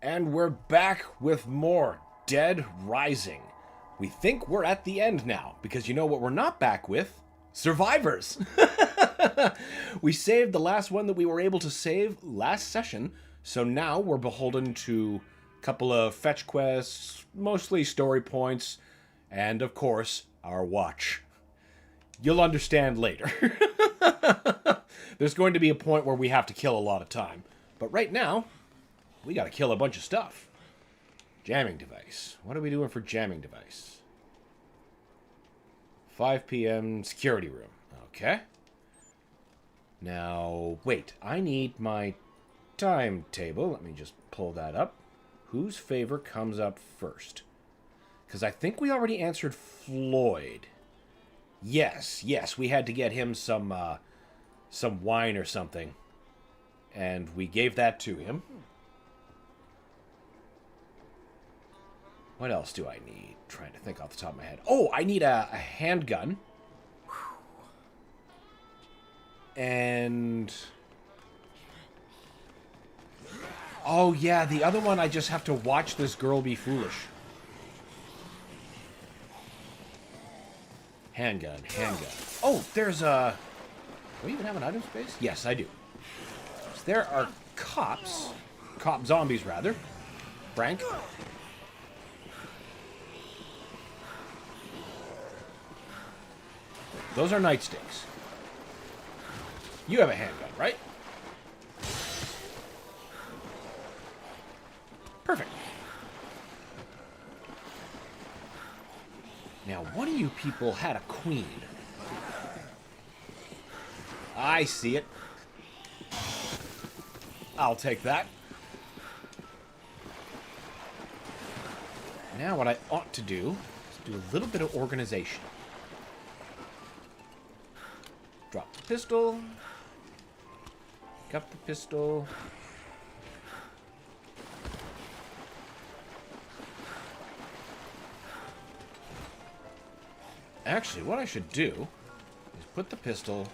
And we're back with more Dead Rising. We think we're at the end now, because you know what we're not back with? Survivors! We saved the last one that we were able to save last session, so now we're beholden to a couple of fetch quests, mostly story points, and of course, our watch. You'll understand later. There's going to be a point where we have to kill a lot of time, but right now, we gotta kill a bunch of stuff. Jamming device. What are we doing for jamming device? 5 p.m. security room. Okay. Now, wait. I need my timetable. Let me just pull that up. Whose favor comes up first? Because I think we already answered Floyd. Yes, we had to get him some wine or something. And we gave that to him. What else do I need? Trying to think off the top of my head. Oh, I need a handgun. And... oh, yeah, the other one, I just have to watch this girl be foolish. Handgun. Oh, there's a... do we even have an item space? Yes, I do. So there are cops. Cop zombies, rather. Frank. Those are nightsticks. You have a handgun, right? Perfect. Now, one of you people had a queen. I see it. I'll take that. Now, what I ought to do is do a little bit of organization. Drop the pistol. Pick up the pistol. Actually, what I should do is put the pistol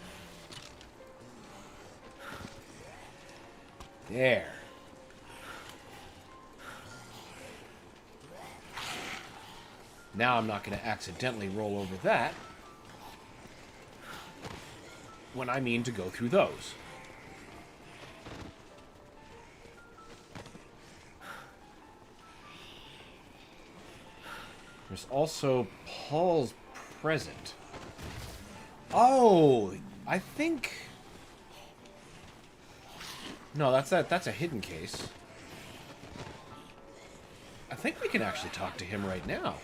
there. Now I'm not going to accidentally roll over that when I mean to go through those. There's also Paul's present. Oh, I think... no, that's a hidden case. I think we can actually talk to him right now.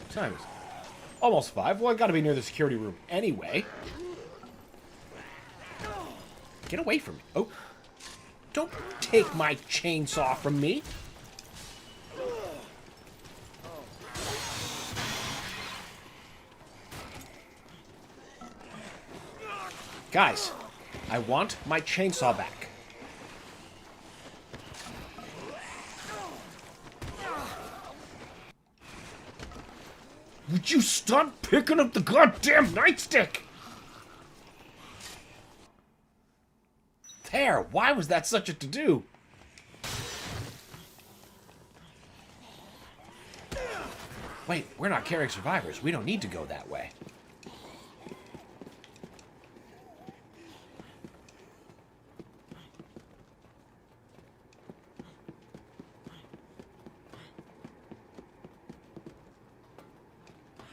What time is it? Almost 5. Well, I gotta be near the security room anyway. Get away from me. Oh. Don't take my chainsaw from me. Guys, I want my chainsaw back. Would you stop picking up the goddamn nightstick? There, why was that such a to-do? Wait, we're not carrying survivors. We don't need to go that way.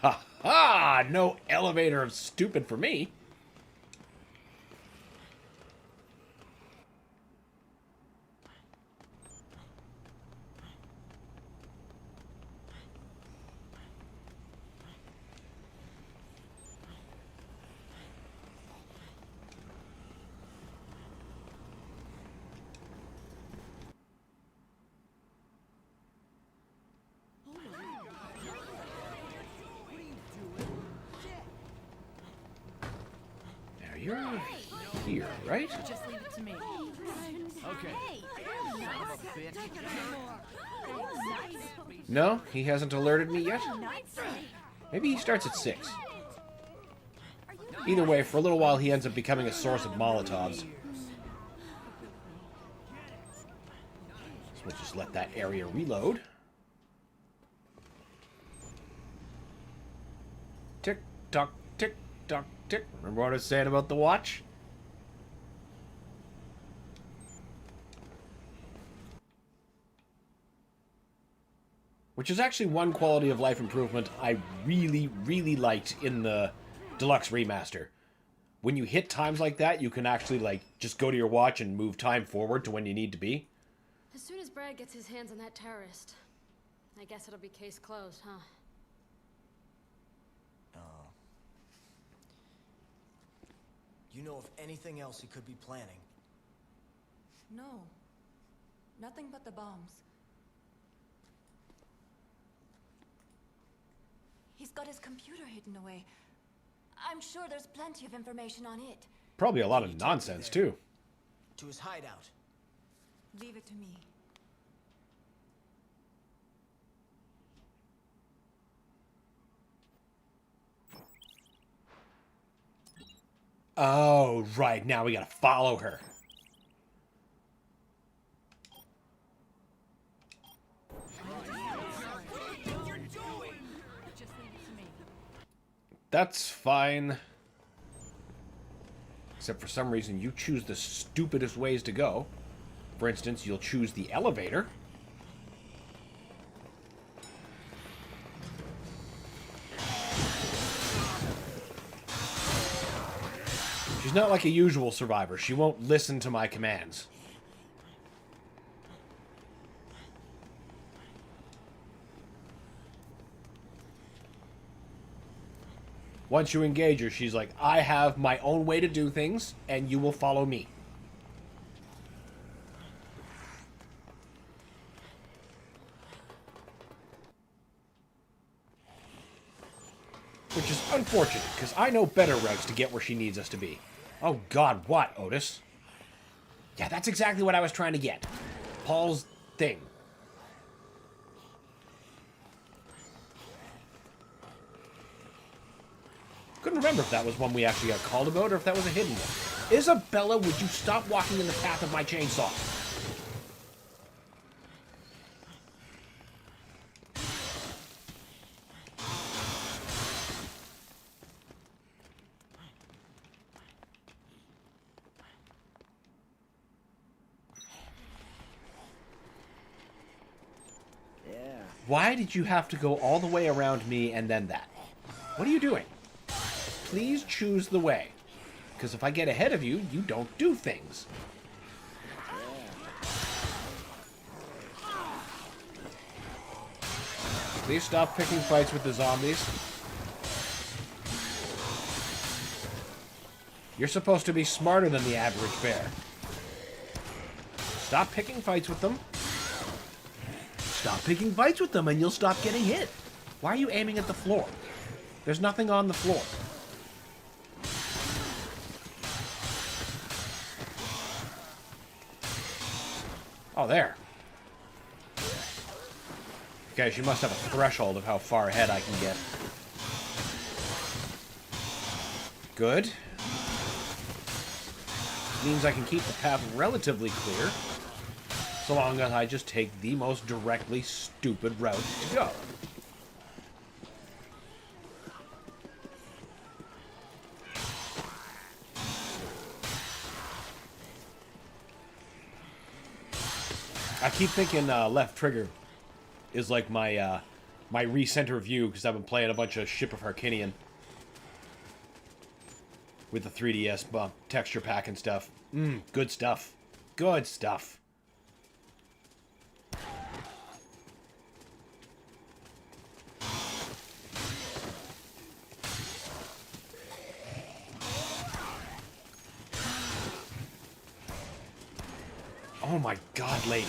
Ha ha! No elevator of stupid for me. You're here, right? Just leave it to me. Okay. No, he hasn't alerted me yet. Maybe he starts at 6. Either way, for a little while he ends up becoming a source of Molotovs. We'll just let that area reload. Tick tock, tick tock, tick. Remember what I was saying about the watch? Which is actually one quality of life improvement I really, really liked in the Deluxe Remaster. When you hit times like that, you can actually, like, just go to your watch and move time forward to when you need to be. As soon as Brad gets his hands on that terrorist, I guess it'll be case closed, huh? You know of anything else he could be planning? No. Nothing but the bombs. He's got his computer hidden away. I'm sure there's plenty of information on it. Probably a lot of nonsense, too. To his hideout. Leave it to me. Oh, right. Now we gotta follow her. That's fine. Except for some reason you choose the stupidest ways to go. For instance, you'll choose the elevator. She's not like a usual survivor. She won't listen to my commands. Once you engage her, she's like, I have my own way to do things, and you will follow me. Which is unfortunate, because I know better routes to get where she needs us to be. Oh god, what, Otis? Yeah, that's exactly what I was trying to get. Paul's thing. Couldn't remember if that was one we actually got called about or if that was a hidden one. Isabella, would you stop walking in the path of my chainsaw? Why did you have to go all the way around me and then that? What are you doing? Please choose the way. Because if I get ahead of you, you don't do things. Please stop picking fights with the zombies. You're supposed to be smarter than the average bear. Stop picking fights with them. Stop picking fights with them and you'll stop getting hit. Why are you aiming at the floor? There's nothing on the floor. Oh, there. Okay, she must have a threshold of how far ahead I can get. Good. Means I can keep the path relatively clear, so long as I just take the most directly stupid route to go. I keep thinking left trigger is like my my recenter view because I've been playing a bunch of Ship of Harkinian with the 3DS texture pack and stuff. Good stuff. Good stuff. Oh my god, lady.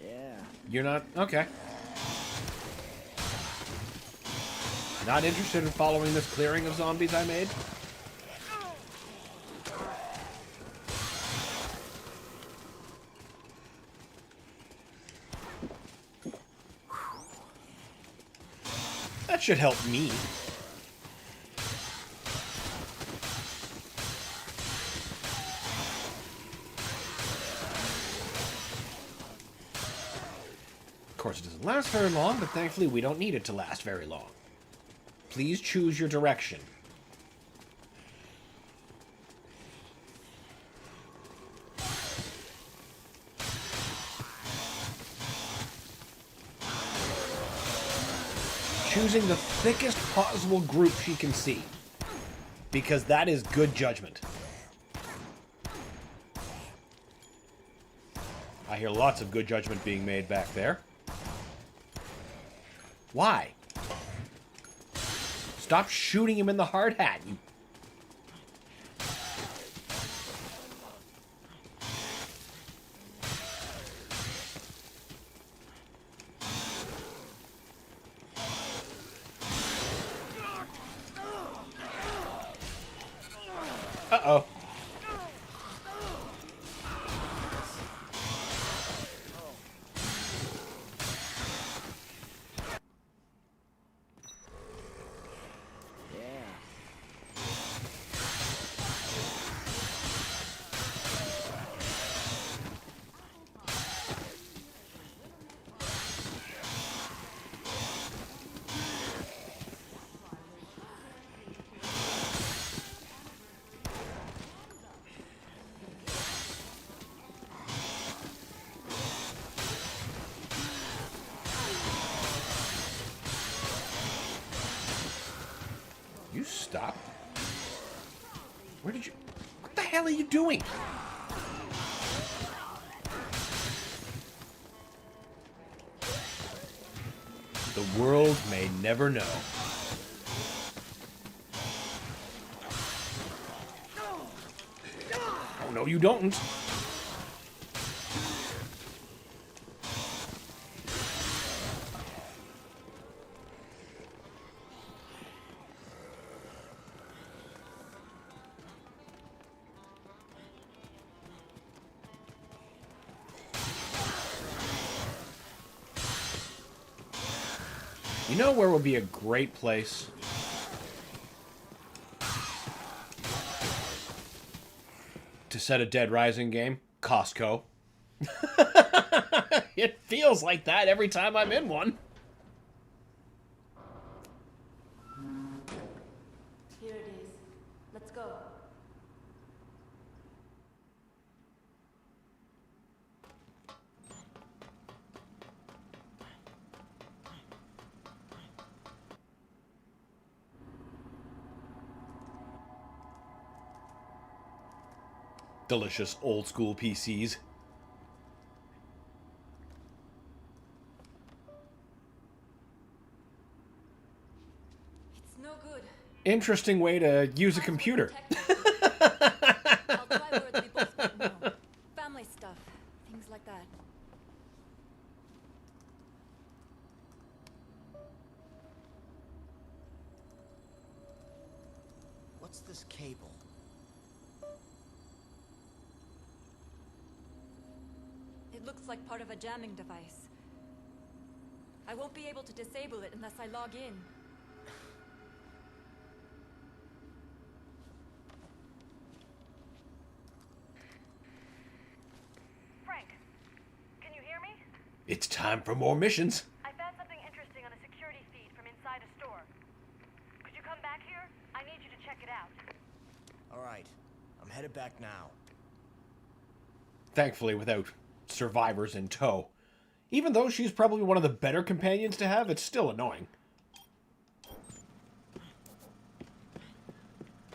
Yeah. You're not? Okay. Not interested in following this clearing of zombies I made? That should help me. course, it doesn't last very long, but thankfully we don't need it to last very long. Please choose your direction. Choosing the thickest possible group she can see, because that is good judgment. I hear lots of good judgment being made back there. Why? Stop shooting him in the hard hat, you... Uh-oh. You stop. Where did you... What the hell are you doing? The world may never know. Oh, no, you don't. You know where would be a great place? To set a Dead Rising game? Costco. It feels like that every time I'm in one. Here it is. Let's go. Delicious old school PCs. It's no good. Interesting way to use a computer. I'll try words we both don't know. Family stuff. Things like that. What's this cable? It looks like part of a jamming device. I won't be able to disable it unless I log in. Frank, can you hear me? It's time for more missions. I found something interesting on a security feed from inside a store. Could you come back here? I need you to check it out. All right, I'm headed back now. Thankfully, without survivors in tow. Even though she's probably one of the better companions to have, it's still annoying.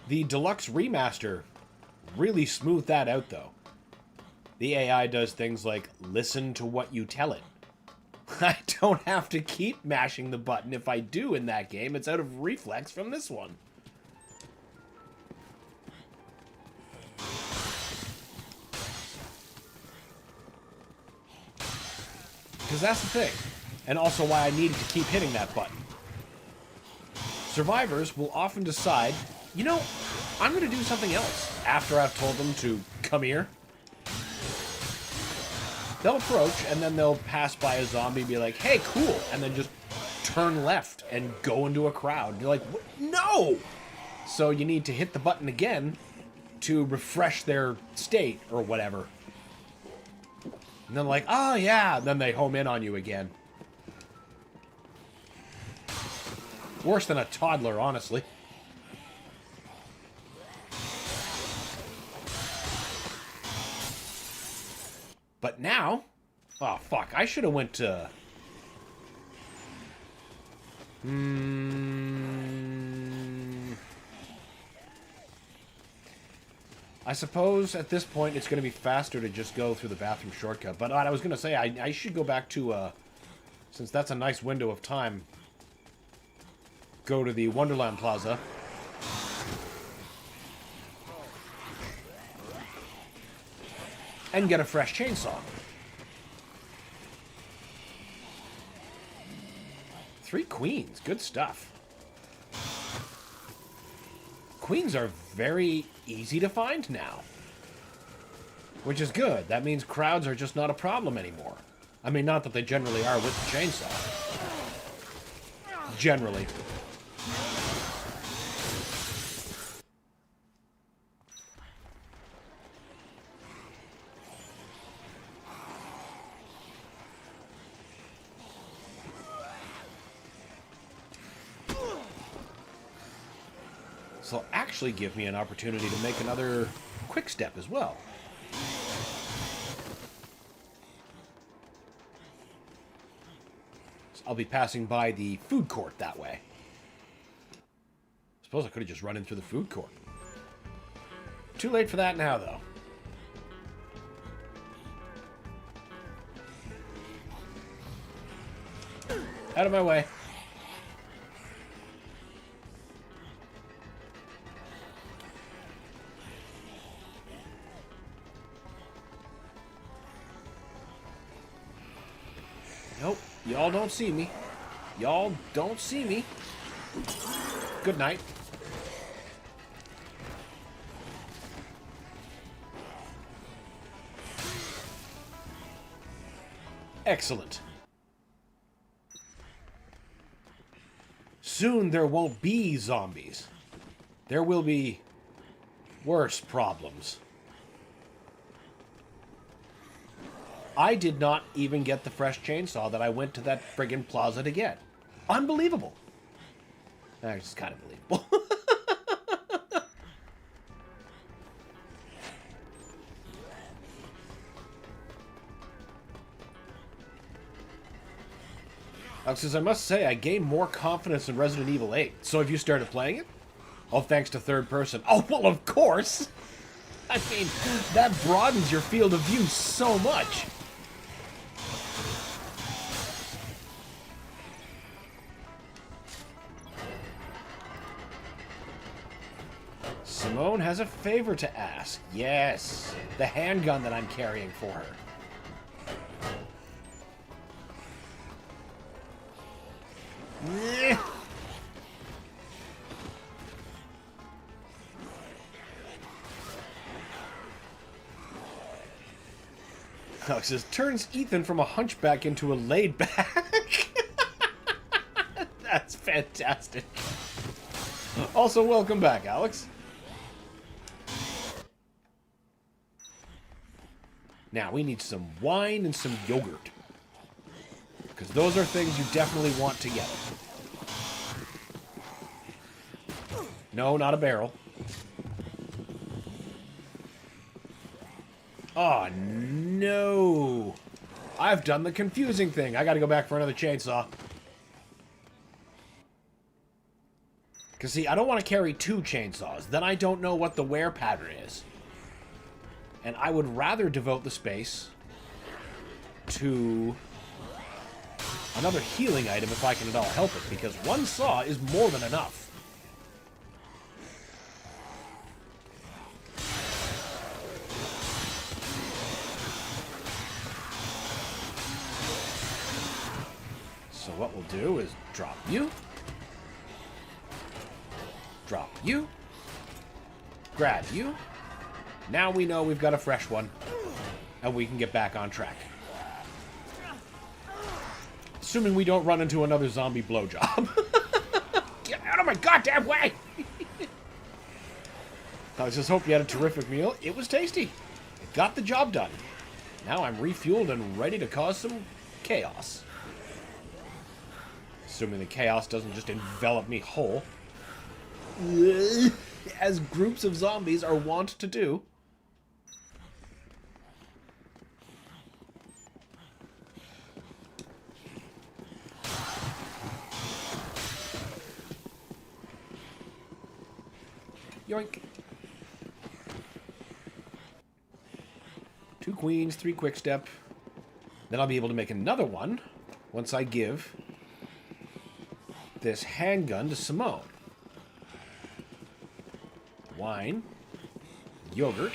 The deluxe remaster really smoothed that out, though. The AI does things like listen to what you tell it. I don't have to keep mashing the button. If I do in that game, it's out of reflex from this one. Because that's the thing. And also why I needed to keep hitting that button. Survivors will often decide, you know, I'm going to do something else after I've told them to come here. They'll approach, and then they'll pass by a zombie and be like, hey, cool, and then just turn left and go into a crowd. And you're like, what? No! So you need to hit the button again to refresh their state or whatever. And then like, oh yeah, and then they home in on you again. Worse than a toddler, honestly. But now... Oh, fuck. I should have went to... I suppose at this point it's going to be faster to just go through the bathroom shortcut. But I was going to say, I should go back to... since that's a nice window of time... Go to the Wonderland Plaza. And get a fresh chainsaw. 3 queens. Good stuff. Queens are very easy to find now. Which is good. That means crowds are just not a problem anymore. I mean, not that they generally are with the chainsaw. Generally. This will actually give me an opportunity to make another quick step as well. So I'll be passing by the food court that way. Suppose I could have just run in through the food court. Too late for that now, though. Out of my way. Nope, y'all don't see me. Y'all don't see me. Good night. Excellent. Soon there won't be zombies. There will be worse problems. I did not even get the fresh chainsaw that I went to that friggin' plaza to get. Unbelievable. Actually, it's kind of believable. Since I must say, I gained more confidence in Resident Evil 8. So have you started playing it? Oh, thanks to third person. Oh, well, of course! I mean, that broadens your field of view so much. Simone has a favor to ask. Yes, the handgun that I'm carrying for her. Alex says, turns Ethan from a hunchback into a laid back. That's fantastic. Also, welcome back, Alex. Now, we need some wine and some yogurt. Because those are things you definitely want together. No, not a barrel. Oh, no. I've done the confusing thing. I gotta go back for another chainsaw. Because, see, I don't want to carry 2 chainsaws. Then I don't know what the wear pattern is. And I would rather devote the space to another healing item if I can at all help it. Because 1 saw is more than enough. So what we'll do is drop you. Drop you. Grab you. Now we know we've got a fresh one. And we can get back on track. Assuming we don't run into another zombie blowjob. Get out of my goddamn way! I just hope you had a terrific meal. It was tasty. It got the job done. Now I'm refueled and ready to cause some chaos. Assuming the chaos doesn't just envelop me whole. As groups of zombies are wont to do. Yoink. 2 queens, 3 quick step. Then I'll be able to make another one once I give this handgun to Simone. Wine. Yogurt.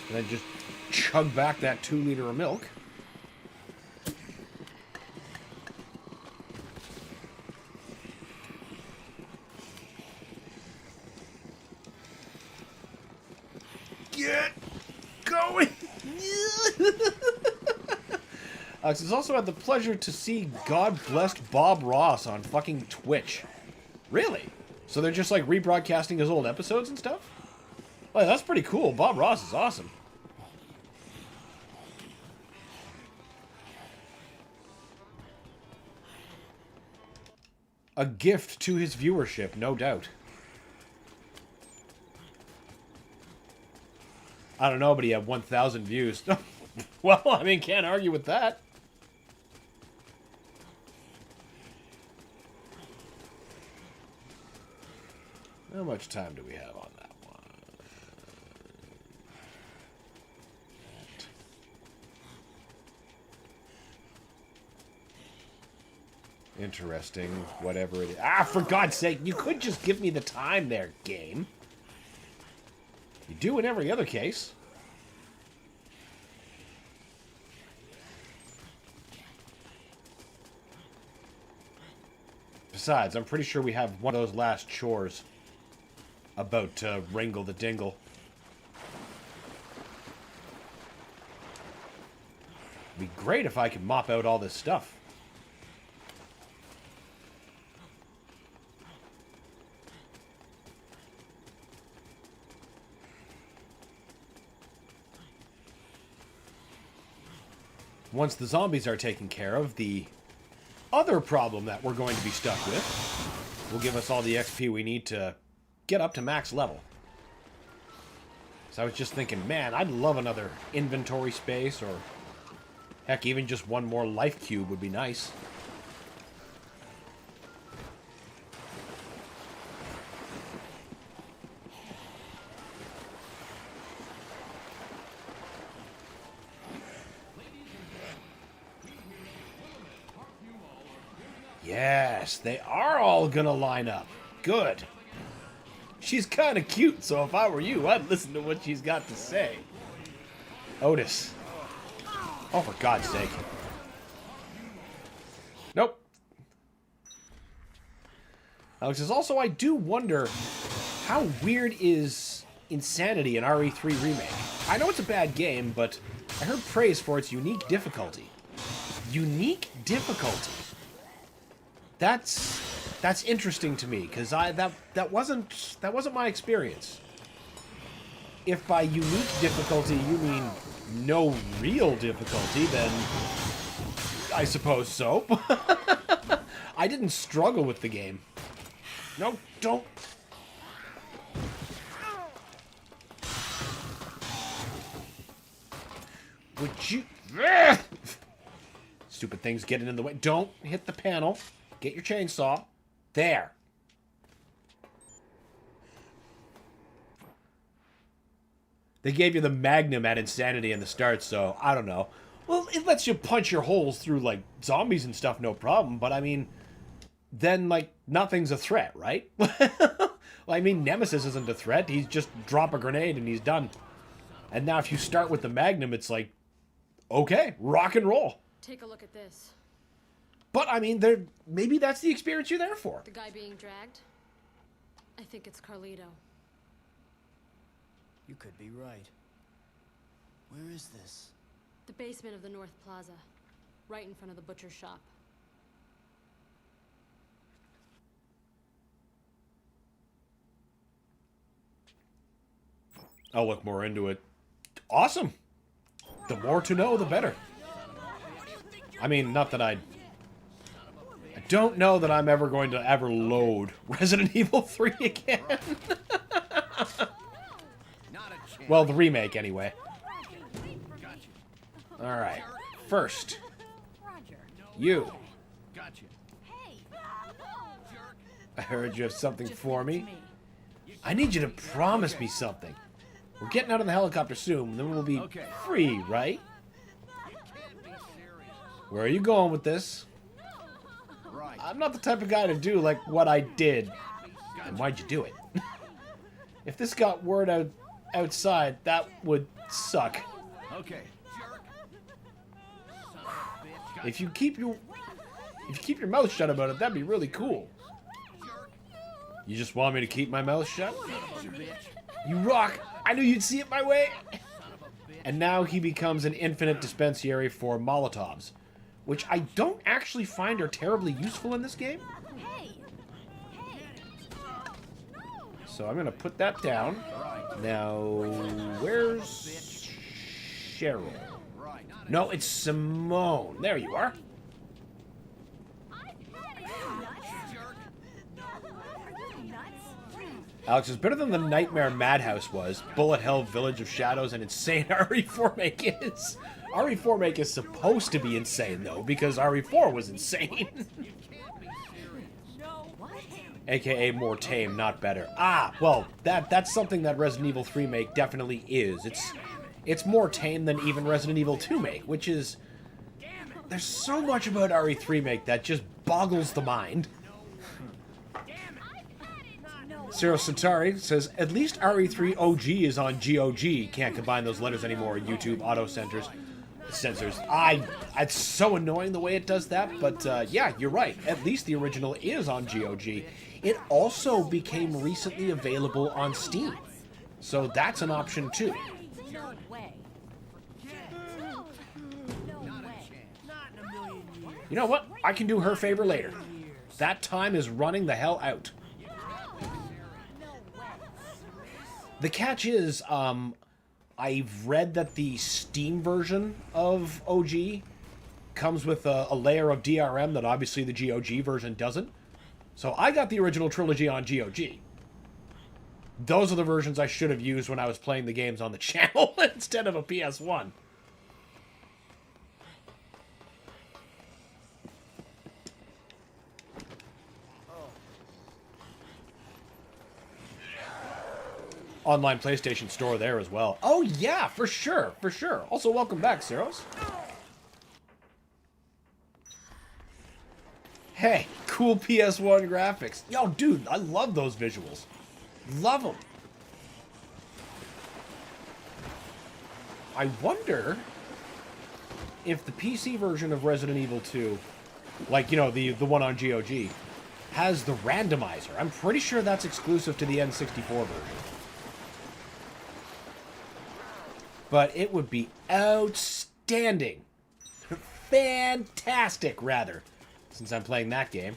And then just chug back that 2 liter of milk. Get going! Alex has also had the pleasure to see God blessed Bob Ross on fucking Twitch. Really? So they're just like rebroadcasting his old episodes and stuff? Oh, that's pretty cool. Bob Ross is awesome. A gift to his viewership, no doubt. I don't know, but he had 1,000 views. Well, I mean, can't argue with that. How much time do we have on that one? Interesting, whatever it is. Ah, for God's sake, you could just give me the time there, game. You do in every other case. Besides, I'm pretty sure we have one of those last chores about to wrangle the dingle. It'd be great if I could mop out all this stuff. Once the zombies are taken care of, the other problem that we're going to be stuck with will give us all the XP we need to get up to max level. So I was just thinking, man, I'd love another inventory space, or heck, even just one more life cube would be nice. Yes, they are all gonna line up. Good. She's kind of cute, so if I were you, I'd listen to what she's got to say. Otis. Oh, for God's sake. Nope. Alex says, also, I do wonder how weird is Insanity in RE3 Remake? I know it's a bad game, but I heard praise for its unique difficulty. Unique difficulty? That's interesting to me, because that wasn't my experience. If by unique difficulty you mean no real difficulty, then I suppose so. I didn't struggle with the game. No, don't. Would you... Stupid things getting in the way. Don't hit the panel. Get your chainsaw. There. They gave you the Magnum at Insanity in the start, so I don't know. Well, it lets you punch your holes through, like, zombies and stuff, no problem. But, I mean, then, like, nothing's a threat, right? Well, I mean, Nemesis isn't a threat. He's just drop a grenade and he's done. And now if you start with the Magnum, it's like, okay, rock and roll. Take a look at this. But, I mean, maybe that's the experience you're there for. The guy being dragged? I think it's Carlito. You could be right. Where is this? The basement of the North Plaza. Right in front of the butcher shop. I'll look more into it. Awesome. The more to know, the better. I mean, not that I don't know that I'm ever going to ever load Resident Evil 3 again. Well, the remake, anyway. Alright. First. You. I heard you have something for me. I need you to promise me something. We're getting out of the helicopter soon, then we'll be free, right? Where are you going with this? I'm not the type of guy to do like what I did. And why'd you do it? If this got word outside, that would suck. Okay. If you keep your mouth shut about it, that'd be really cool. You just want me to keep my mouth shut? You rock! I knew you'd see it my way! And now he becomes an infinite dispensary for Molotovs, which I don't actually find are terribly useful in this game. So I'm gonna put that down. Now, where's Cheryl? No, it's Simone. There you are. Alex is better than the Nightmare Madhouse was, Bullet Hell Village of Shadows, and insane RE4 make is. RE4 make is supposed to be insane, though, because RE4 was insane. AKA more tame, not better. Ah, well, that's something that Resident Evil 3 make definitely is. It's more tame than even Resident Evil 2 make, which is... There's so much about RE3 make that just boggles the mind. Zero Centauri says, at least RE3 OG is on GOG. Can't combine those letters anymore. YouTube auto censors. It's so annoying the way it does that, but yeah, you're right. At least the original is on GOG. It also became recently available on Steam. So that's an option too. No way. You know what? I can do her favor later. That time is running the hell out. The catch is, I've read that the Steam version of OG comes with a layer of DRM that obviously the GOG version doesn't. So I got the original trilogy on GOG. Those are the versions I should have used when I was playing the games on the channel instead of a PS1. Online PlayStation Store there as well. Oh yeah, for sure, for sure. Also, welcome back, Ceros. Hey, cool PS1 graphics. Yo, dude, I love those visuals. Love them. I wonder if the PC version of Resident Evil 2, like, you know, the one on GOG, has the randomizer. I'm pretty sure that's exclusive to the N64 version. But it would be outstanding. Fantastic, rather, since I'm playing that game.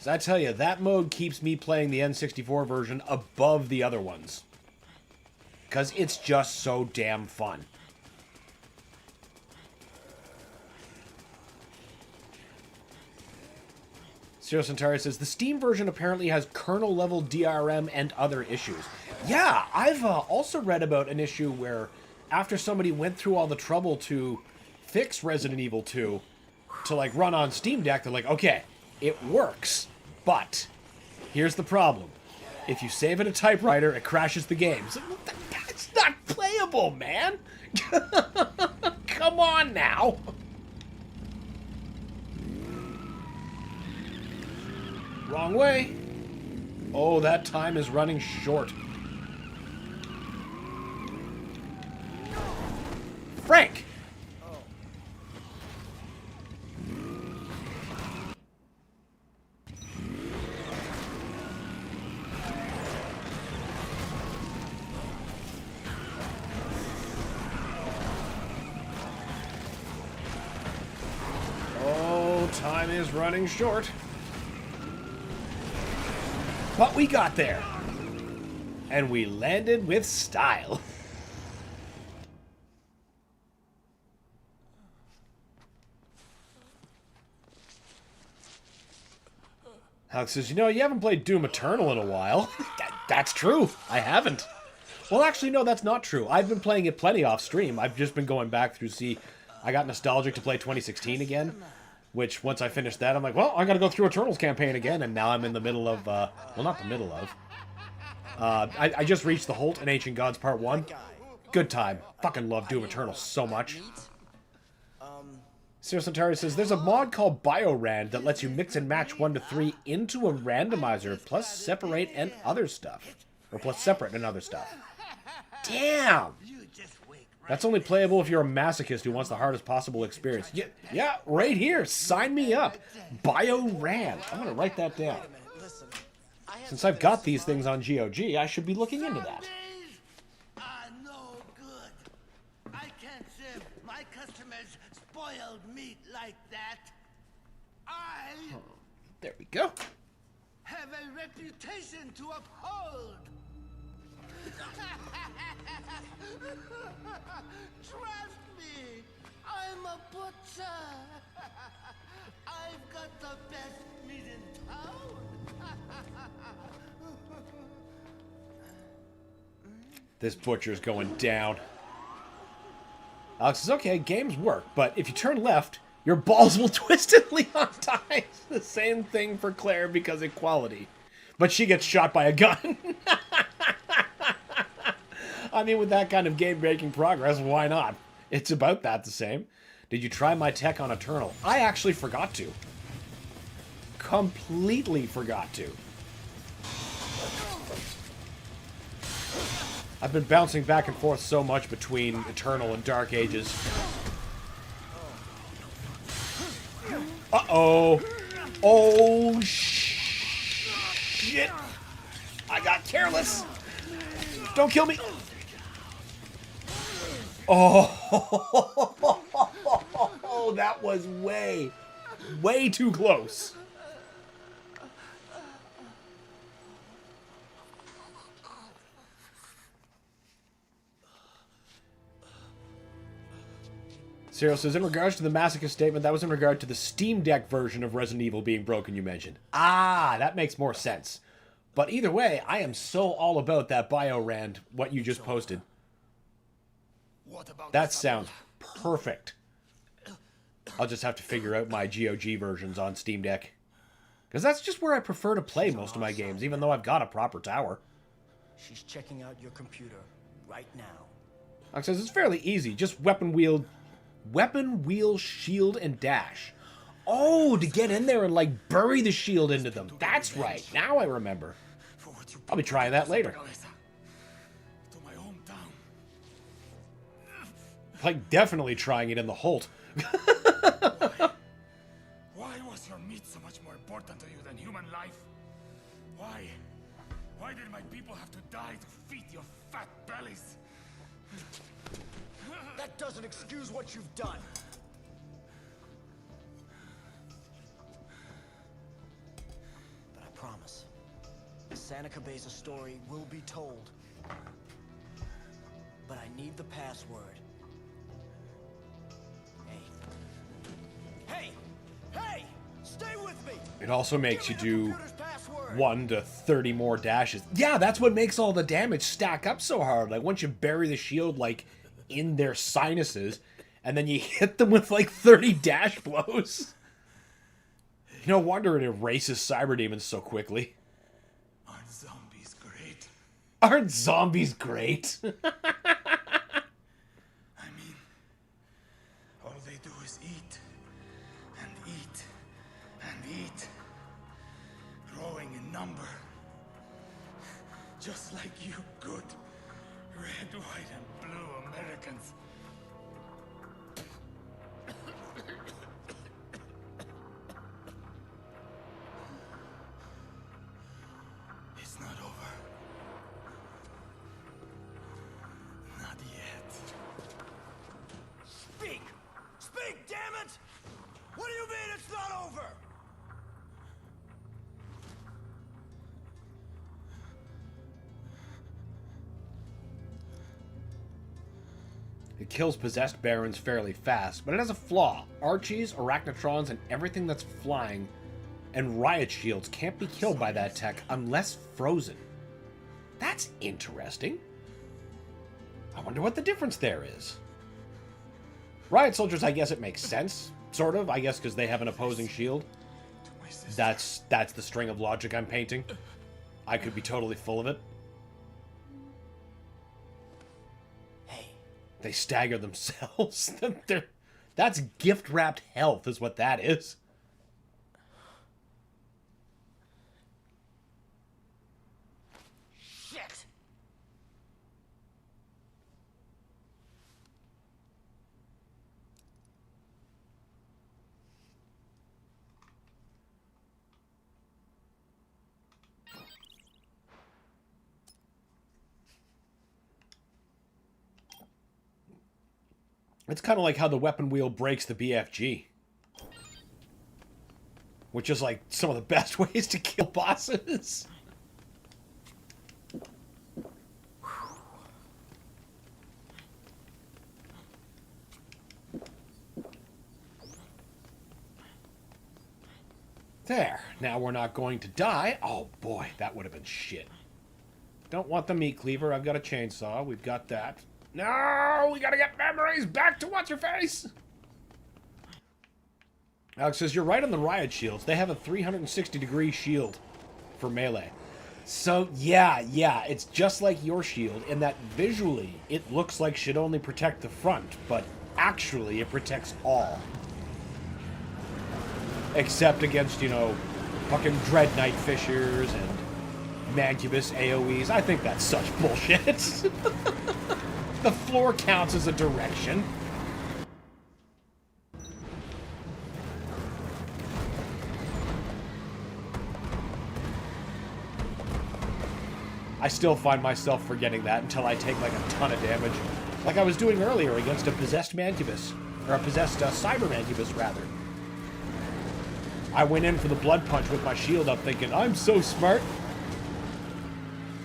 So I tell you, that mode keeps me playing the N64 version above the other ones. Because it's just so damn fun. Zero Centauri says, the Steam version apparently has kernel-level DRM and other issues. Yeah, I've also read about an issue where after somebody went through all the trouble to fix Resident Evil 2 to, like, run on Steam Deck, they're like, okay, it works, but here's the problem. If you save in a typewriter, it crashes the game. So, that's not playable, man! Come on now! Wrong way. Oh, that time is running short. Frank! Oh, time is running short. But we got there. And we landed with style. Alex says, you know, you haven't played Doom Eternal in a while. That's true. I haven't. Well, actually, no, that's not true. I've been playing it plenty off stream. I've just been going back through, I got nostalgic to play 2016 again, which once I finished that, I'm like, well, I gotta go through Eternal's campaign again, and now I'm in the middle of, well, not the middle of. I just reached the Holt in Ancient Gods Part 1. Good time. Fucking love Doom Eternal so much. Sir Centauri says, there's a mod called BioRand that lets you mix and match 1 to 3 into a randomizer, plus separate and other stuff. Or plus separate and other stuff. Damn! That's only playable if you're a masochist who wants the hardest possible experience. Yeah, right here. Sign me up. BioRand. I'm going to write that down. Since I've got these things on GOG, I should be looking into that. No good. I can't serve my customers spoiled meat like that. I There we go. have a reputation to uphold. Trust me, I'm a butcher. I've got the best meat in town. This butcher's going down. Alex says, okay, games work, but if you turn left, your balls will twist and Leon dies. The same thing for Claire because equality. But she gets shot by a gun. I mean, with that kind of game-breaking progress, why not? It's about that the same. Did you try my tech on Eternal? I actually forgot to. Completely forgot to. I've been bouncing back and forth so much between Eternal and Dark Ages. Uh-oh. Oh, shit. I got careless. Don't kill me. Oh, that was way too close. Cyril says, in regards to the masochist statement, that was in regard to the Steam Deck version of Resident Evil being broken you mentioned. Ah, that makes more sense. But either way, I am so all about that BioRand, what you just posted. That sounds perfect. I'll just have to figure out my GOG versions on Steam Deck. Because that's just where I prefer to play most of my games, even though I've got a proper tower. She's checking out your computer right now. Like says, it's fairly easy. Just weapon, wheel, shield, and dash. Oh, to get in there and, like, bury the shield into them. That's right. Now I remember. I'll be trying that later. Like, definitely trying it in the Holt. Why was your meat so much more important to you than human life? Why? Why did my people have to die to feed your fat bellies? That doesn't excuse what you've done. But I promise, the Santa Cabeza story will be told. But I need the password. Hey! Stay with me! It also makes you do 1 to 30 more dashes. Yeah, that's what makes all the damage stack up so hard. Like, once you bury the shield, like, in their sinuses, and then you hit them with, like, 30 dash blows. No wonder it erases cyber demons so quickly. Aren't zombies great? Aren't zombies great? I mean, all they do is eat, and eat, and eat, growing in number. Just like you good, red, white, and blue Americans. It's not over. Not yet. Speak! Speak, damn it! What do you mean it's not over? It kills possessed barons fairly fast, but it has a flaw. Archies, arachnotrons, and everything that's flying and riot shields can't be killed by that tech unless frozen. That's interesting. I wonder what the difference there is. Riot soldiers, I guess it makes sense. Sort of, I guess, because they have an opposing shield. That's the string of logic I'm painting. I could be totally full of it. Hey. They stagger themselves. That's gift-wrapped health is what that is. Shit! It's kind of like how the weapon wheel breaks the BFG. Which is like some of the best ways to kill bosses. There. Now we're not going to die. Oh boy, that would have been shit. Don't want the meat cleaver. I've got a chainsaw. We've got that. No! We gotta get memories back to what's-her-face! Alex says, you're right on the riot shields. They have a 360-degree shield for melee. So, yeah, it's just like your shield in that visually it looks like should only protect the front, but actually it protects all. Except against, you know, fucking Dread Knight Fishers and Mancubus AoEs. I think that's such bullshit. The floor counts as a direction. I still find myself forgetting that until I take like a ton of damage. Like I was doing earlier against a possessed Mancubus. Or a possessed Cyber Mancubus, rather. I went in for the blood punch with my shield up thinking, I'm so smart.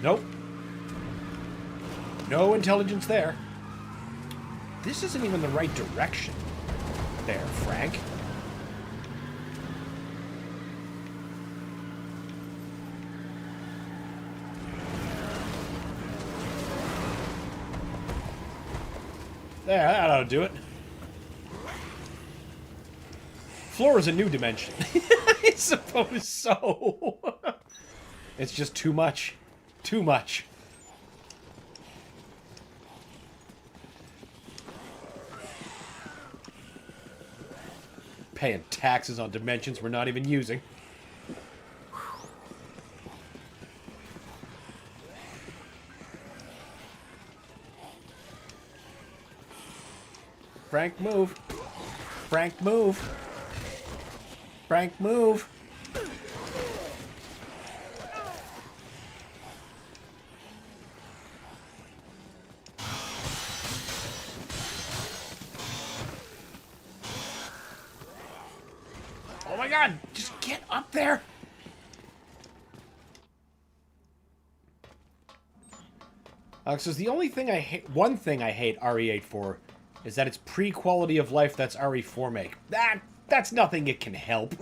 Nope. No intelligence there. This isn't even the right direction. There, Frank. There, that ought to do it. Floor is a new dimension. I suppose so. It's just too much. Too much. Paying taxes on dimensions we're not even using. Frank, move. Frank, move. Frank, move. Oh my god, just get up there. Alex says the only thing I hate, one thing I hate RE8 for is that it's pre-quality of life that's RE4 make. That's nothing it can help.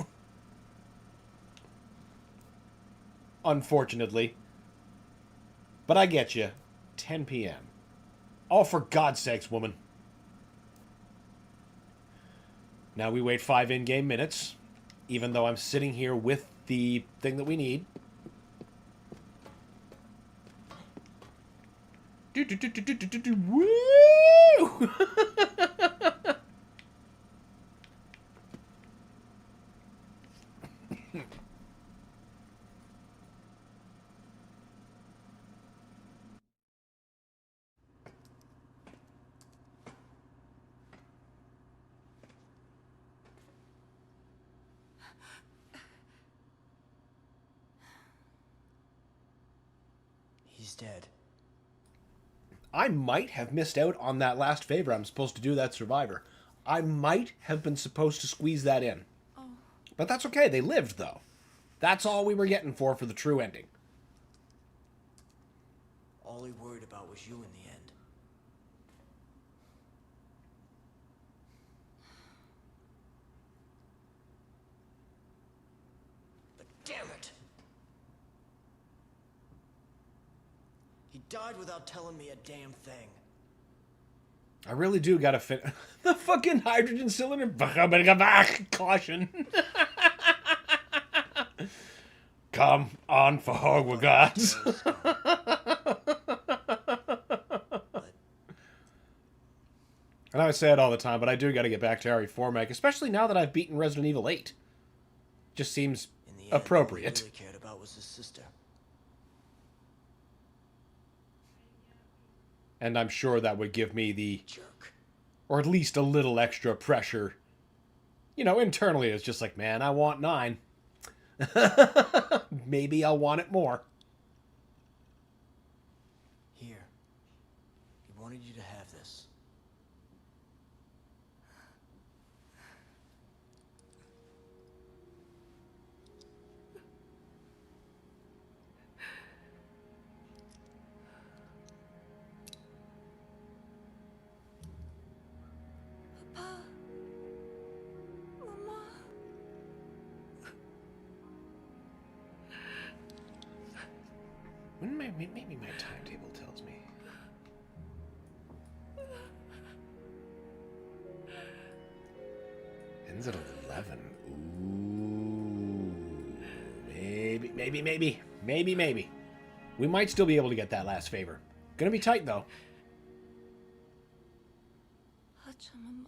Unfortunately. But I get you. 10 p.m. Oh, for God's sakes, woman. Now we wait 5 in-game minutes, even though I'm sitting here with the thing that we need. Woo! He's dead. I might have missed out on that last favor I'm supposed to do that survivor. I might have been supposed to squeeze that in. Oh. But that's okay. They lived, though. That's all we were getting for the true ending. All he worried about was you in the end. He died without telling me a damn thing. I really do gotta fit the fucking hydrogen cylinder. Caution. Come on for Hogwarts. And I say it all the time, but I do gotta get back to Harry Formack, especially now that I've beaten Resident Evil 8. Just seems In the end, appropriate. All he really cared about was his sister. And I'm sure that would give me the, Jerk. or at least a little extra pressure. You know, internally it's just like, man, I want 9. Maybe I'll want it more. Here. He wanted you to have this. When maybe my timetable tells me. Ends at 11. Ooh. Maybe. We might still be able to get that last favor. Gonna be tight, though. Hachamama.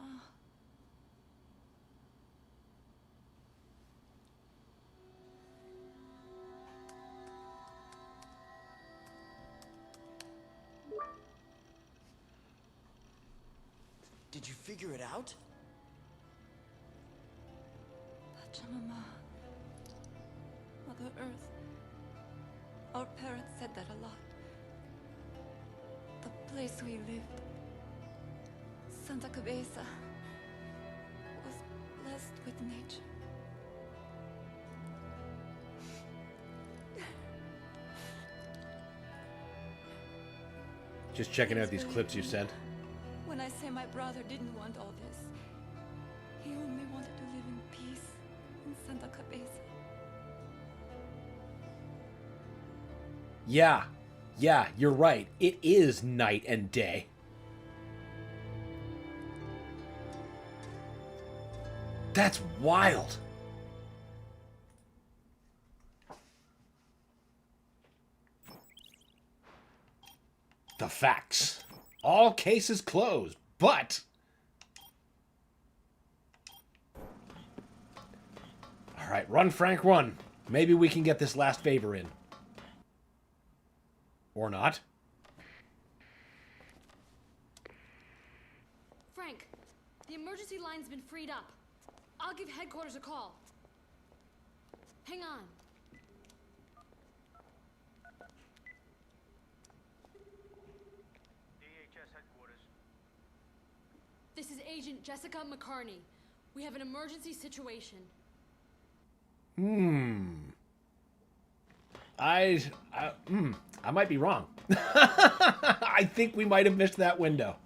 Did you figure it out? Pachamama. Mother Earth. Our parents said that a lot. The place we lived, Santa Cabeza, was blessed with nature. Just checking out these clips you sent. When I say my brother didn't want all this, he only wanted to live in peace in Santa Cabeza. Yeah, you're right. It is night and day. That's wild. The facts. All cases closed, but... Alright, run, Frank, run. Maybe we can get this last favor in. Or not. Frank, the emergency line's been freed up. I'll give headquarters a call. Hang on. DHS headquarters. This is Agent Jessica McCartney. We have an emergency situation. I might be wrong. I think we might have missed that window.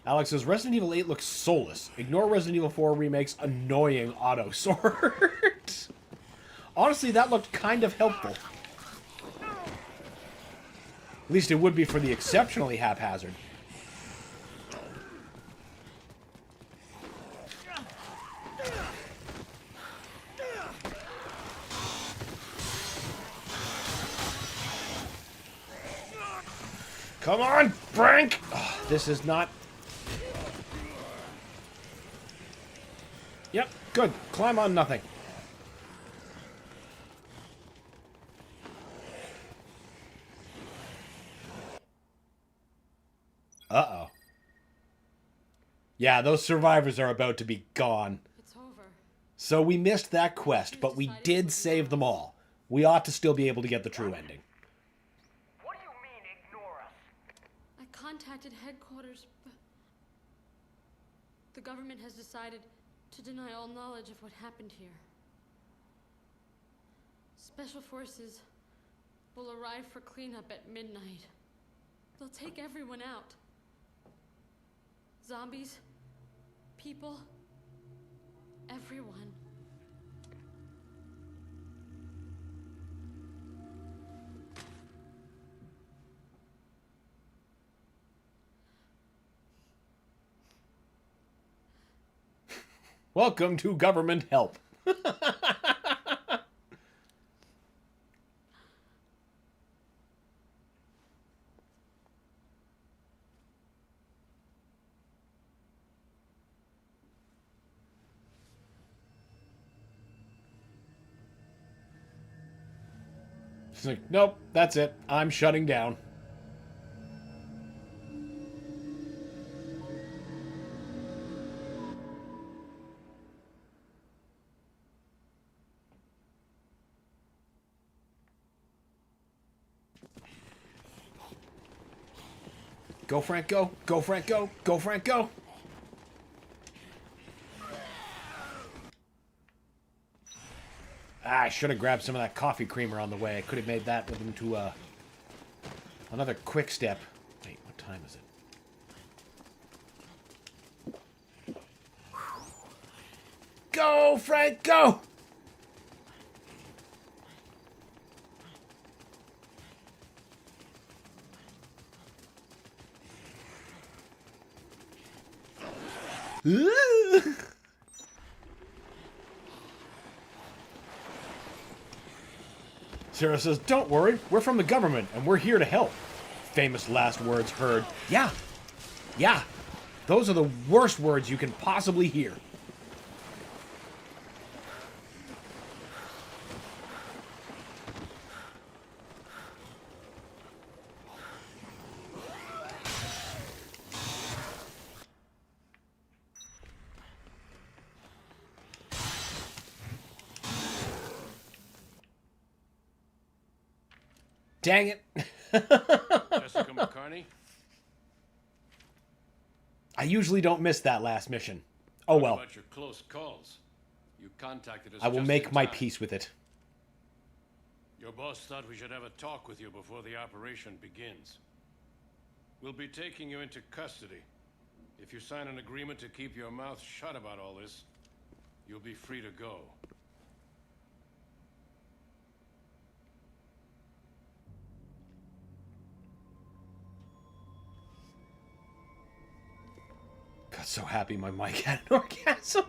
Alex says, Resident Evil 8 looks soulless. Ignore Resident Evil 4 Remake's annoying auto sword. Honestly, that looked kind of helpful. At least it would be for the exceptionally haphazard. Come on, Frank! Oh, this is not... Yep, good. Climb on nothing. Uh-oh. Yeah, those survivors are about to be gone. It's over. So we missed that quest, but we did save them all. We ought to still be able to get the true ending. What do you mean, ignore us? I contacted headquarters, but the government has decided to deny all knowledge of what happened here. Special forces will arrive for cleanup at midnight. They'll take everyone out. Zombies, people, everyone. Welcome to government help. She's like, nope, that's it. I'm shutting down. Go, Frank, go. Go, Frank, go. Go, Frank, go. Ah, I should have grabbed some of that coffee creamer on the way. I could have made that into another quick step. Wait, what time is it? Go, Frank, go! Sarah says, don't worry, we're from the government, and we're here to help. Famous last words heard. Yeah. Yeah. Those are the worst words you can possibly hear. Dang it. Jessica McCartney? I usually don't miss that last mission. Oh well. What about your close calls? You contacted us. I will just make in my time. peace with it. Your boss thought we should have a talk with you before the operation begins. We'll be taking you into custody. If you sign an agreement to keep your mouth shut about all this, you'll be free to go. Got so happy my mic had an orgasm.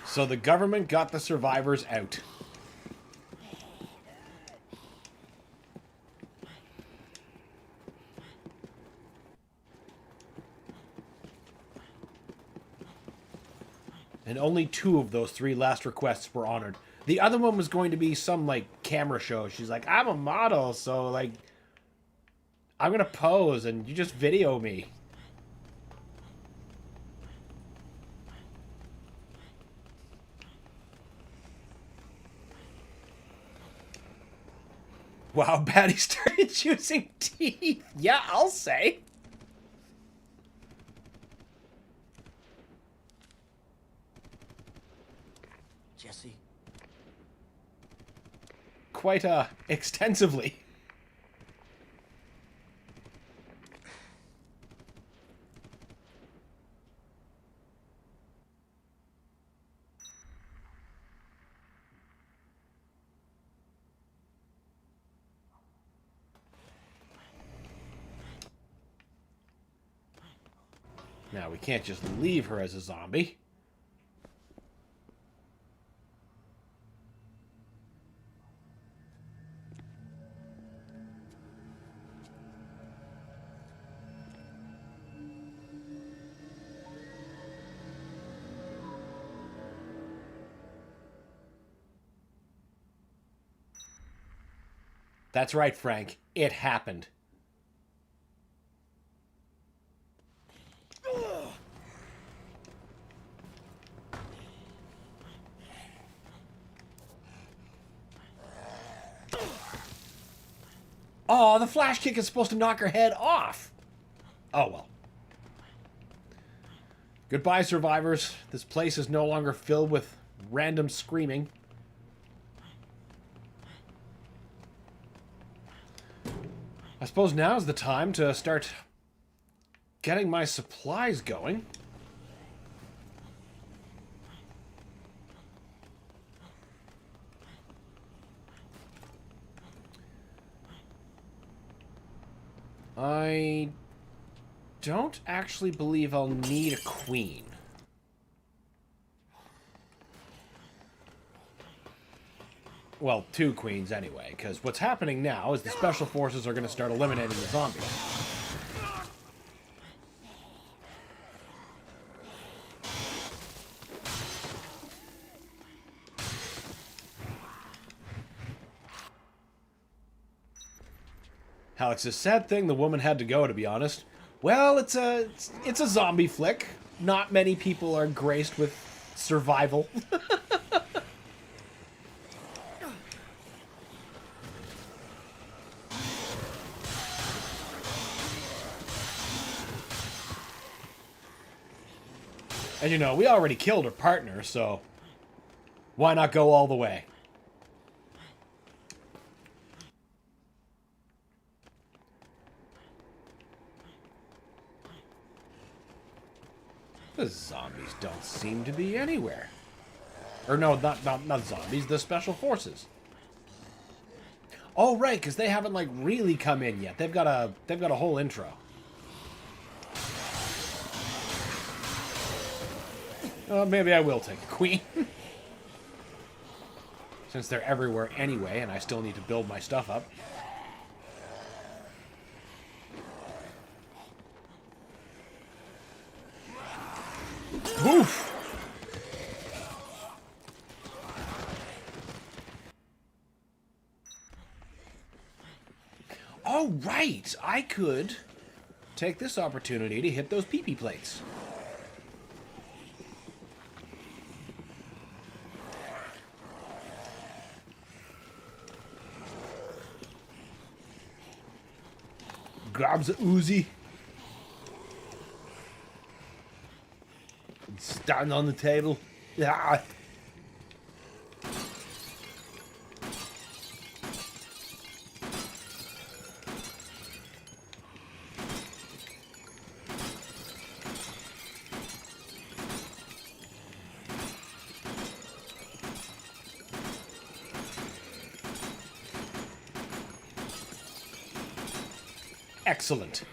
So the government got the survivors out. And only 2 of those 3 last requests were honored. The other one was going to be some, like, camera show. She's like, I'm a model, so, like, I'm gonna pose and you just video me. Wow, Batty started choosing teeth. Yeah, I'll say. Jesse? Quite, extensively. Now, we can't just leave her as a zombie. That's right, Frank. It happened. Oh, the flash kick is supposed to knock her head off. Oh, well. Goodbye, survivors. This place is no longer filled with random screaming. I suppose now's the time to start getting my supplies going. I don't actually believe I'll need a queen. Well, 2 queens anyway, because what's happening now is the special forces are going to start eliminating the zombies. Alex, a sad thing the woman had to go, to be honest. Well, it's a zombie flick. Not many people are graced with survival. And you know, we already killed her partner, so why not go all the way? The zombies don't seem to be anywhere. Or no, not zombies, the special forces. Oh right, because they haven't like really come in yet. They've got a whole intro. Maybe I will take a queen. Since they're everywhere anyway, and I still need to build my stuff up. Oof! Oh, right! I could take this opportunity to hit those pee-pee plates. Grabs a Uzi. And stand on the table. Yeah. Excellent.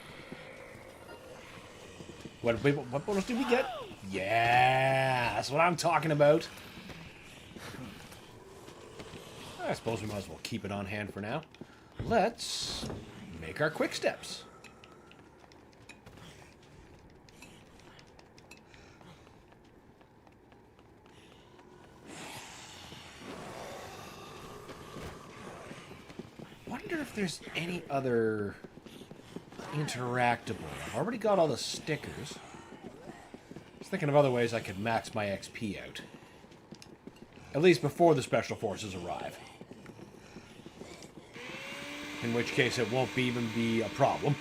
What bonus did we get? Yeah, that's what I'm talking about. I suppose we might as well keep it on hand for now. Let's make our quick steps. Wonder if there's any other interactable. I've already got all the stickers. I was thinking of other ways I could max my XP out. At least before the special forces arrive. In which case it won't even be a problem.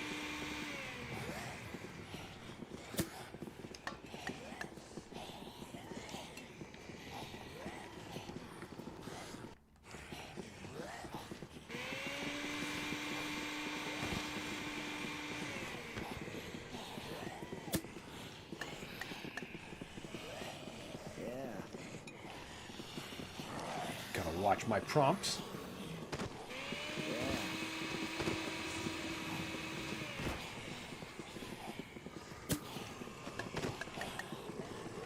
Watch my prompts.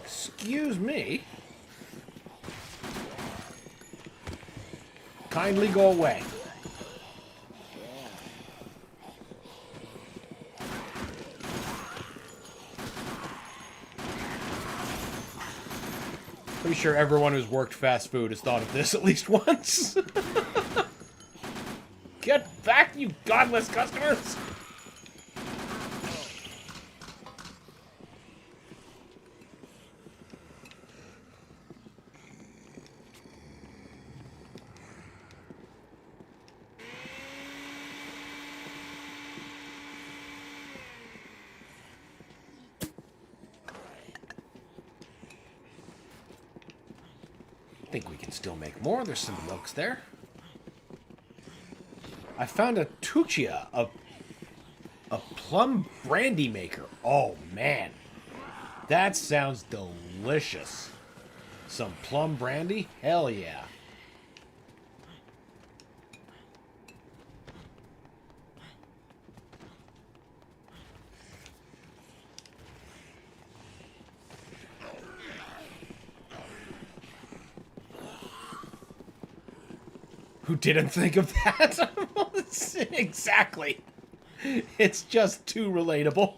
Excuse me. Kindly go away. Pretty sure everyone who's worked fast food has thought of this at least once. Get back, you godless customers! I think we can still make more. There's some milks there. I found a tuchia, a plum brandy maker. Oh, man. That sounds delicious. Some plum brandy? Hell yeah. Who didn't think of that? Exactly. It's just too relatable.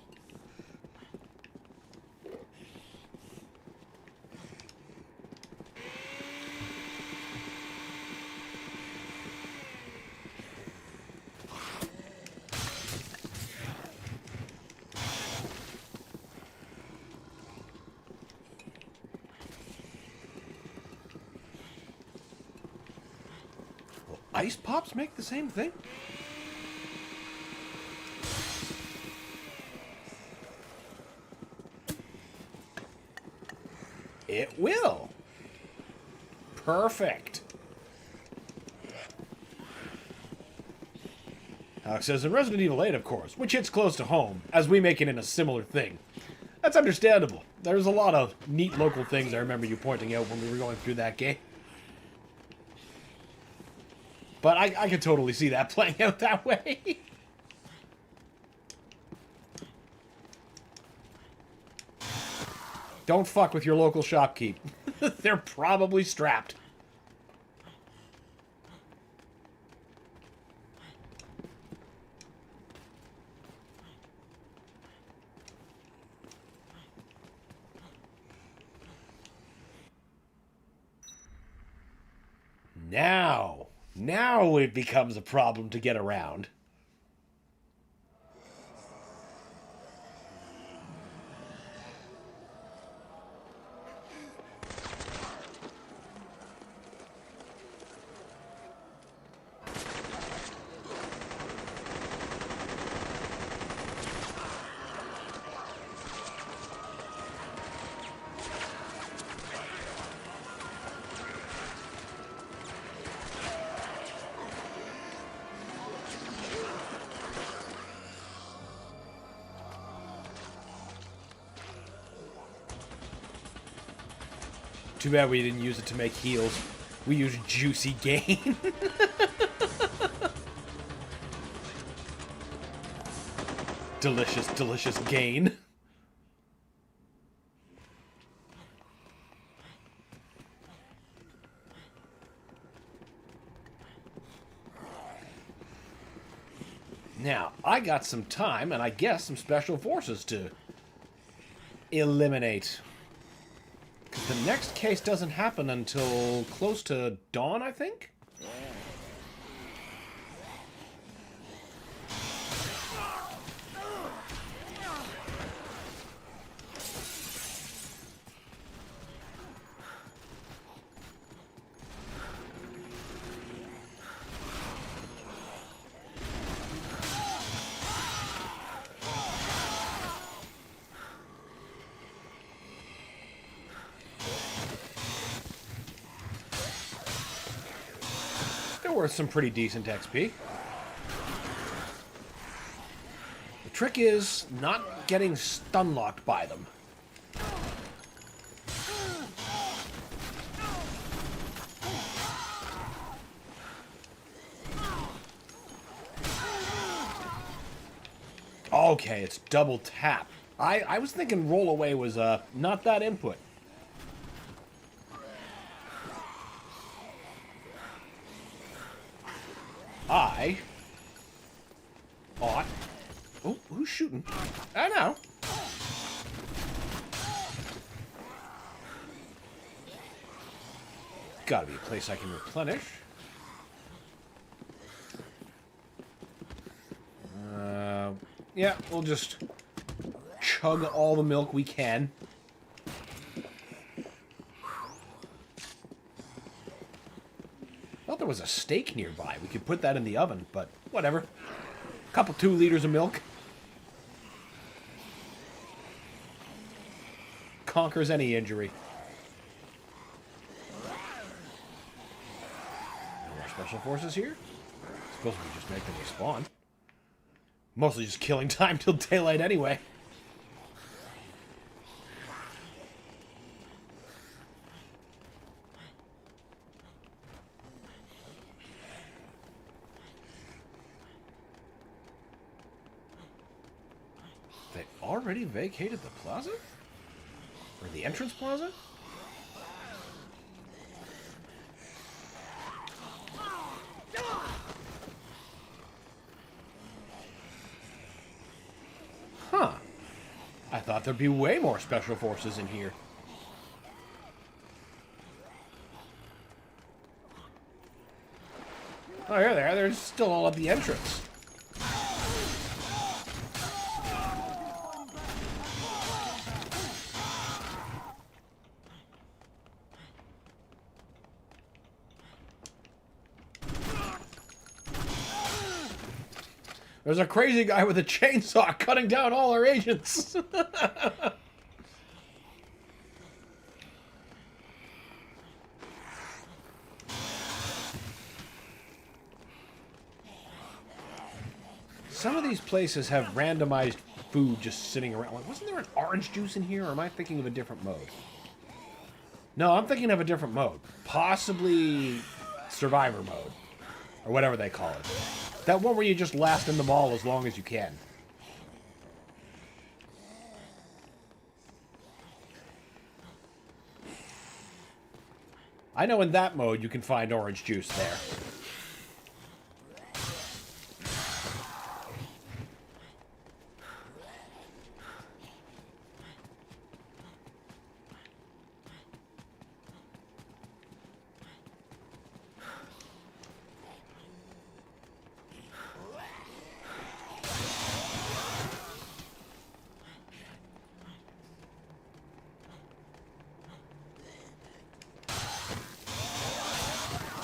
Ice Pops make the same thing? It will. Perfect. Alex says, in Resident Evil 8, of course, which hits close to home, as we make it in a similar thing. That's understandable. There's a lot of neat local things I remember you pointing out when we were going through that game. But I could totally see that playing out that way. Don't fuck with your local shopkeep. They're probably strapped. Now it becomes a problem to get around. Too bad we didn't use it to make heals. We used Juicy Gain. Delicious, delicious gain. Now, I got some time, and I guess some special forces to eliminate. The next case doesn't happen until close to dawn, I think? They're worth some pretty decent XP. The trick is not getting stun locked by them. Okay, it's double tap. I was thinking roll away was not that input. I ought... Oh, who's shooting? I know. Gotta be a place I can replenish. Yeah, we'll just chug all the milk we can. Thought there was a steak nearby. We could put that in the oven, but whatever. Couple 2 liters of milk. Conquers any injury. No more special forces here? Suppose we just make them respawn. Mostly just killing time till daylight anyway. They already vacated the plaza? Or the entrance plaza? Huh. I thought there'd be way more special forces in here. Oh, here they are. They're still all at the entrance. There's a crazy guy with a chainsaw cutting down all our agents. Some of these places have randomized food just sitting around. Like, wasn't there an orange juice in here, or am I thinking of a different mode? No, I'm thinking of a different mode. Possibly survivor mode. Or whatever they call it. That one where you just last in the mall as long as you can. I know in that mode you can find orange juice there.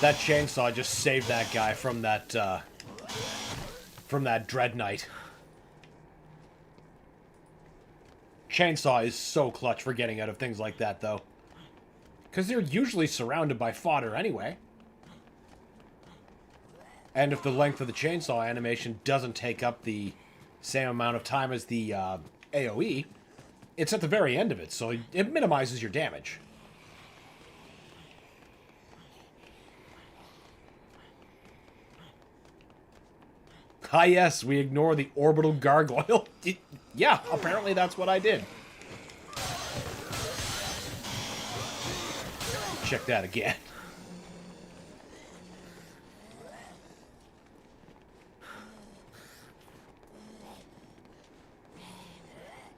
That chainsaw just saved that guy from that Dread Knight. Chainsaw is so clutch for getting out of things like that, though. Because they're usually surrounded by fodder anyway. And if the length of the chainsaw animation doesn't take up the same amount of time as the AoE, it's at the very end of it, so it minimizes your damage. Ah, yes, we ignore the orbital gargoyle. Yeah, apparently that's what I did. Check that again.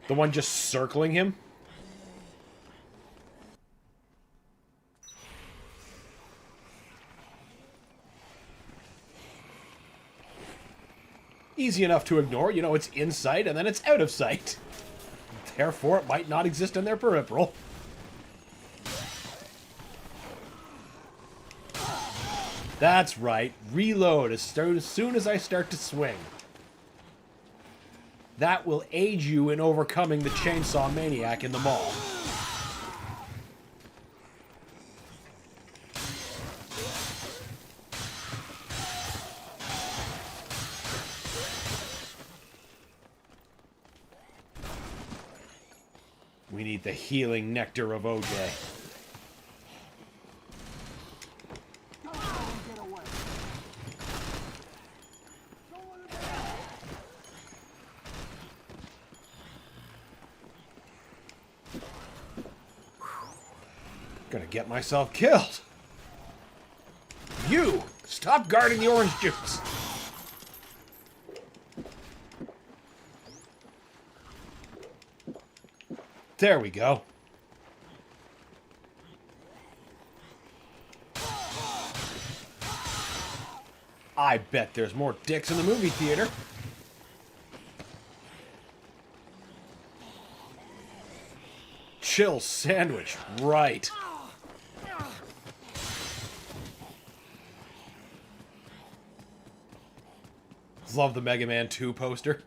The one just circling him? Easy enough to ignore. You know, it's in sight and then it's out of sight. Therefore, it might not exist in their peripheral. That's right. Reload as soon as I start to swing. That will aid you in overcoming the chainsaw maniac in the mall. We need the healing nectar of OJ. Gonna get myself killed. You! Stop guarding the orange juice! There we go. I bet there's more dicks in the movie theater. Chill sandwich, right. Love the Mega Man 2 poster.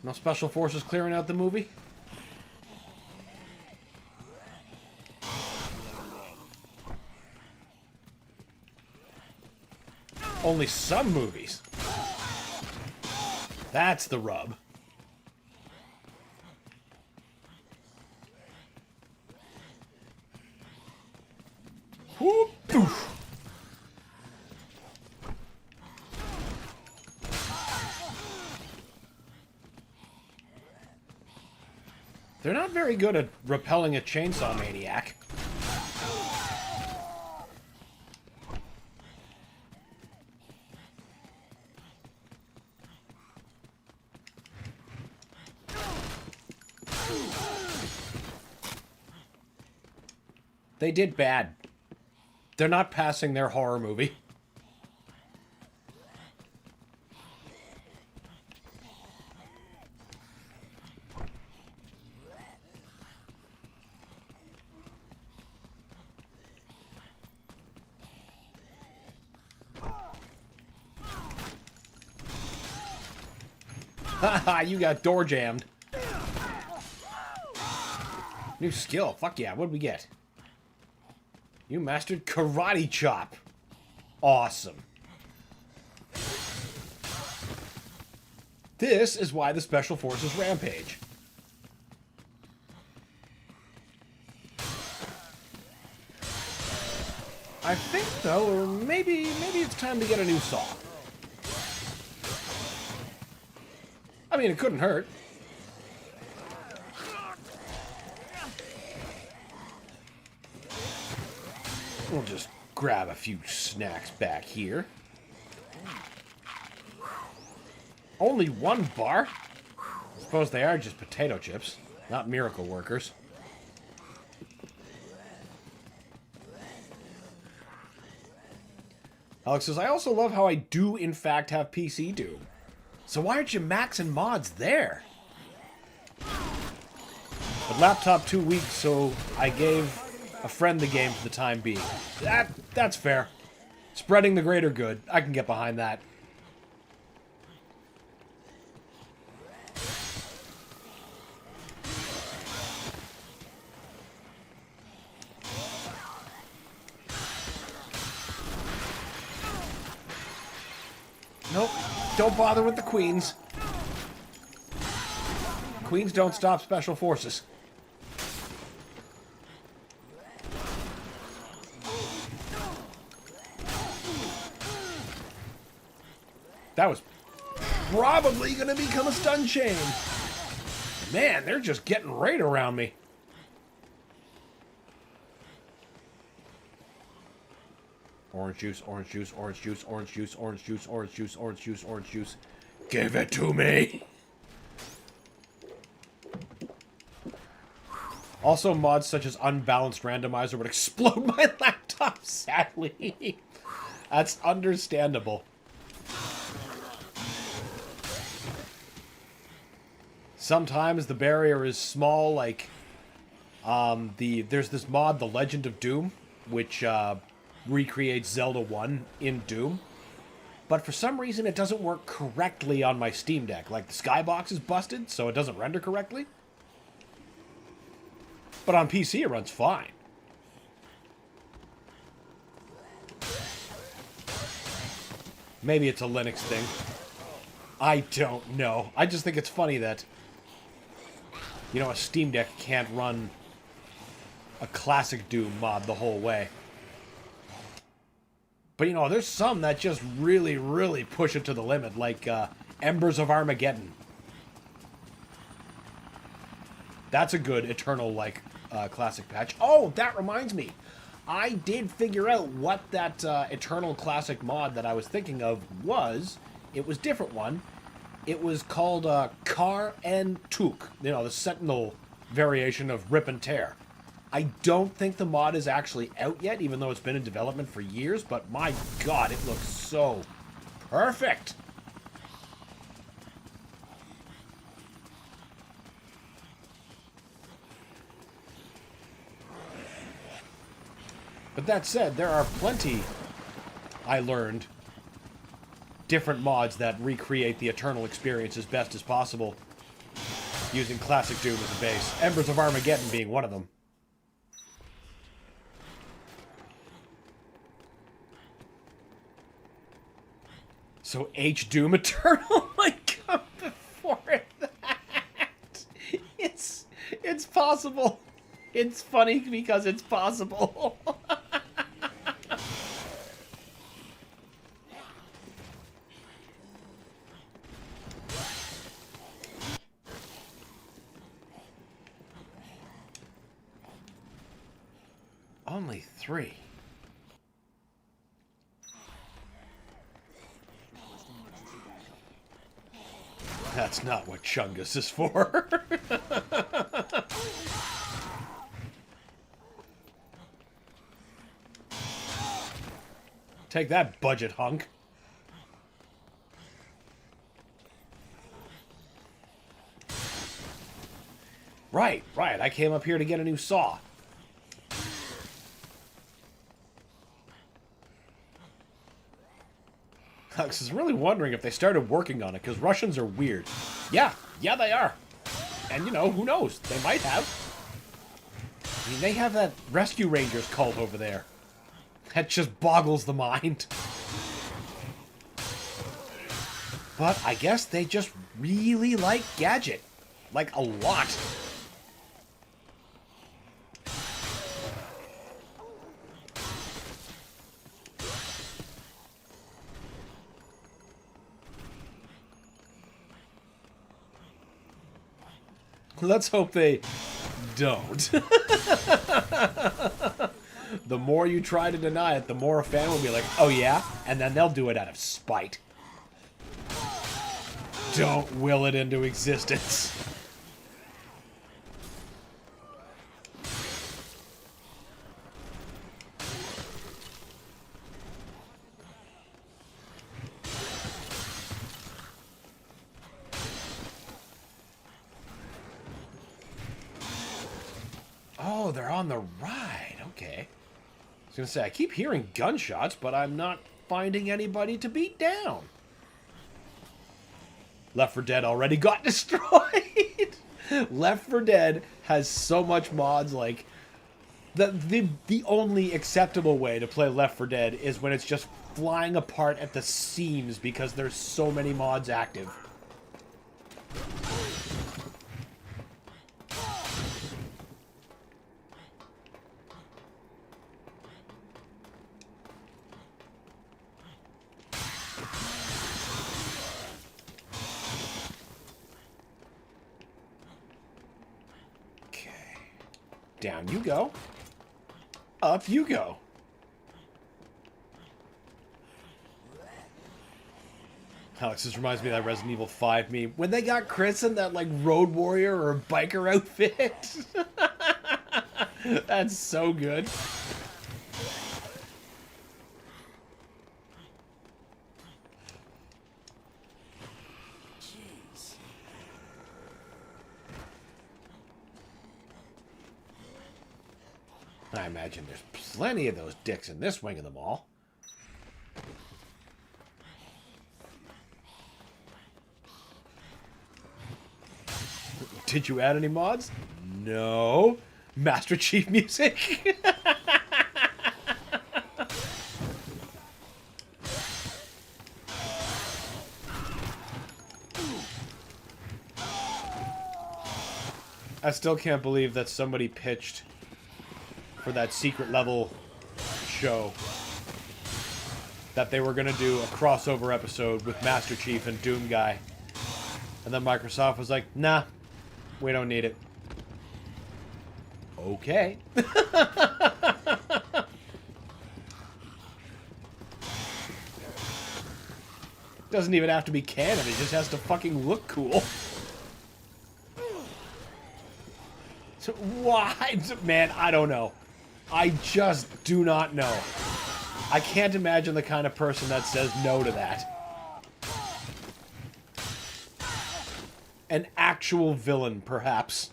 No special forces clearing out the movie? Only some movies. That's the rub. Whoop, poof. They're not very good at repelling a chainsaw maniac. They did bad. They're not passing their horror movie. Haha, you got door jammed. New skill. Fuck yeah, what'd we get? You mastered Karate Chop. Awesome. This is why the Special Forces rampage. I think, though, maybe it's time to get a new saw. I mean, it couldn't hurt. We'll just grab a few snacks back here. Only one bar? I suppose they are just potato chips, not miracle workers. Alex says, I also love how I do, in fact, have PC Doom. So why aren't you maxing mods there? But laptop 2 weeks, so I gave a friend the game for the time being. That's fair. Spreading the greater good. I can get behind that. Nope. Don't bother with the queens. Queens don't stop special forces. That was probably going to become a stun chain. Man, they're just getting right around me. Orange juice, orange juice, orange juice, orange juice, orange juice, orange juice, orange juice, orange juice. Give it to me. Also, mods such as Unbalanced Randomizer would explode my laptop, sadly. That's understandable. Sometimes the barrier is small, like, there's this mod, The Legend of Doom, which, recreates Zelda 1 in Doom. But for some reason, it doesn't work correctly on my Steam Deck. Like, the skybox is busted, so it doesn't render correctly. But on PC, it runs fine. Maybe it's a Linux thing. I don't know. I just think it's funny that, you know, a Steam Deck can't run a classic Doom mod the whole way. But, you know, there's some that just really, really push it to the limit, like Embers of Armageddon. That's a good Eternal, like, classic patch. Oh, that reminds me. I did figure out what that Eternal classic mod that I was thinking of was. It was a different one. It was called Kar and Tuk. You know, the Sentinel variation of Rip and Tear. I don't think the mod is actually out yet, even though it's been in development for years, but my god, it looks so perfect! But that said, there are plenty, I learned, different mods that recreate the Eternal experience as best as possible, using classic Doom as a base. Embers of Armageddon being one of them. So H. Doom Eternal might come before that. It's possible. It's funny because it's possible. Only 3. That's not what Chungus is for. Take that, budget hunk. Right. I came up here to get a new saw. I was really wondering if they started working on it, because Russians are weird. Yeah, they are. And, you know, who knows? They might have. I mean, they have that Rescue Rangers cult over there. That just boggles the mind. But I guess they just really like Gadget. Like, a lot. Let's hope they don't. The more you try to deny it, the more a fan will be like, oh yeah? And then they'll do it out of spite. Don't will it into existence. Oh, they're on the ride. Okay. I was going to say, I keep hearing gunshots, but I'm not finding anybody to beat down. Left 4 Dead already got destroyed. Left 4 Dead has so much mods, like... The only acceptable way to play Left 4 Dead is when it's just flying apart at the seams because there's so many mods active. Down you go. Up you go. Alex, this reminds me of that Resident Evil 5 meme. When they got Chris in that, like, road warrior or biker outfit. That's so good. I imagine there's plenty of those dicks in this wing of the mall. Did you add any mods? No. Master Chief music? I still can't believe that somebody pitched for that secret level show that they were going to do a crossover episode with Master Chief and Doom Guy. And then Microsoft was like, nah, we don't need it. Okay. Doesn't even have to be canon, it just has to fucking look cool. So why? Man, I don't know. I just do not know. I can't imagine the kind of person that says no to that. An actual villain, perhaps.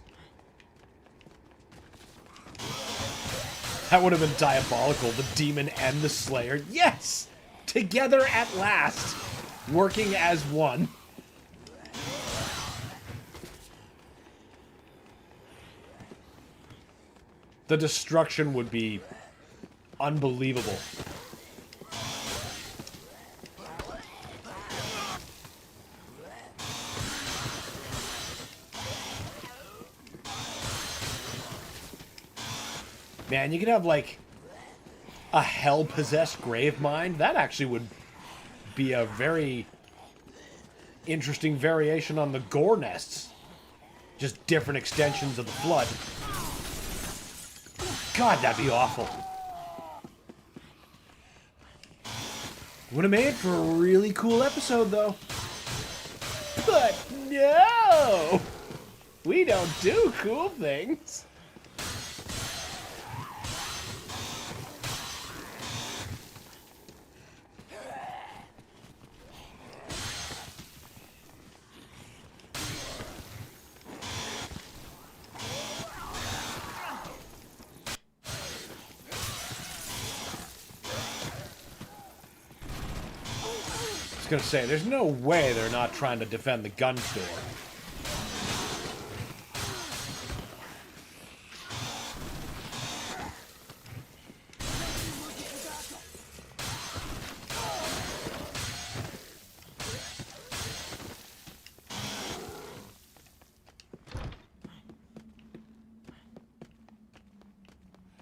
That would have been diabolical. The demon and the slayer. Yes! Together at last. Working as one. The destruction would be unbelievable. Man, you could have, like, a hell-possessed grave mine. That actually would be a very interesting variation on the gore nests. Just different extensions of the flood. God, that'd be awful. Would have made for a really cool episode, though. But no! We don't do cool things. I was gonna say, there's no way they're not trying to defend the gun store.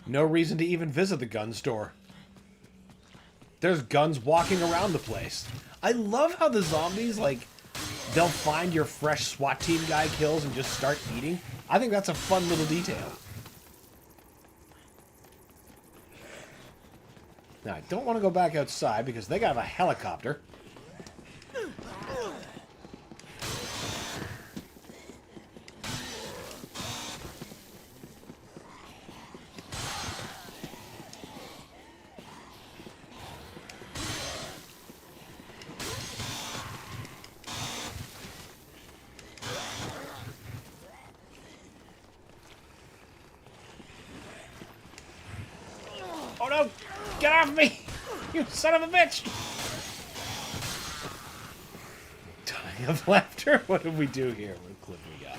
No reason to even visit the gun store. There's guns walking around the place. I love how the zombies, like, they'll find your fresh SWAT team guy kills and just start eating. I think that's a fun little detail. Now, I don't want to go back outside because they got a helicopter. Oh no! Get off me! You son of a bitch! Dying of laughter? What did we do here? What clip we got?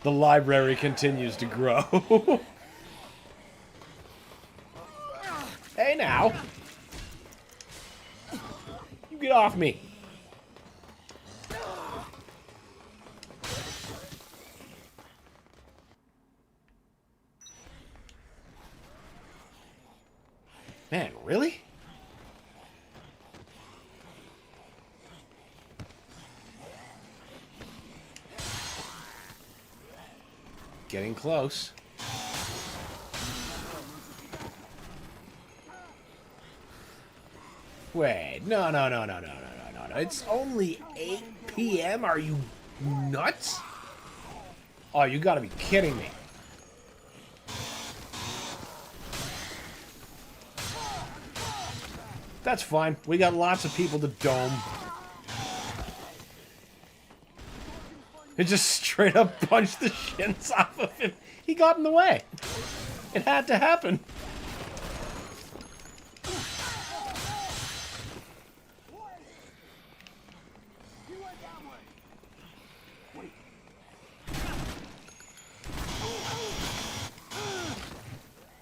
The library continues to grow. Hey now! You get off me! Man, really? Getting close. Wait, no. It's only 8 p.m.? Are you nuts? Oh, you gotta be kidding me. That's fine. We got lots of people to dome. It just straight up punched the shins off of him. He got in the way. It had to happen.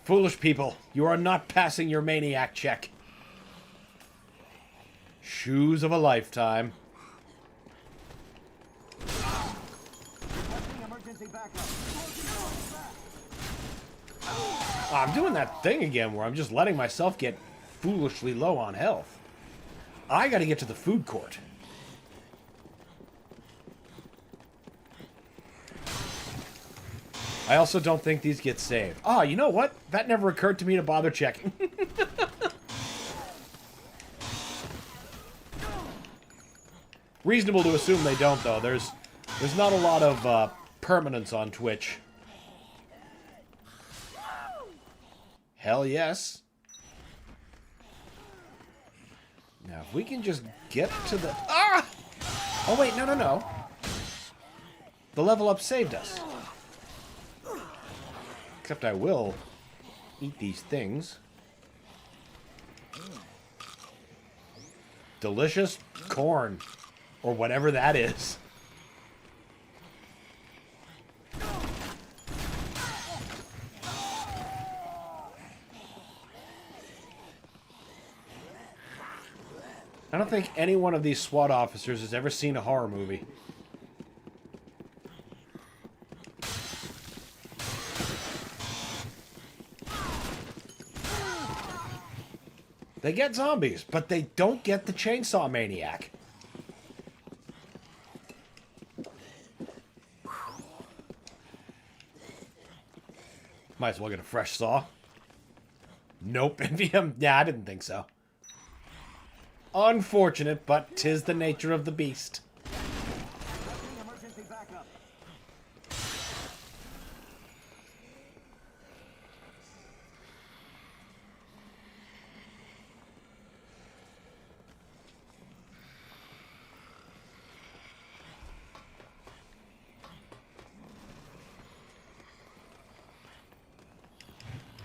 Foolish people, you are not passing your maniac check. Shoes of a lifetime. I'm doing that thing again where I'm just letting myself get foolishly low on health. I gotta get to the food court. I also don't think these get saved. Ah, you know what? That never occurred to me to bother checking. Reasonable to assume they don't, though. There's not a lot of permanence on Twitch. Hell yes. Now, if we can just get to the... Ah! Oh, wait, no. The level up saved us. Except I will eat these things. Delicious corn. Or whatever that is. I don't think any one of these SWAT officers has ever seen a horror movie. They get zombies, but they don't get the chainsaw maniac. Might as well get a fresh saw. Nope. Yeah, I didn't think so. Unfortunate, but 'tis the nature of the beast.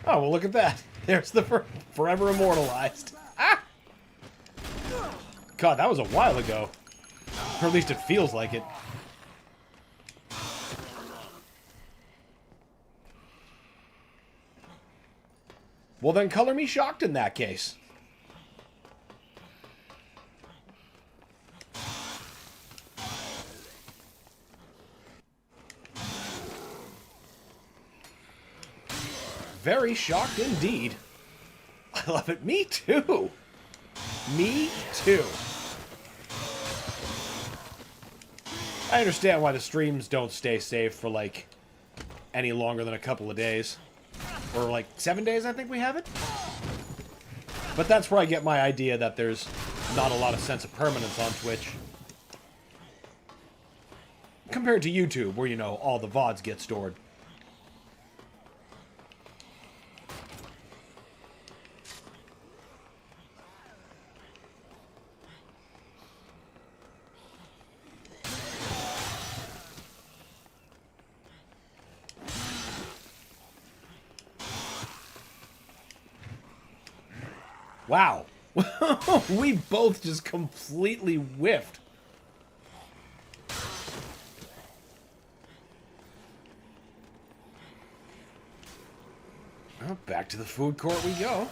Oh, well, look at that. There's the forever immortalized. Ah! God, that was a while ago. Or at least it feels like it. Well, then color me shocked in that case. Very shocked indeed. I love it. Me too. Me too. I understand why the streams don't stay safe for, like, any longer than a couple of days. Or, like, 7 days, I think we have it. But that's where I get my idea that there's not a lot of sense of permanence on Twitch. Compared to YouTube, where, you know, all the VODs get stored. Wow. We both just completely whiffed. Well, back to the food court we go.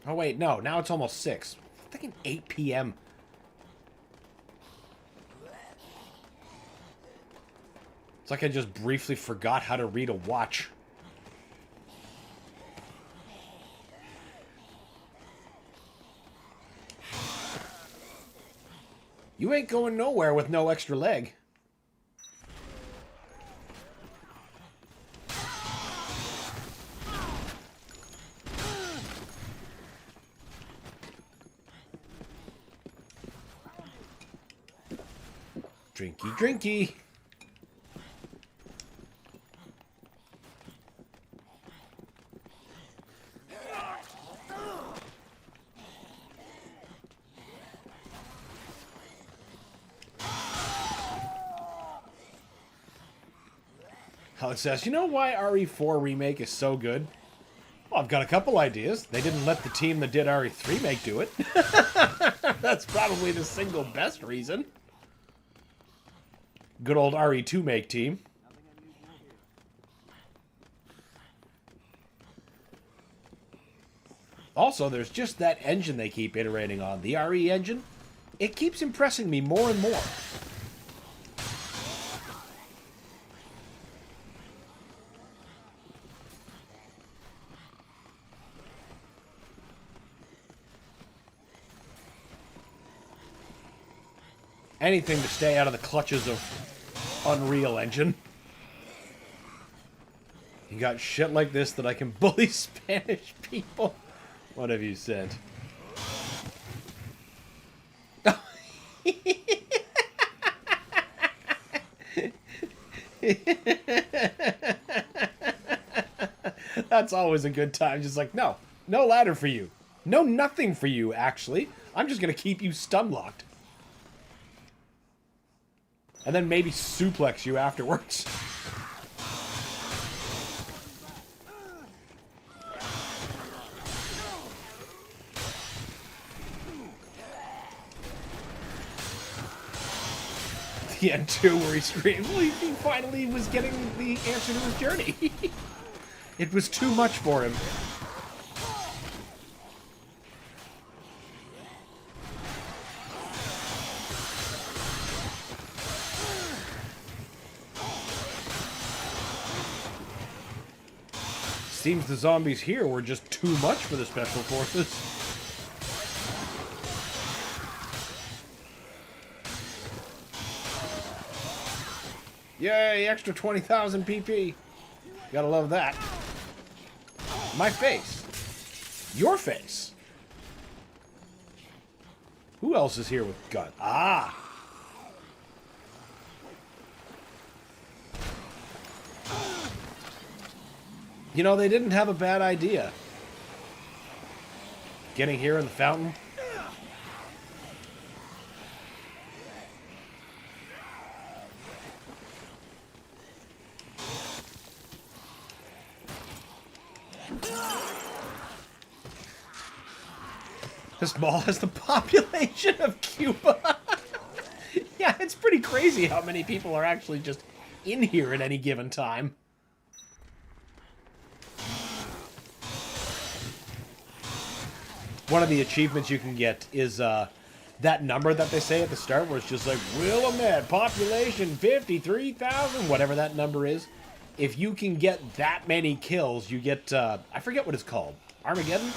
Oh, wait, no. Now it's almost 6. I'm thinking 8 p.m. It's like I just briefly forgot how to read a watch. You ain't going nowhere with no extra leg. Drinky, drinky. Alex says, you know why RE4 Remake is so good? Well, I've got a couple ideas. They didn't let the team that did RE3 Remake do it. That's probably the single best reason. Good old RE2 Make team. Also, there's just that engine they keep iterating on. The RE engine. It keeps impressing me more and more. Anything to stay out of the clutches of Unreal Engine. You got shit like this that I can bully Spanish people? What have you said? That's always a good time. Just like, no. No ladder for you. No nothing for you, actually. I'm just going to keep you stun-locked. And then maybe suplex you afterwards. The end too, where he screams, well, he finally was getting the answer to his journey. It was too much for him. Seems the zombies here were just too much for the special forces. Yay, extra 20,000 PP. Gotta love that. My face. Your face. Who else is here with guns? Ah! You know, they didn't have a bad idea. Getting here in the fountain. This mall has the population of Cuba. Yeah, it's pretty crazy how many people are actually just in here at any given time. One of the achievements you can get is that number that they say at the start where it's just like, Willamette, population 53,000, whatever that number is. If you can get that many kills, you get, I forget what it's called. Armageddon?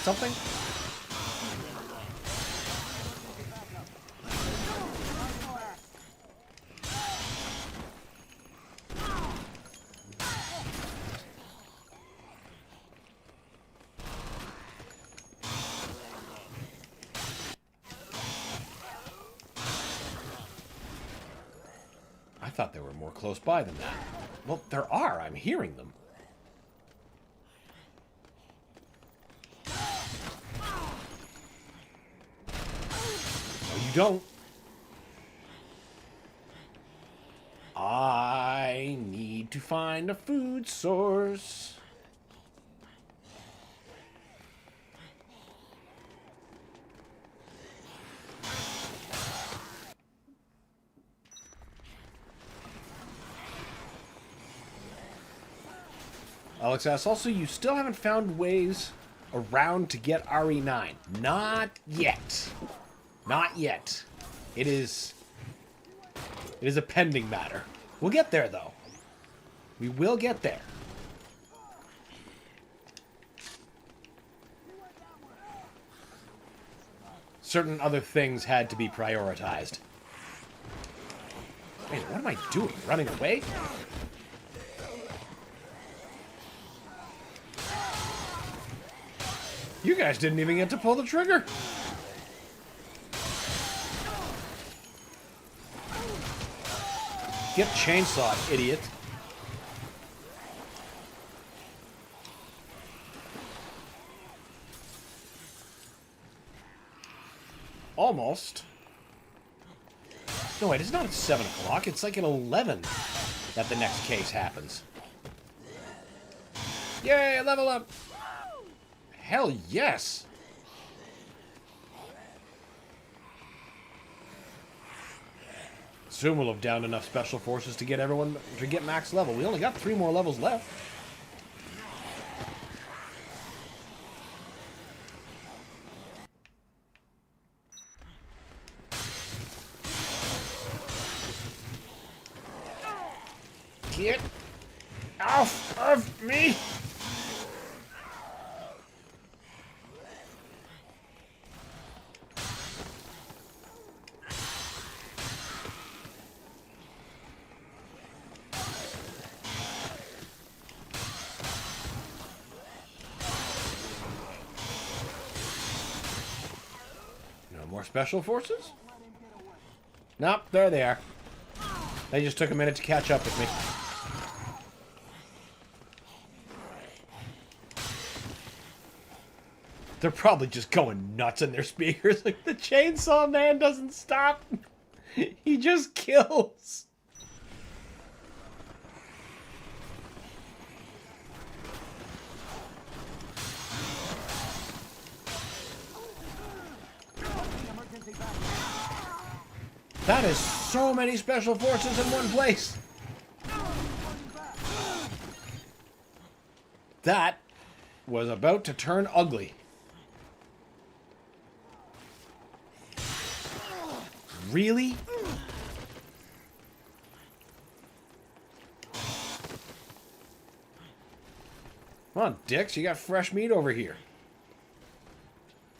Something? I thought there were more close by than that. Well, there are. I'm hearing them. No, you don't. I need to find a food source. Alex asks, also, you still haven't found ways around to get RE9. Not yet. Not yet. It is a pending matter. We'll get there, though. We will get there. Certain other things had to be prioritized. Man, what am I doing? Running away? You guys didn't even get to pull the trigger. Get chainsawed, idiot. Almost. No, wait, it's not at 7 o'clock. It's like at 11 that the next case happens. Yay, level up! Hell yes! Soon we'll have downed enough special forces to get everyone to get max level. We only got 3 more levels left. Get off of me! More special forces? Nope, there they are. They just took a minute to catch up with me. They're probably just going nuts in their speakers. Like, the chainsaw man doesn't stop. He just kills. That is so many special forces in one place. That was about to turn ugly. Really? Come on, dicks, you got fresh meat over here.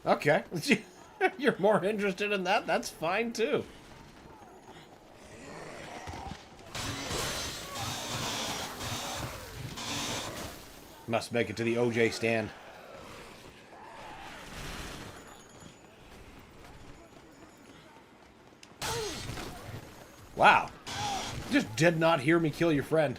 Okay. You're more interested in that? That's fine, too. Must make it to the OJ stand. Wow. You just did not hear me kill your friend.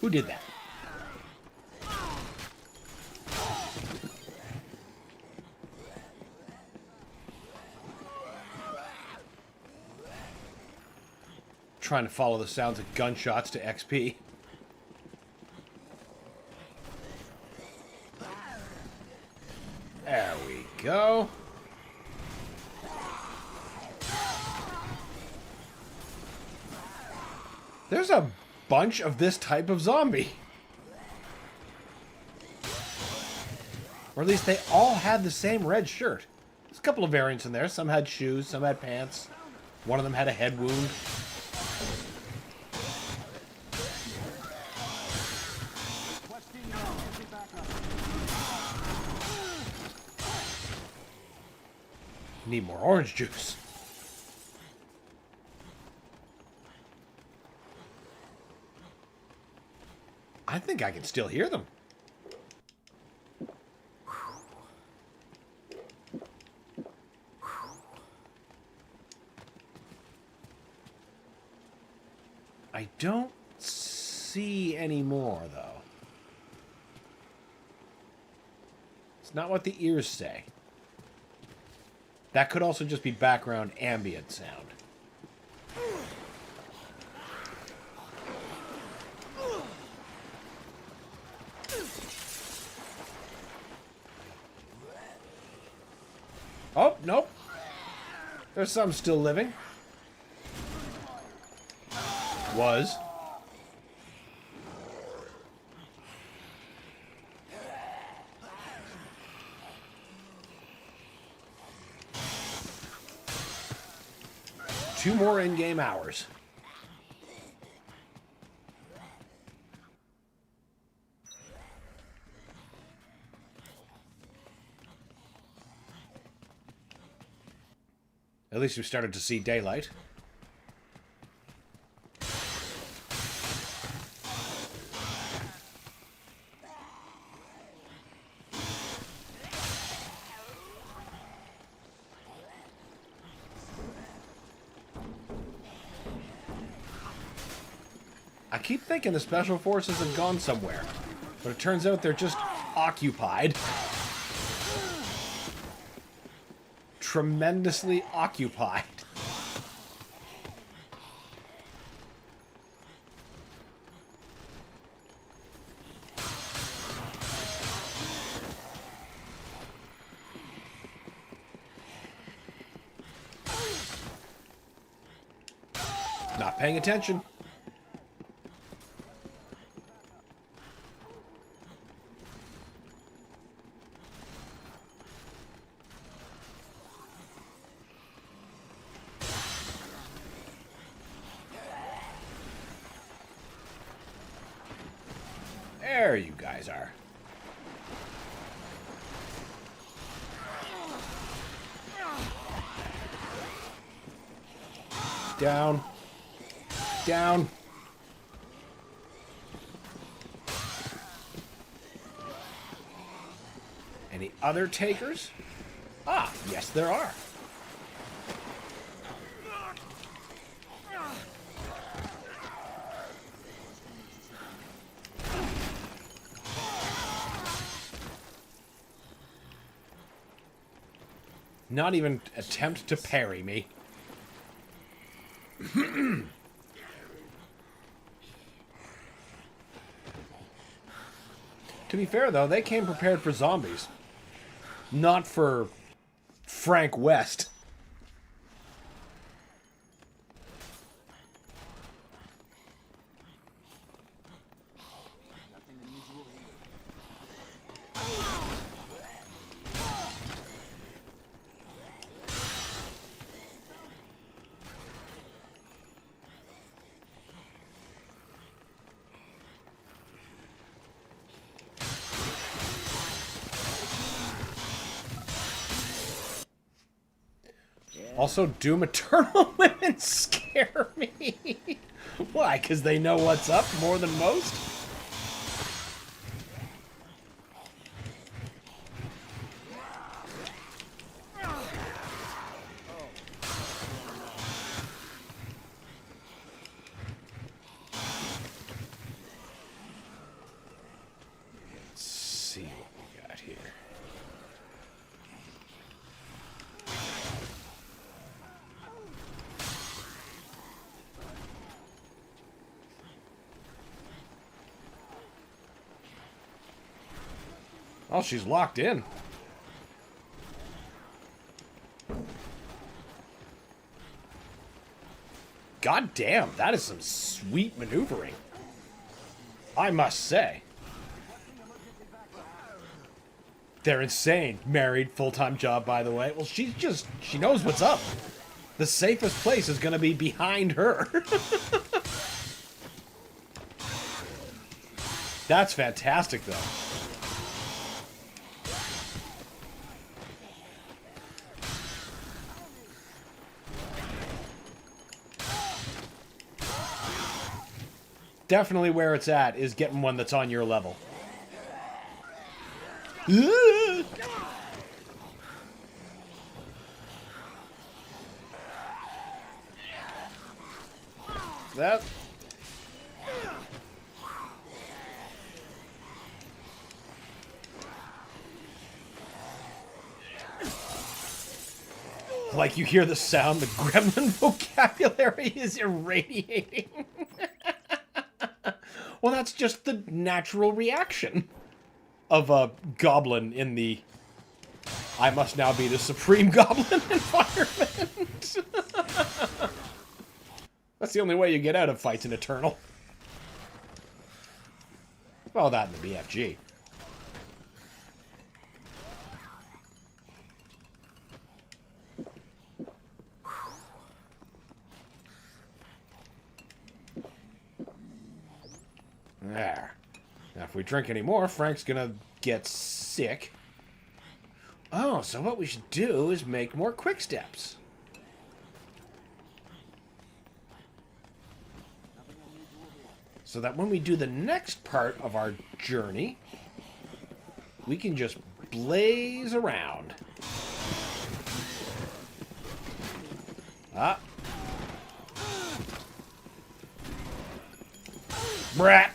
Who did that? Trying to follow the sounds of gunshots to XP. There we go. There's a bunch of this type of zombie. Or at least they all had the same red shirt. There's a couple of variants in there. Some had shoes, some had pants. One of them had a head wound. Need more orange juice. I think I can still hear them. I don't see any more, though. It's not what the ears say. That could also just be background ambient sound. Oh, nope. There's some still living. Was. Two more in-game hours. At least we started to see daylight. I keep thinking the special forces have gone somewhere, but it turns out they're just occupied. Tremendously occupied. Not paying attention. There you guys are. Down. Down. Any other takers? Ah, yes there are. Not even attempt to parry me. To be fair, though, they came prepared for zombies. Not for Frank West. Also, Doom Eternal women scare me. Why? Because they know what's up more than most? Let's see what we got here. Oh, she's locked in. God damn, that is some sweet maneuvering. I must say. They're insane. Married, full-time job, by the way. Well, she knows what's up. The safest place is going to be behind her. That's fantastic, though. Definitely where it's at is getting one that's on your level. That. Like you hear the sound, the gremlin vocabulary is irradiating. Well, that's just the natural reaction of a goblin in the I must now be the supreme goblin environment. That's the only way you get out of fights in Eternal. Well, that in the BFG. There. Now, if we drink any more, Frank's gonna get sick. Oh, so what we should do is make more quick steps. So that when we do the next part of our journey, we can just blaze around. Ah. Brat.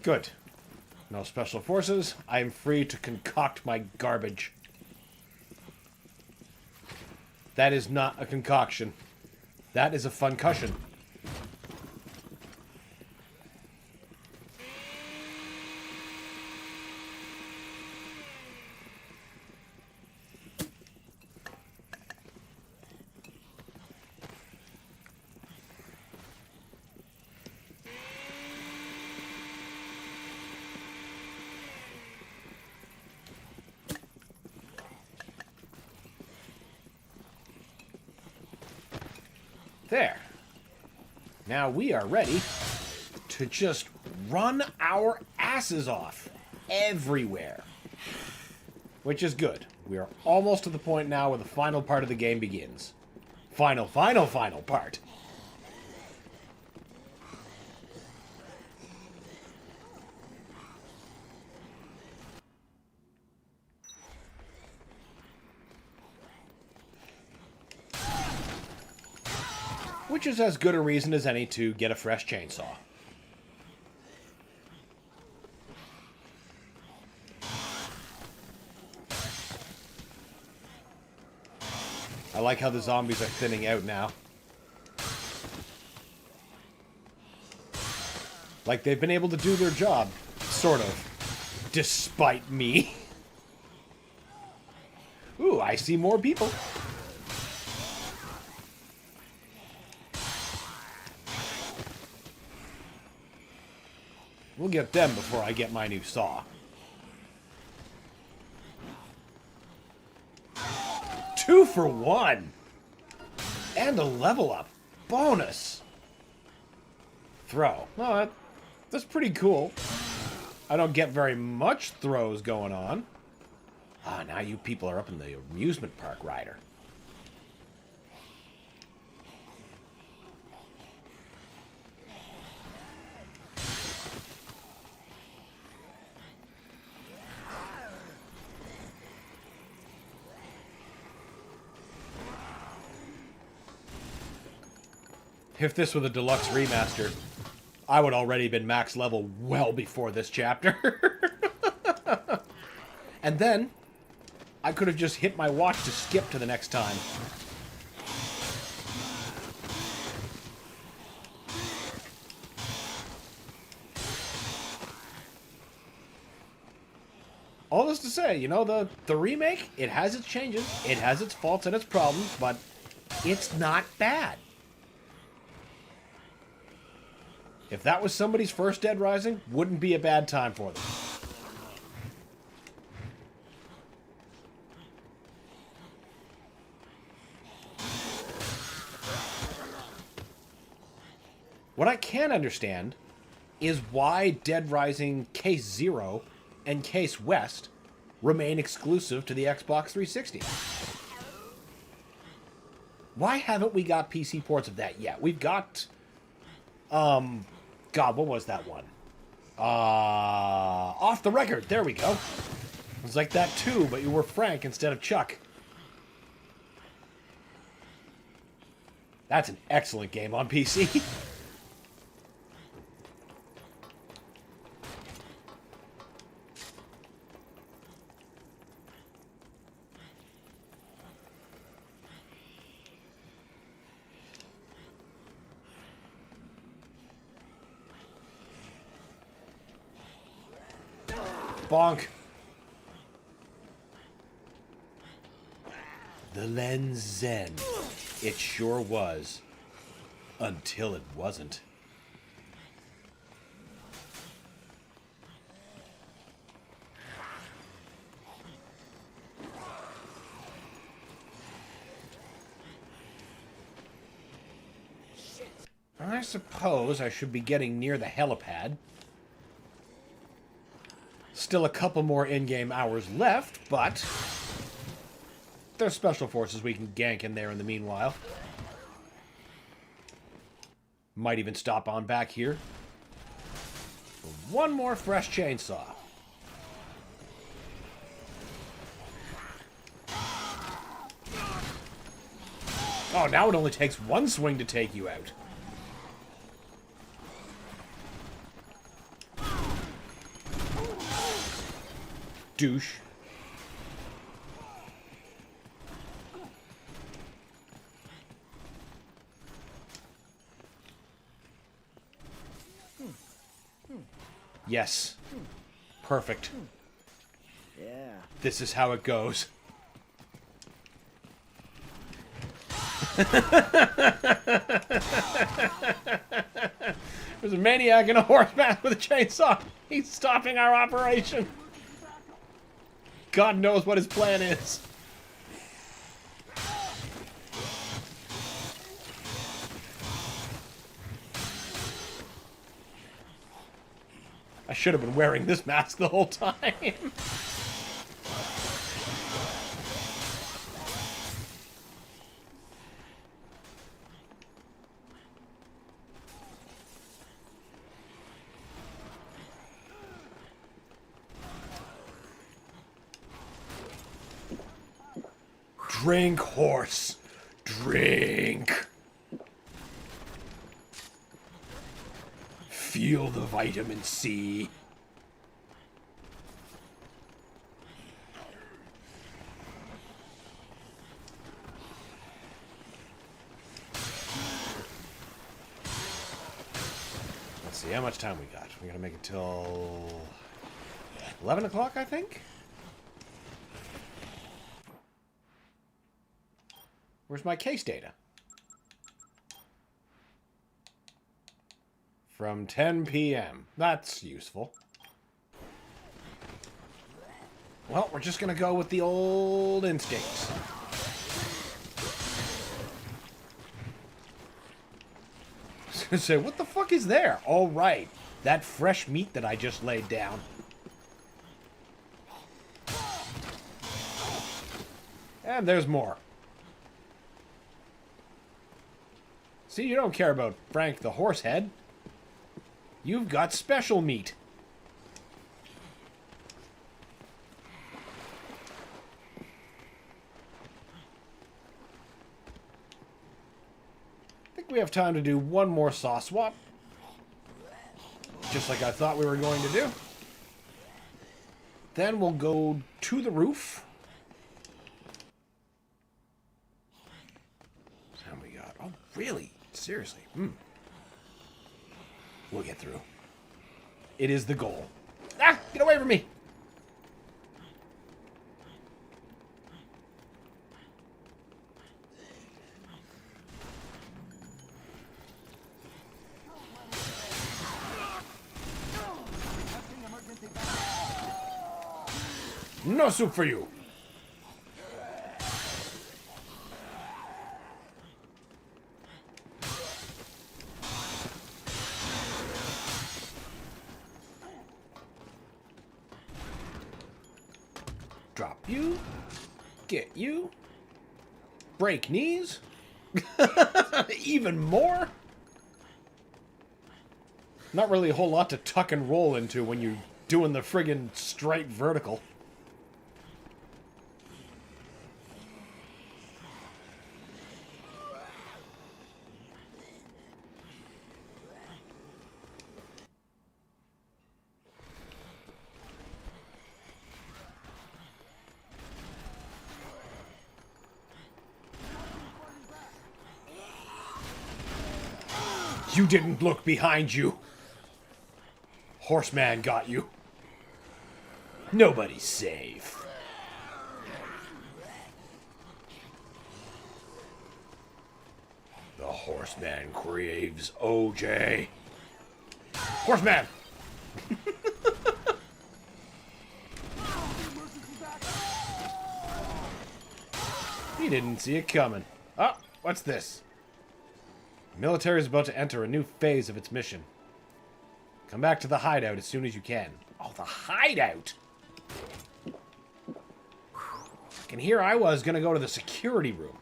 Good. No special forces. I'm free to concoct my garbage. That is not a concoction. That is a funcussion. There. Now we are ready to just run our asses off everywhere. Which is good. We are almost to the point now where the final part of the game begins. Final part. Which is as good a reason as any to get a fresh chainsaw. I like how the zombies are thinning out now. Like they've been able to do their job, sort of, despite me. Ooh, I see more people. We'll get them before I get my new saw. 2 for 1! And a level up. Bonus! Throw. Well, that's pretty cool. I don't get very much throws going on. Ah, now you people are up in the amusement park rider. If this were the deluxe remaster, I would already been max level well before this chapter. And then, I could have just hit my watch to skip to the next time. All this to say, you know, the remake, it has its changes, it has its faults and its problems, but it's not bad. If that was somebody's first Dead Rising, wouldn't be a bad time for them. What I can understand is why Dead Rising Case Zero and Case West remain exclusive to the Xbox 360. Why haven't we got PC ports of that yet? We've got... God, what was that one? Off the Record. There we go. It was like that too, but you were Frank instead of Chuck. That's an excellent game on PC. Bonk. The lens Zen. It sure was. Until it wasn't. I suppose I should be getting near the helipad. Still a couple more in-game hours left, but there's special forces we can gank in there in the meanwhile. Might even stop on back here for one more fresh chainsaw. Oh, now it only takes one swing to take you out. Douche. Yes. Perfect. Yeah. This is how it goes. There's a maniac in a horseback with a chainsaw. He's stopping our operation. God knows what his plan is. I should have been wearing this mask the whole time. Drink, horse. Drink. feel the vitamin C. Let's see how much time we got. We gotta make it till 11 o'clock, I think? Where's my case data? From 10 p.m. That's useful. Well, we're just gonna go with the old instincts. I was gonna say, what the fuck is there? Oh, right. That fresh meat that I just laid down. And there's more. See, you don't care about Frank the Horsehead. You've got special meat. I think we have time to do one more saw swap. Just like I thought we were going to do. Then we'll go to the roof. How we got? Oh, really? Seriously? We'll get through. It is the goal. Ah! Get away from me! No soup for you! Drop you. Get you. Break knees. Even more. Not really a whole lot to tuck and roll into when you're doing the friggin' straight vertical. You didn't look behind you. Horseman got you. Nobody's safe. The horseman craves OJ. Horseman! He didn't see it coming. Oh, what's this? The military is about to enter a new phase of its mission. Come back to the hideout as soon as you can. Oh, the hideout! And here I was gonna go to the security room.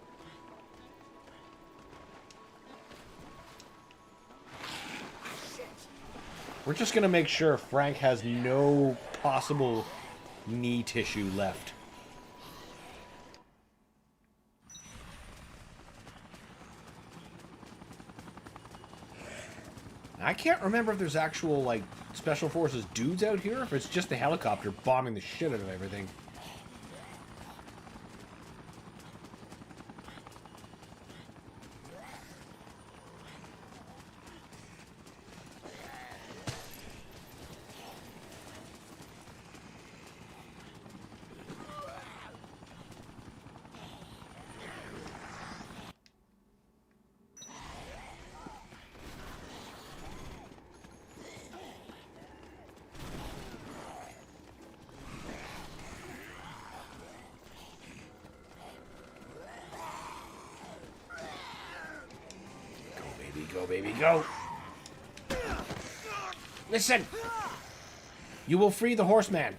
We're just gonna make sure Frank has no possible knee tissue left. I can't remember if there's actual, like, Special Forces dudes out here, or if it's just the helicopter bombing the shit out of everything. Go, baby, go. Listen. You will free the horseman.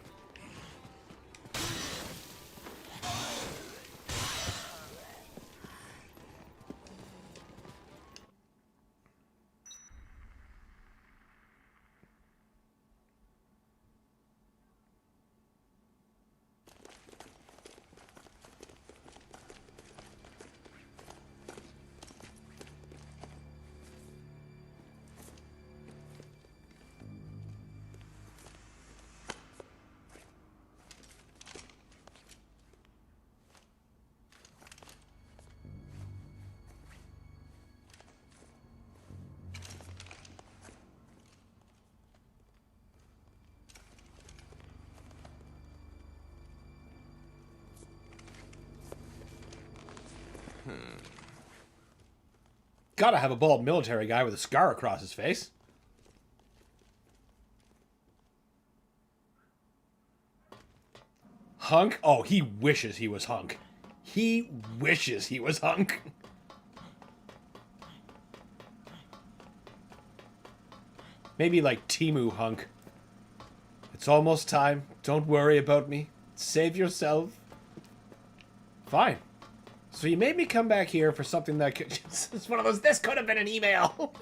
Gotta have a bald military guy with a scar across his face. Hunk? Oh, he wishes he was Hunk. He wishes he was Hunk. Maybe like Timu Hunk. It's almost time. Don't worry about me. Save yourself. Fine. So you made me come back here for something that could... It's one of those, this could have been an email.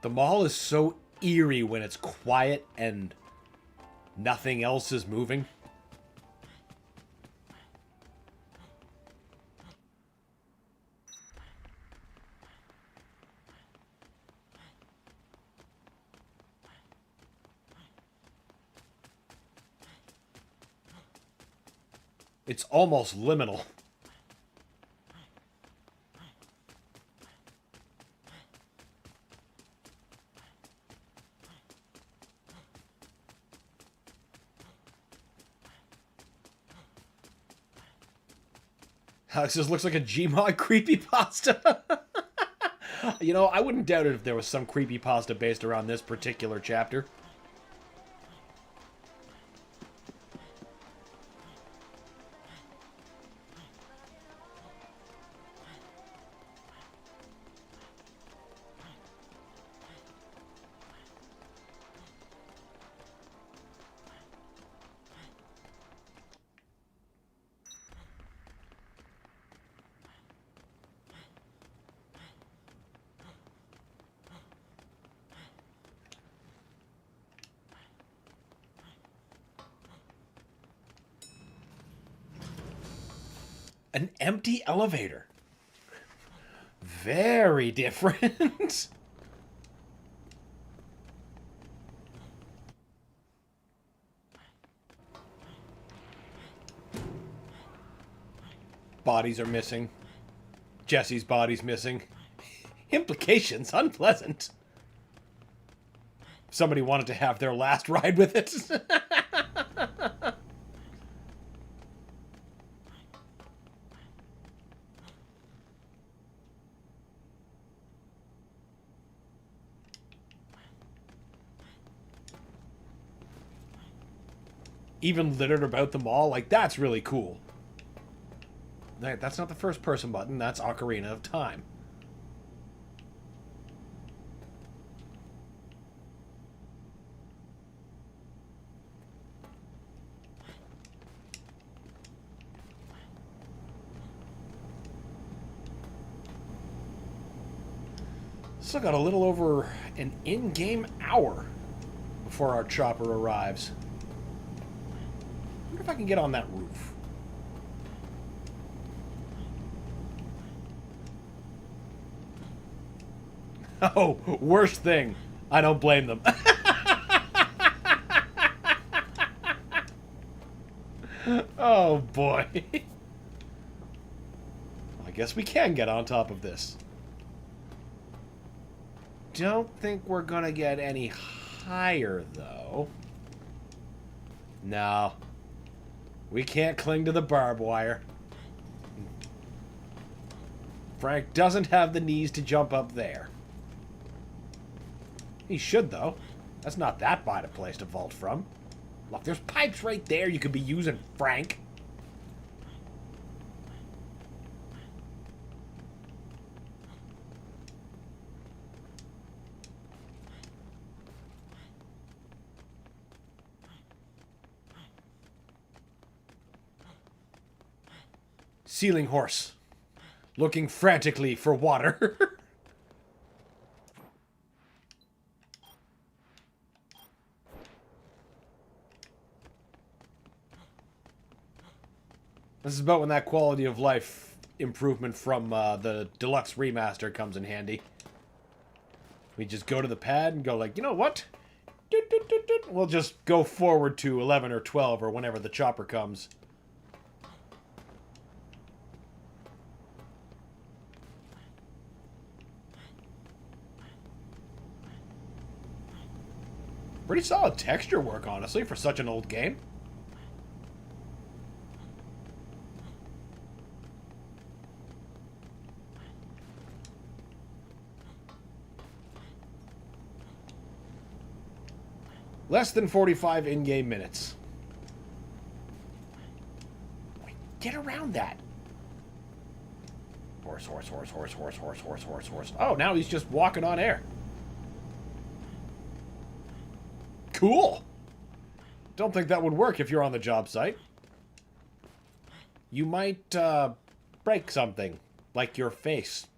The mall is so eerie when it's quiet and nothing else is moving. It's almost liminal. This just looks like a Gmod creepypasta. You know, I wouldn't doubt it if there was some creepypasta based around this particular chapter. An empty elevator. Very different. Bodies are missing. Jesse's body's missing. Implications unpleasant. Somebody wanted to have their last ride with it. Even littered about the mall, like, that's really cool. That's not the first person button, that's Ocarina of Time. Still got a little over an in-game hour before our chopper arrives. I wonder if I can get on that roof. Oh, worst thing. I don't blame them. Oh, boy. I guess we can get on top of this. Don't think we're gonna get any higher, though. No. We can't cling to the barbed wire. Frank doesn't have the knees to jump up there. He should, though. That's not that bad a place to vault from. Look, there's pipes right there you could be using, Frank. Ceiling horse. Looking frantically for water. This is about when that quality of life improvement from the deluxe remaster comes in handy. We just go to the pad and go like, you know what? We'll just go forward to 11 or 12 or whenever the chopper comes. Pretty solid texture work, honestly, for such an old game. Less than 45 in-game minutes. Wait, get around that. Horse, horse, horse, horse, horse, horse, horse, horse, horse. Oh, now he's just walking on air. Cool. Don't think that would work if you're on the job site. You might break something, like your face.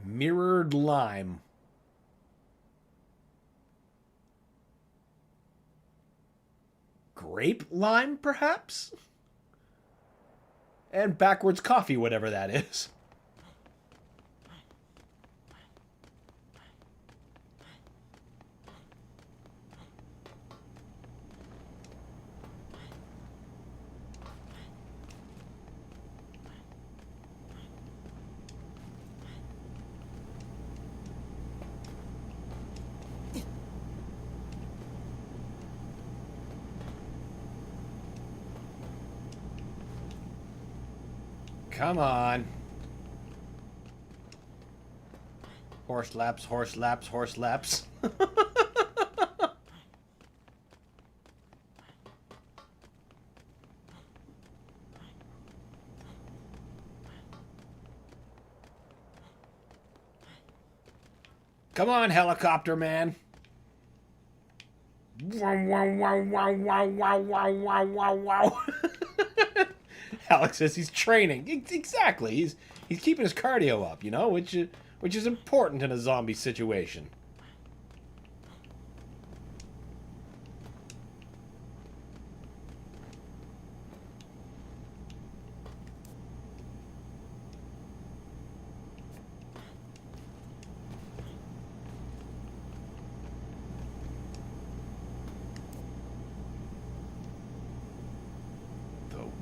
Mirrored lime. Grape lime, perhaps? And backwards coffee, whatever that is. Come on. Horse laps, horse laps, horse laps. Come on, helicopter man. Wow, wow, wow, wow, wow, wow, wow, wow, wow, wow. Alex says he's training. Exactly. He's keeping his cardio up, you know, which is important in a zombie situation.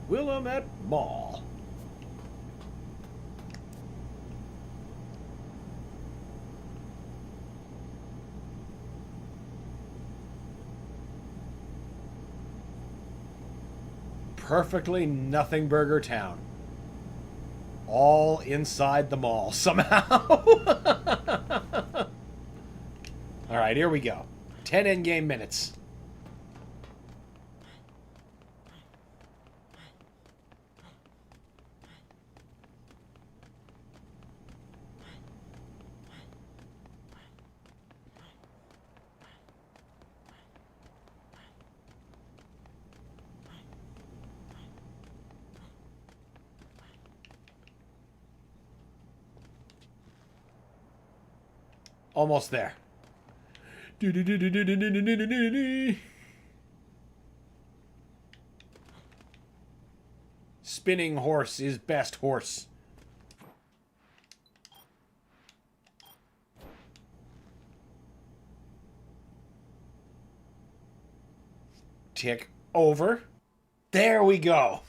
Willamette Mall. Perfectly nothing burger town. All inside the mall somehow. Alright, here we go. 10 in-game minutes. Almost there. Spinning horse is best horse. Tick over. There we go.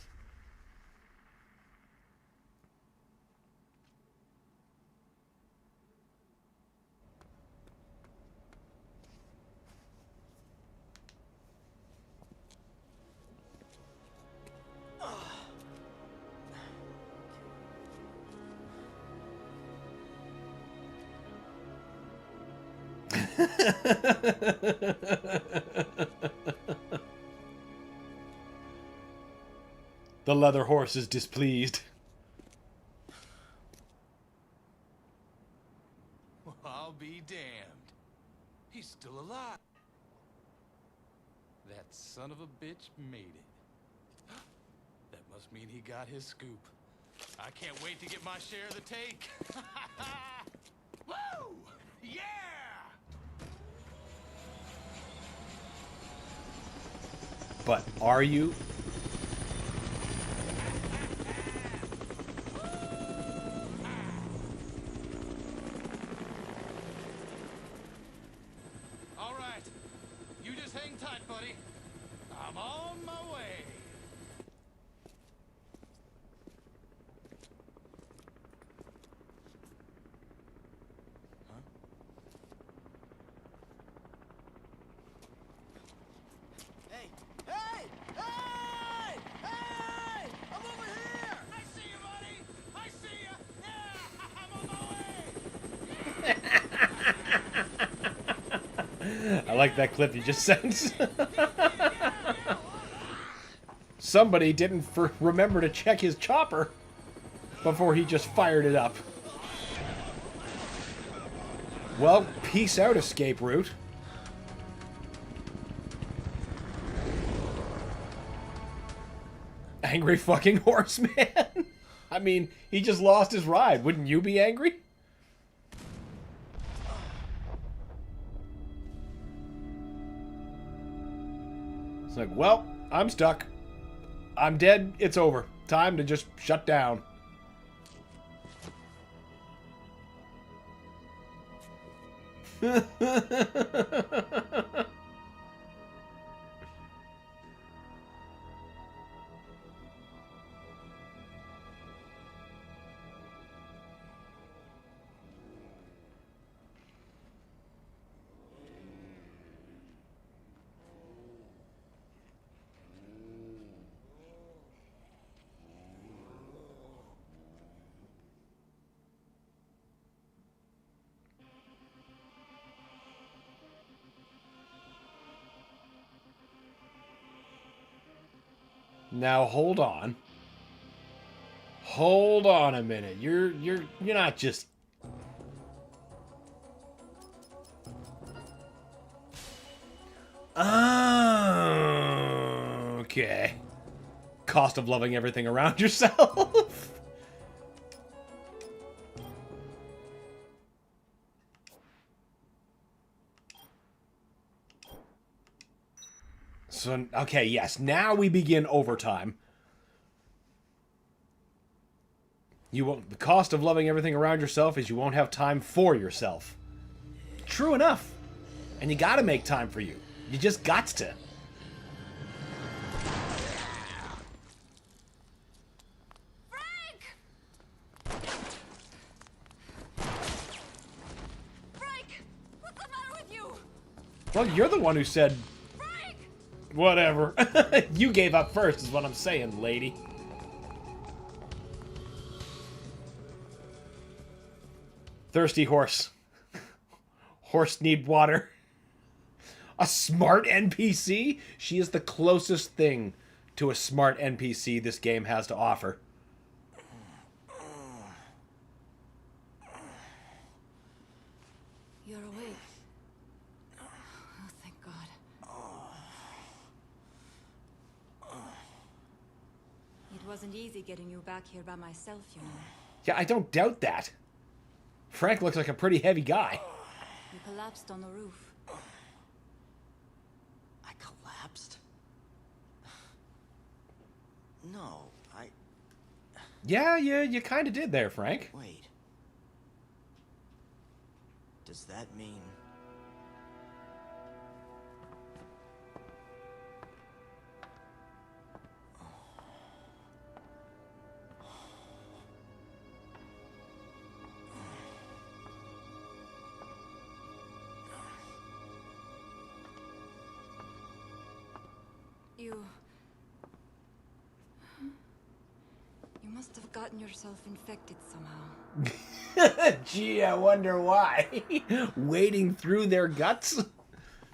The leather horse is displeased. Well, I'll be damned. He's still alive. That son of a bitch made it. That must mean he got his scoop. I can't wait to get my share of the take. Woo! Yeah! But are you? All right. You just hang tight, buddy. I'm on my way. I like that clip you just sent. Somebody didn't remember to check his chopper before he just fired it up. Well, peace out, escape route. Angry fucking horseman. I mean, he just lost his ride. Wouldn't you be angry? It's like, well, I'm stuck. I'm dead. It's over. Time to just shut down. Now hold on. Hold on a minute. You're not just okay. Cost of loving everything around yourself. So, okay, yes, now we begin overtime. You won't. The cost of loving everything around yourself is you won't have time for yourself. True enough. And you gotta make time for you. You just gots to. Frank! Frank! What's the matter with you? Well, you're the one who said... Frank! Whatever. You gave up first is what I'm saying, lady. Thirsty horse. Horse need water. A smart NPC? She is the closest thing to a smart NPC this game has to offer. You're awake. Oh, thank God. It wasn't easy getting you back here by myself, you know. Yeah, I don't doubt that. Frank looks like a pretty heavy guy. You collapsed on the roof. I collapsed? No, Yeah, you kind of did there, Frank. Wait. Does that mean... You must have gotten yourself infected somehow. Gee, I wonder why. Wading through their guts?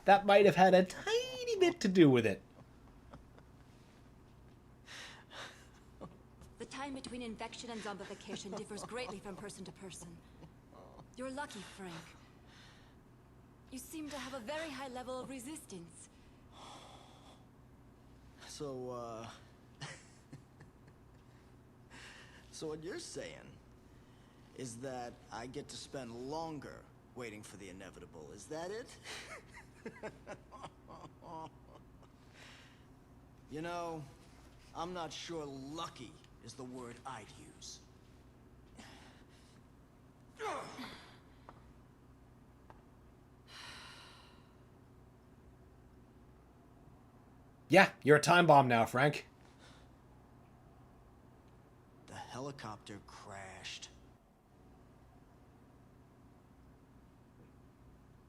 That might have had a tiny bit to do with it. The time between infection and zombification differs greatly from person to person. You're lucky, Frank. You seem to have a very high level of resistance. So, so what you're saying is that I get to spend longer waiting for the inevitable. Is that it? You know, I'm not sure lucky is the word I'd use. Yeah, you're a time bomb now, Frank. The helicopter crashed.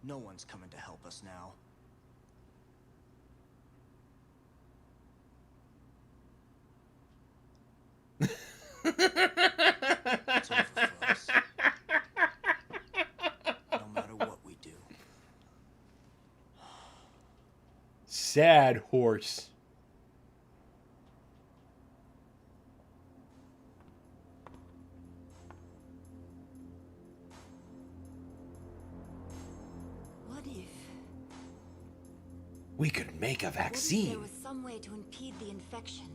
No one's coming to help us now. It's over for us. No matter what we do. sad horse. What if... We could make a What if vaccine. there was some way to impede the infection?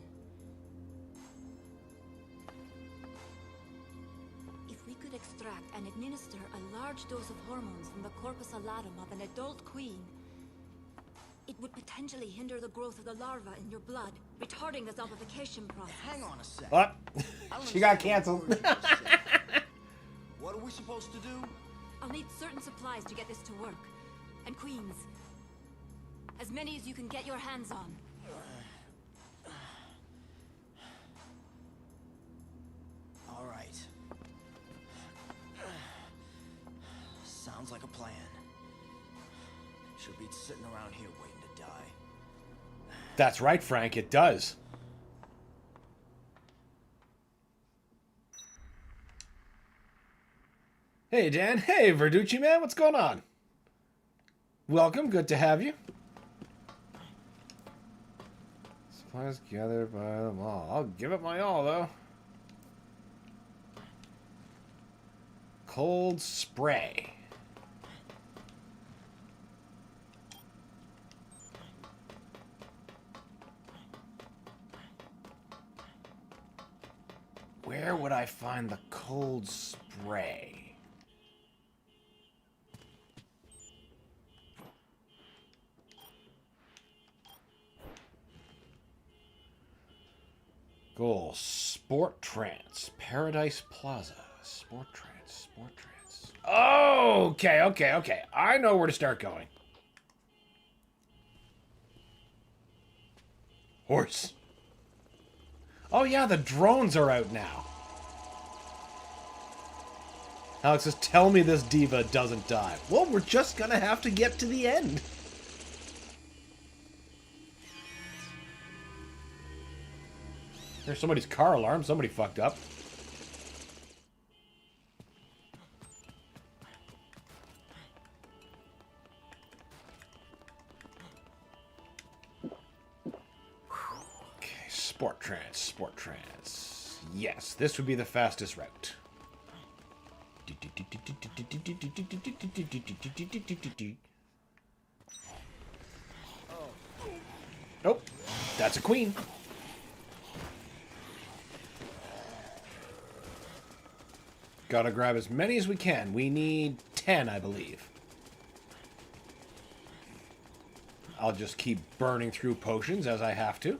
If we could extract and administer a large dose of hormones from the corpus allatum of an adult queen, it would potentially hinder the growth of the larva in your blood, retarding the zombification process. Hang on a sec. What? I don't She got understand canceled. what you just said. What are we supposed to do? I'll need certain supplies to get this to work. And queens. As many as you can get your hands on. All right. Sounds like a plan. Should be sitting around here waiting to die. That's right, Frank, it does. Hey, Dan. Hey, Verducci man, what's going on? Welcome, good to have you. Supplies gathered by them all. I'll give it my all, though. Cold spray. Where would I find the cold spray? Goal, Sport Trance, Paradise Plaza, Sport Trance, Sport Trance. Oh, okay. I know where to start going. Horse. Oh yeah, the drones are out now. Alex says, tell me this diva doesn't die. Well, we're just gonna have to get to the end. There's somebody's car alarm. Somebody fucked up. Okay, Sport Trance, Sport Trance. Yes, this would be the fastest route. Nope, that's a queen. Gotta grab as many as we can. We need 10, I believe. I'll just keep burning through potions as I have to.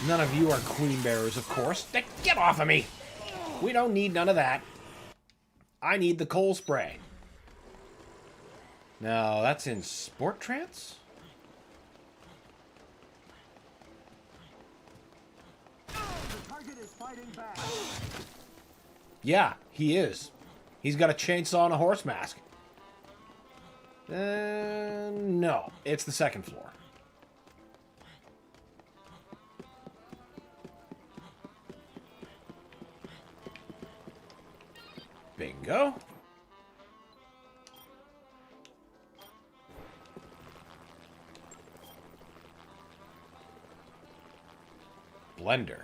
None of you are queen bearers, of course. Get off of me! We don't need none of that. I need the coal spray. Now, that's in Sport Trance? Yeah, he is. He's got a chainsaw and a horse mask. No, it's the second floor. Bingo. Blender.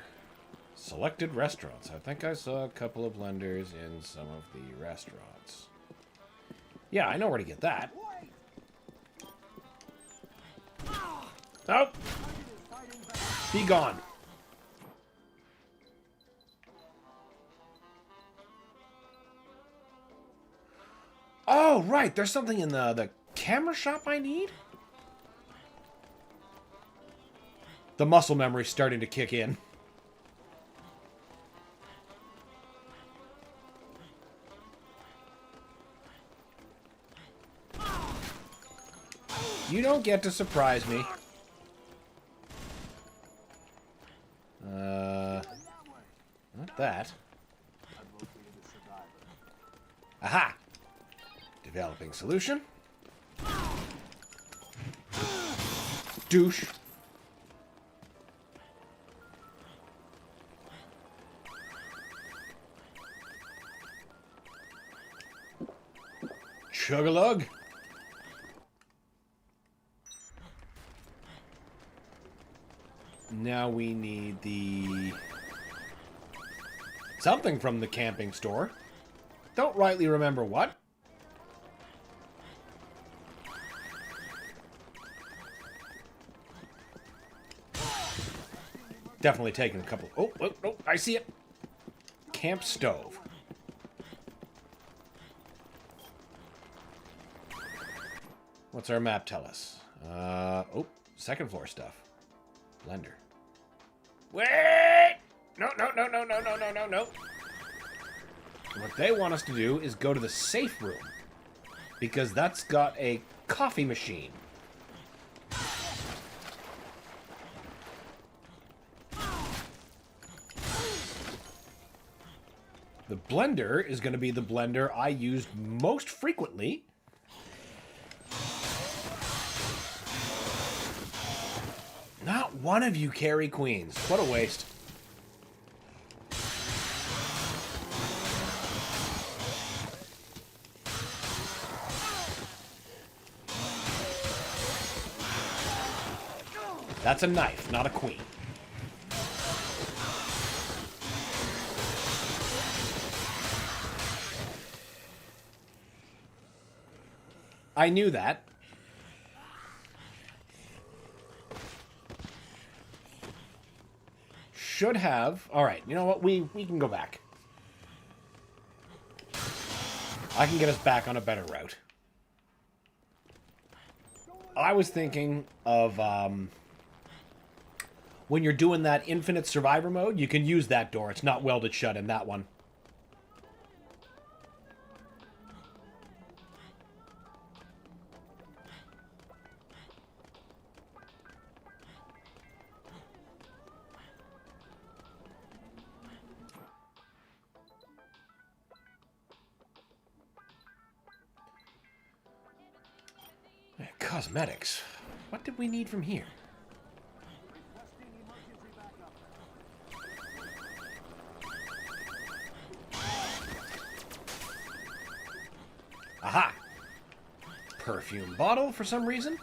Selected restaurants. I think I saw a couple of blenders in some of the restaurants. Yeah, I know where to get that. Oh! Be gone. Oh, right. There's something in the camera shop I need? The muscle memory's starting to kick in. You don't get to surprise me. Not that. Aha! Developing solution. Douche. Chug-a-lug. Now we need the... something from the camping store. Don't rightly remember what. Definitely taking a couple... Oh, oh, oh, I see it. Camp stove. What's our map tell us? Oh, second floor stuff. Blender. Wait! No, no, no, no, no, no, no, no, no. What they want us to do is go to the safe room. Because that's got a coffee machine. The blender is going to be the blender I used most frequently. Not one of you carry queens. What a waste. That's a knife, not a queen. I knew that. Should have... Alright, you know what? We can go back. I can get us back on a better route. I was thinking of... when you're doing that infinite survivor mode, you can use that door. It's not welded shut in that one. Cosmetics. What did we need from here? Aha! Perfume bottle for some reason.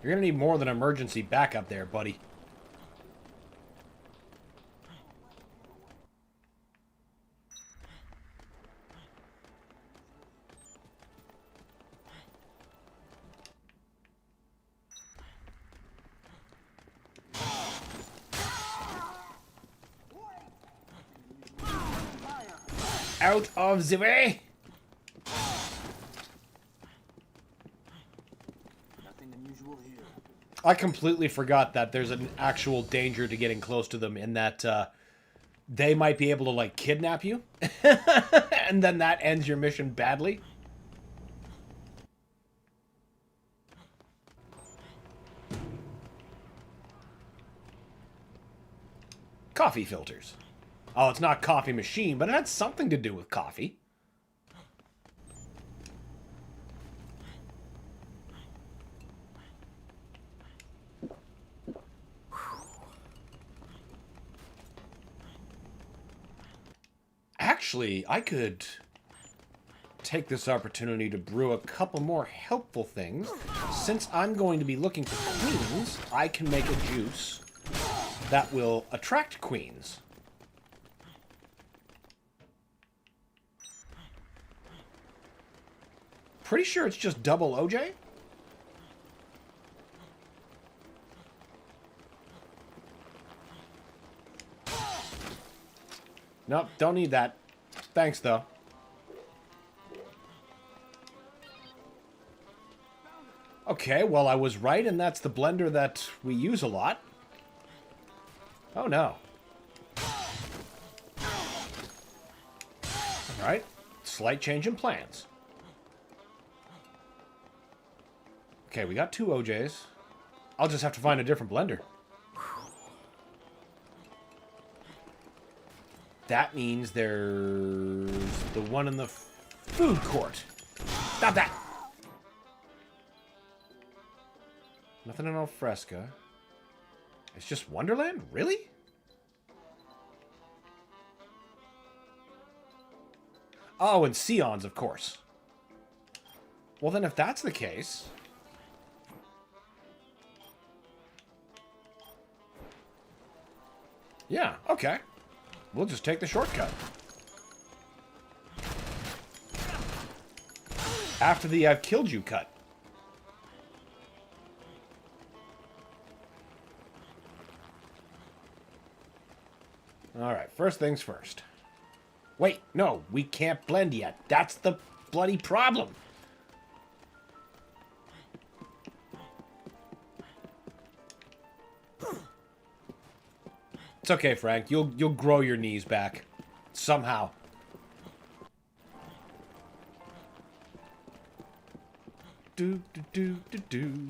You're gonna need more than emergency backup there, buddy. Out of the way! Nothing unusual here. I completely forgot that there's an actual danger to getting close to them in that they might be able to, like, kidnap you. And then that ends your mission badly. Coffee filters. Oh, it's not coffee machine, but it had something to do with coffee. Actually, I could take this opportunity to brew a couple more helpful things. Since I'm going to be looking for queens, I can make a juice that will attract queens. Pretty sure it's just double OJ. Nope, don't need that. Thanks, though. Okay, well, I was right, and that's the blender that we use a lot. Oh, no. Alright, slight change in plans. Okay, we got 2 OJs. I'll just have to find a different blender. That means there's the one in the food court. Stop that! Nothing in al fresco. It's just Wonderland? Really? Oh, and Scions, of course. Well, then if that's the case... Yeah, okay. We'll just take the shortcut. After the I've killed you cut. Alright, first things first. Wait, no, we can't blend yet. That's the bloody problem. It's okay, Frank. You'll grow your knees back. Somehow. Do do do do do.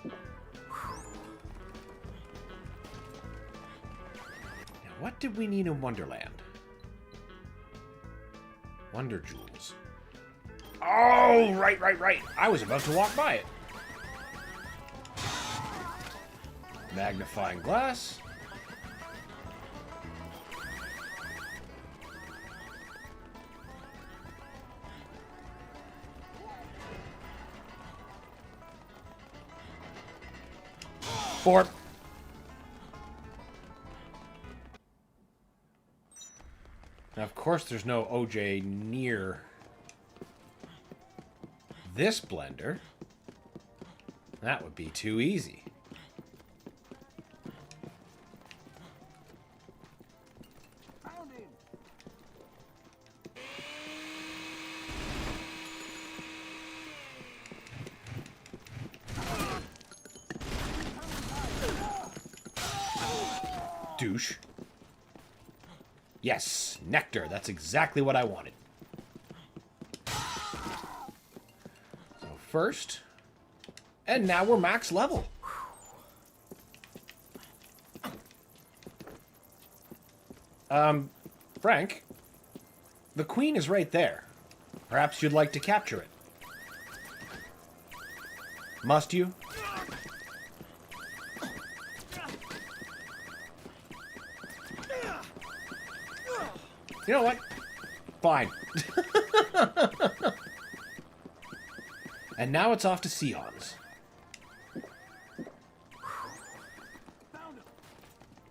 Now, what did we need in Wonderland? Wonder Jewels. Oh, right. I was about to walk by it. Magnifying glass. Four. Now, of course, there's no OJ near this blender. That would be too easy. Douche. Yes, nectar. That's exactly what I wanted. So first, and now we're max level. Frank, the queen is right there. Perhaps you'd like to capture it. Must you? You know what? Fine. And now it's off to Scions.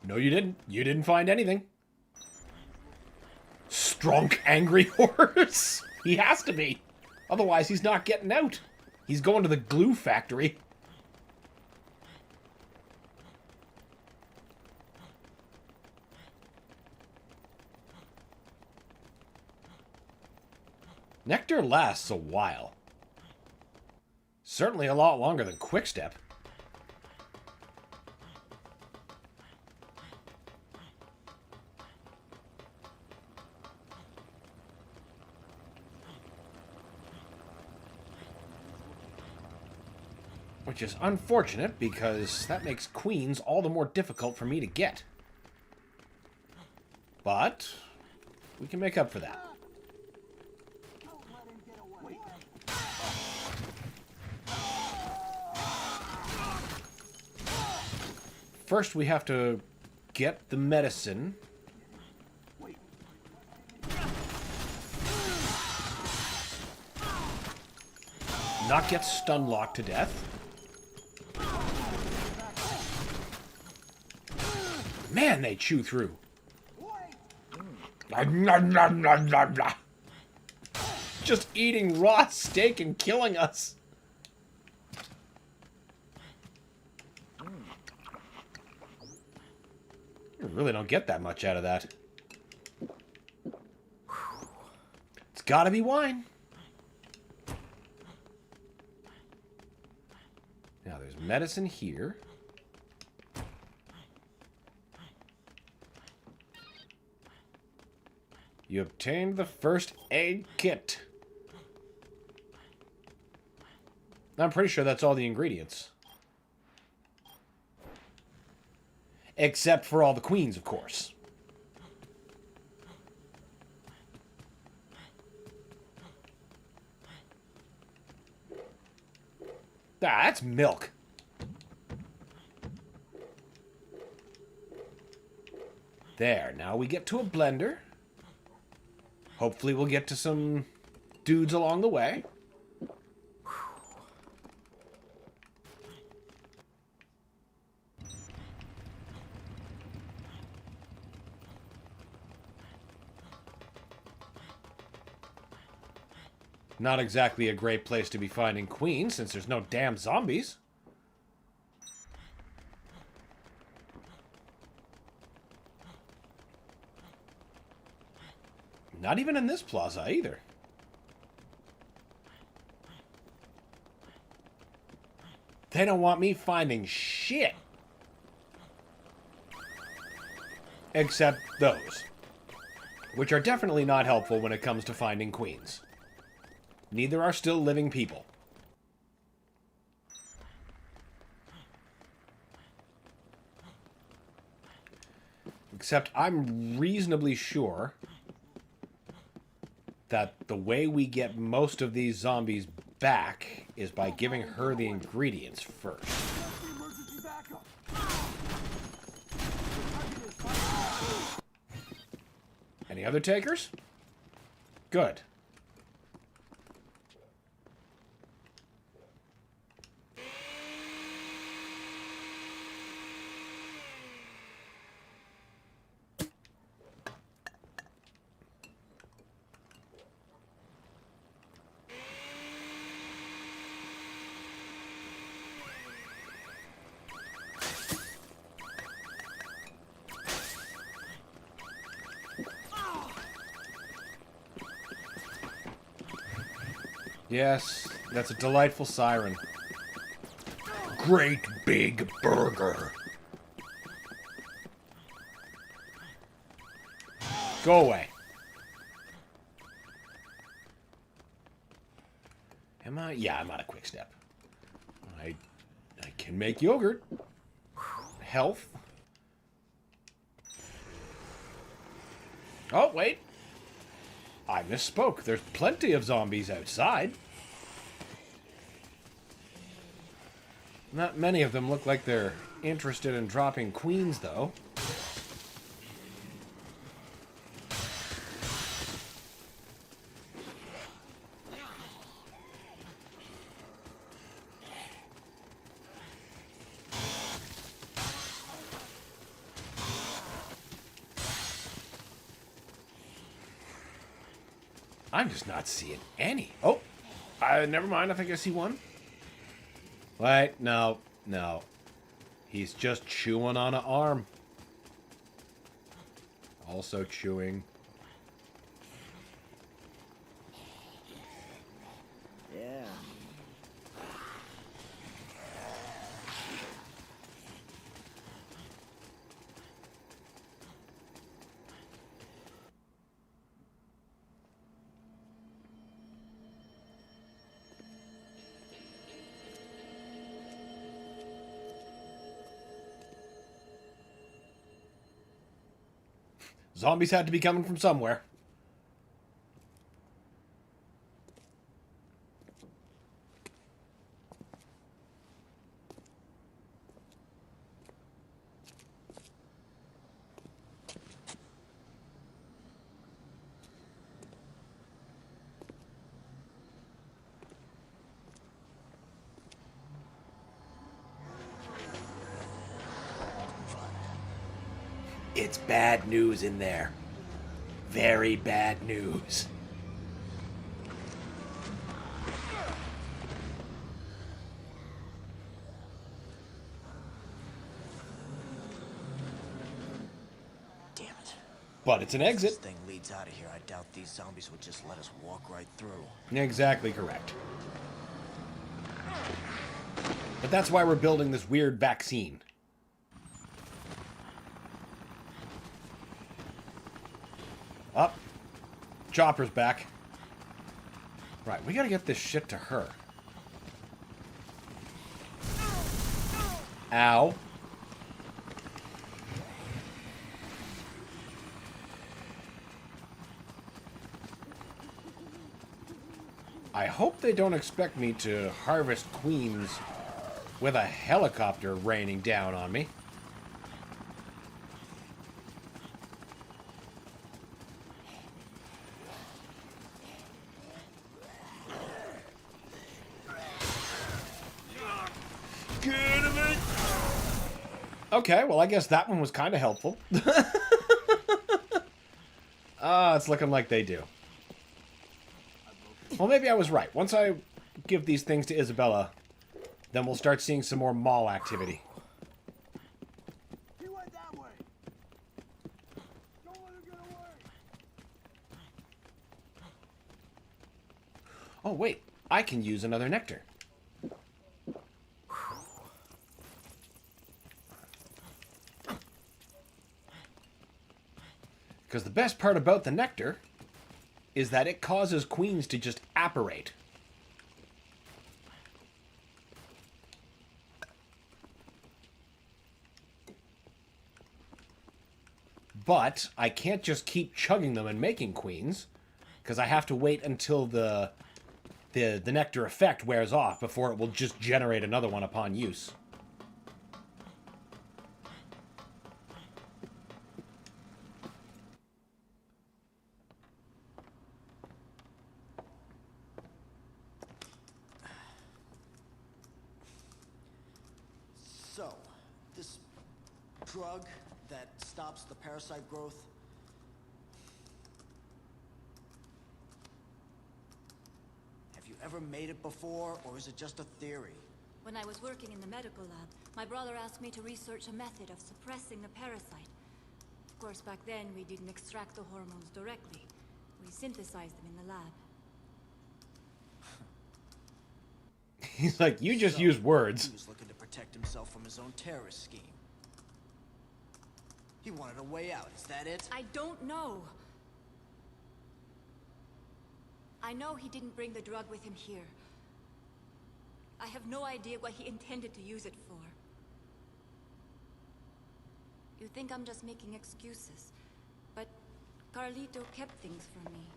No, you didn't. You didn't find anything. Strunk, angry horse. He has to be. Otherwise, he's not getting out. He's going to the glue factory. Nectar lasts a while. Certainly a lot longer than Quickstep. Which is unfortunate, because that makes queens all the more difficult for me to get. But we can make up for that. First, we have to get the medicine. Not get stun locked to death. Man, they chew through. Just eating raw steak and killing us. You really don't get that much out of that. It's gotta be wine. Now there's medicine here. You obtained the first aid kit. I'm pretty sure that's all the ingredients. Except for all the queens, of course. That's milk. There, now we get to a blender. Hopefully we'll get to some dudes along the way. Not exactly a great place to be finding queens, since there's no damn zombies. Not even in this plaza, either. They don't want me finding shit. Except those. Which are definitely not helpful when it comes to finding queens. Neither are still living people. Except I'm reasonably sure that the way we get most of these zombies back is by giving her the ingredients first. Any other takers? Good. Yes, that's a delightful siren. Great big burger. Go away. Am I? Yeah, I'm out of quick step. I can make yogurt. Health. Oh, wait. I misspoke. There's plenty of zombies outside. Not many of them look like they're interested in dropping queens, though. I'm just not seeing any. Oh, never mind. I think I see one. Wait, no. He's just chewing on an arm. Also chewing. Yeah. Zombies had to be coming from somewhere. It's bad news in there. Very bad news. Damn it. But it's an If exit. this thing leads out of here, I doubt these zombies would just let us walk right through. Exactly correct. But that's why we're building this weird vaccine. Up. Chopper's back. Right, we gotta get this shit to her. Ow. I hope they don't expect me to harvest queens with a helicopter raining down on me. Okay, well, I guess that one was kind of helpful. It's looking like they do. Well, maybe I was right. Once I give these things to Isabella, then we'll start seeing some more mall activity. He went that way. Don't let him get away. Oh, wait. I can use another nectar. Because the best part about the nectar is that it causes queens to just apparate. But I can't just keep chugging them and making queens, because I have to wait until the nectar effect wears off before it will just generate another one upon use. So, this drug that stops the parasite growth, have you ever made it before, or is it just a theory? When I was working in the medical lab, my brother asked me to research a method of suppressing the parasite. Of course, back then, we didn't extract the hormones directly. We synthesized them in the lab. He's like, you just use words. He was looking to protect himself from his own terrorist scheme. He wanted a way out, is that it? I don't know. I know he didn't bring the drug with him here. I have no idea what he intended to use it for. You think I'm just making excuses, but Carlito kept things from me.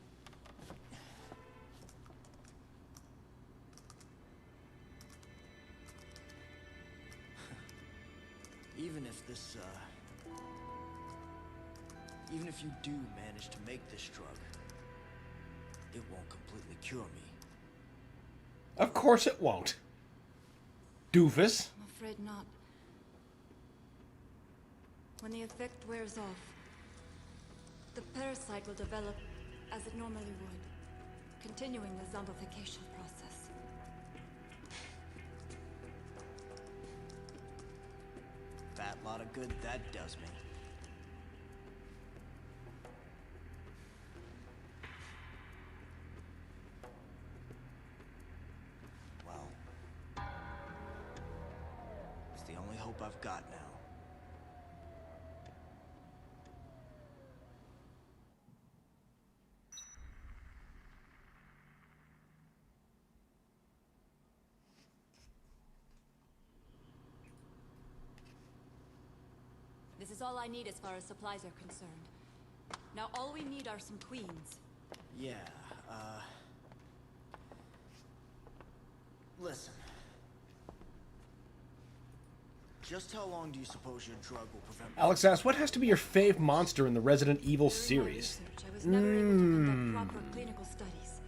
Even if this, even if you do manage to make this drug, it won't completely cure me. Of course it won't. Doofus. I'm afraid not. When the effect wears off, the parasite will develop as it normally would, continuing the zombification process. Fat lot of good that does me. Well, it's the only hope I've got now. This is all I need as far as supplies are concerned. Now all we need are some queens. Yeah, listen. Just how long do you suppose your drug will prevent... Alex asks, what has to be your fave monster in the Resident Evil During my series? research, I was never able to conduct proper clinical studies.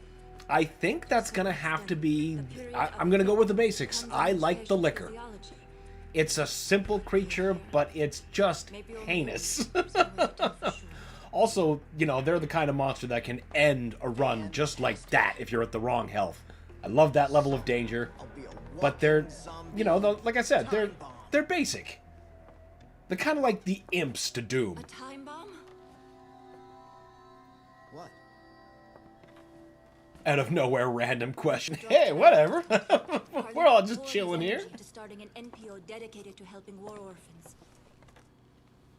I think that's going to have to be... I'm going to go with the basics. I like the liquor. Physiology. It's a simple creature, but it's just Maybe over heinous. the years, there's no way to tell for sure. Also, you know, they're the kind of monster that can end a run just like that if you're at the wrong health. I love that level of danger, I'll be a but they're, walking zombie you know, like I said, time bomb. they're basic. They're kind of like the imps to Doom. A time bomb? What? Out of nowhere, random question. Hey, whatever. We're all just chilling here. To starting an NPO dedicated to helping war orphans.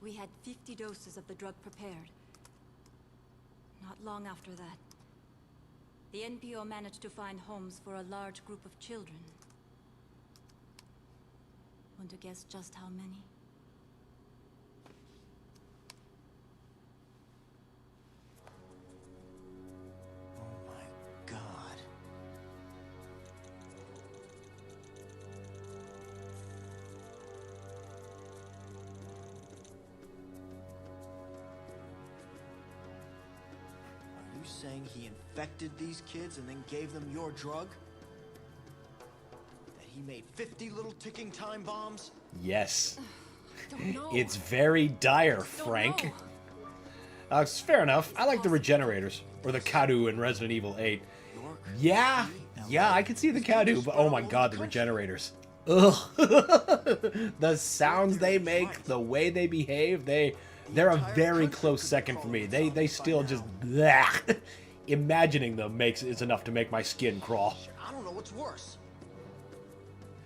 We had 50 doses of the drug prepared. Not long after that, the NPO managed to find homes for a large group of children. Want to guess just how many? Oh my god. you saying he infected these kids and then gave them your drug? That he made 50 little ticking time bombs? Yes. Don't know. It's very dire, Don't Frank. know. It's fair enough. I like the regenerators. Or the Kadu in Resident Evil 8. Yeah, I can see the Kadu, but oh my god, the regenerators. Ugh. The sounds they make, the way they behave, they're a very close second for me. They still just... Bleh. Imagining them is enough to make my skin crawl. I don't know what's worse.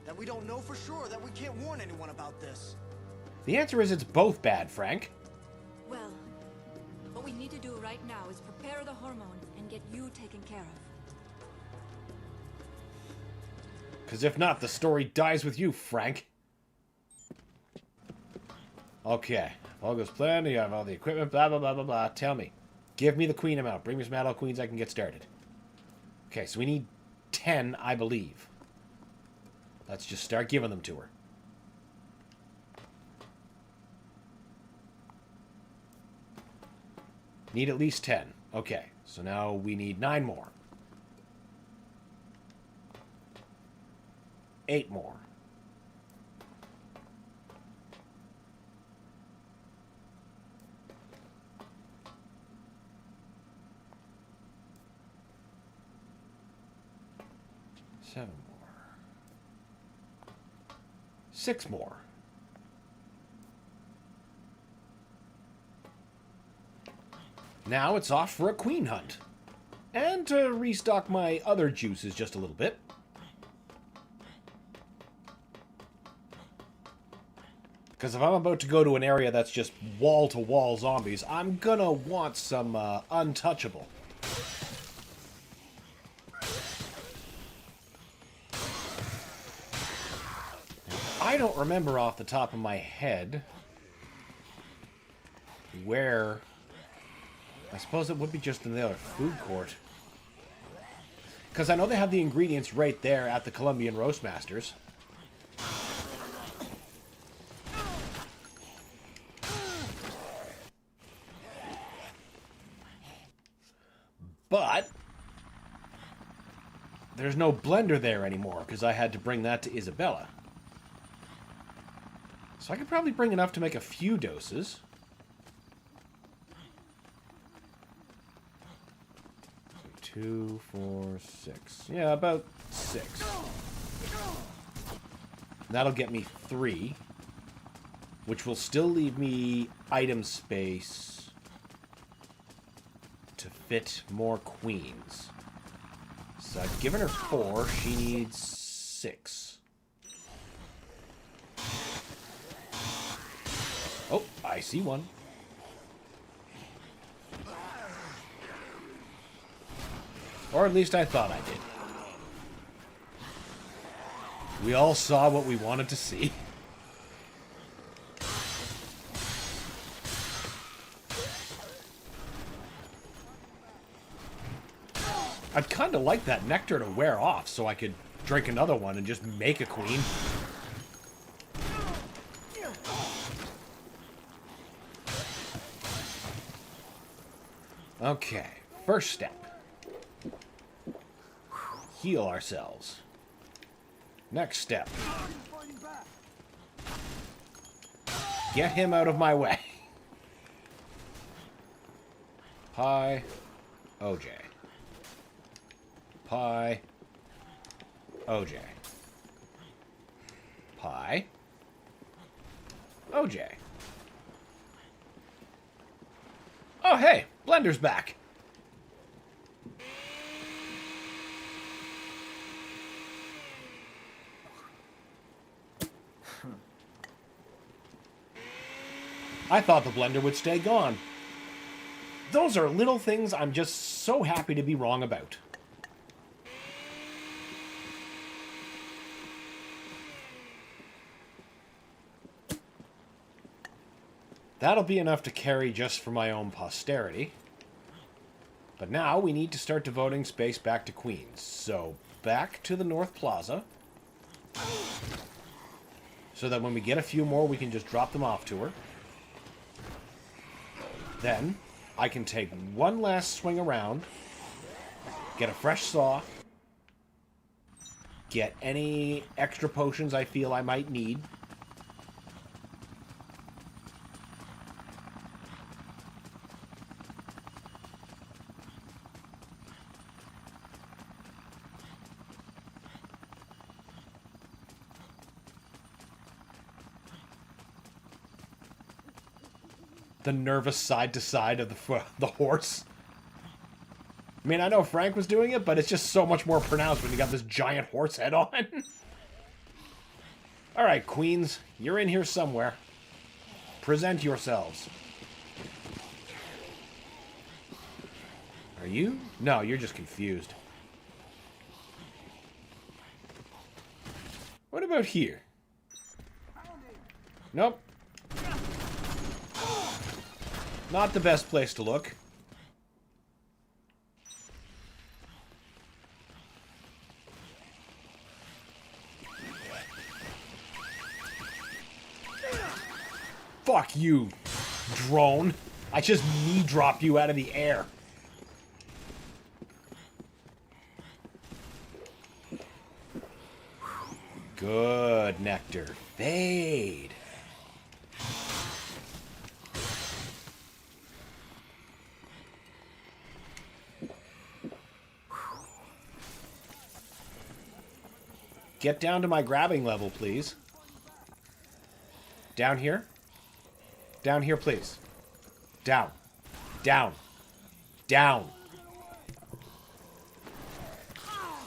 That we don't know for sure, that we can't warn anyone about this. The answer is it's both bad, Frank. Well, what we need to do right now is prepare the hormone and get you taken care of. Because if not, the story dies with you, Frank. Okay. All goes planned. You have all the equipment, blah, blah, blah, blah, blah. Tell me. Give me the queen amount. Bring me some adult queens. I can get started. Okay, so we need 10, I believe. Let's just start giving them to her. Need at least 10. Okay, so now we need 9 more. 8 more. Seven more. 6 more. Now it's off for a queen hunt. And to restock my other juices just a little bit. Because if I'm about to go to an area that's just wall-to-wall zombies, I'm gonna want some untouchable. I don't remember off the top of my head where... I suppose it would be just in the other food court. Because I know they have the ingredients right there at the Colombian Roastmasters. But there's no blender there anymore because I had to bring that to Isabella. So I could probably bring enough to make a few doses. So 2, 4, 6. Yeah, about 6. That'll get me 3, which will still leave me item space to fit more queens. So I've given her 4. She needs 6. Oh, I see one. Or at least I thought I did. We all saw what we wanted to see. I'd kind of like that nectar to wear off so I could drink another one and just make a queen. Okay, first step. Heal ourselves. Next step. Get him out of my way. Pie. OJ. Pie. OJ. Pie. OJ. Oh, hey, Blender's back. I thought the blender would stay gone. Those are little things I'm just so happy to be wrong about. That'll be enough to carry just for my own posterity. But now we need to start devoting space back to queens. So, back to the North Plaza. So that when we get a few more, we can just drop them off to her. Then, I can take one last swing around, get a fresh saw, get any extra potions I feel I might need. The nervous side to side of the horse. I mean, I know Frank was doing it, but it's just so much more pronounced when you got this giant horse head on. Alright, queens. You're in here somewhere. Present yourselves. Are you? No, you're just confused. What about here? Nope. Not the best place to look. Fuck you, drone. I just knee dropped you out of the air. Good, Nectar. Fade. Get down to my grabbing level, please. Down here? Down here, please. Down. Down. Down.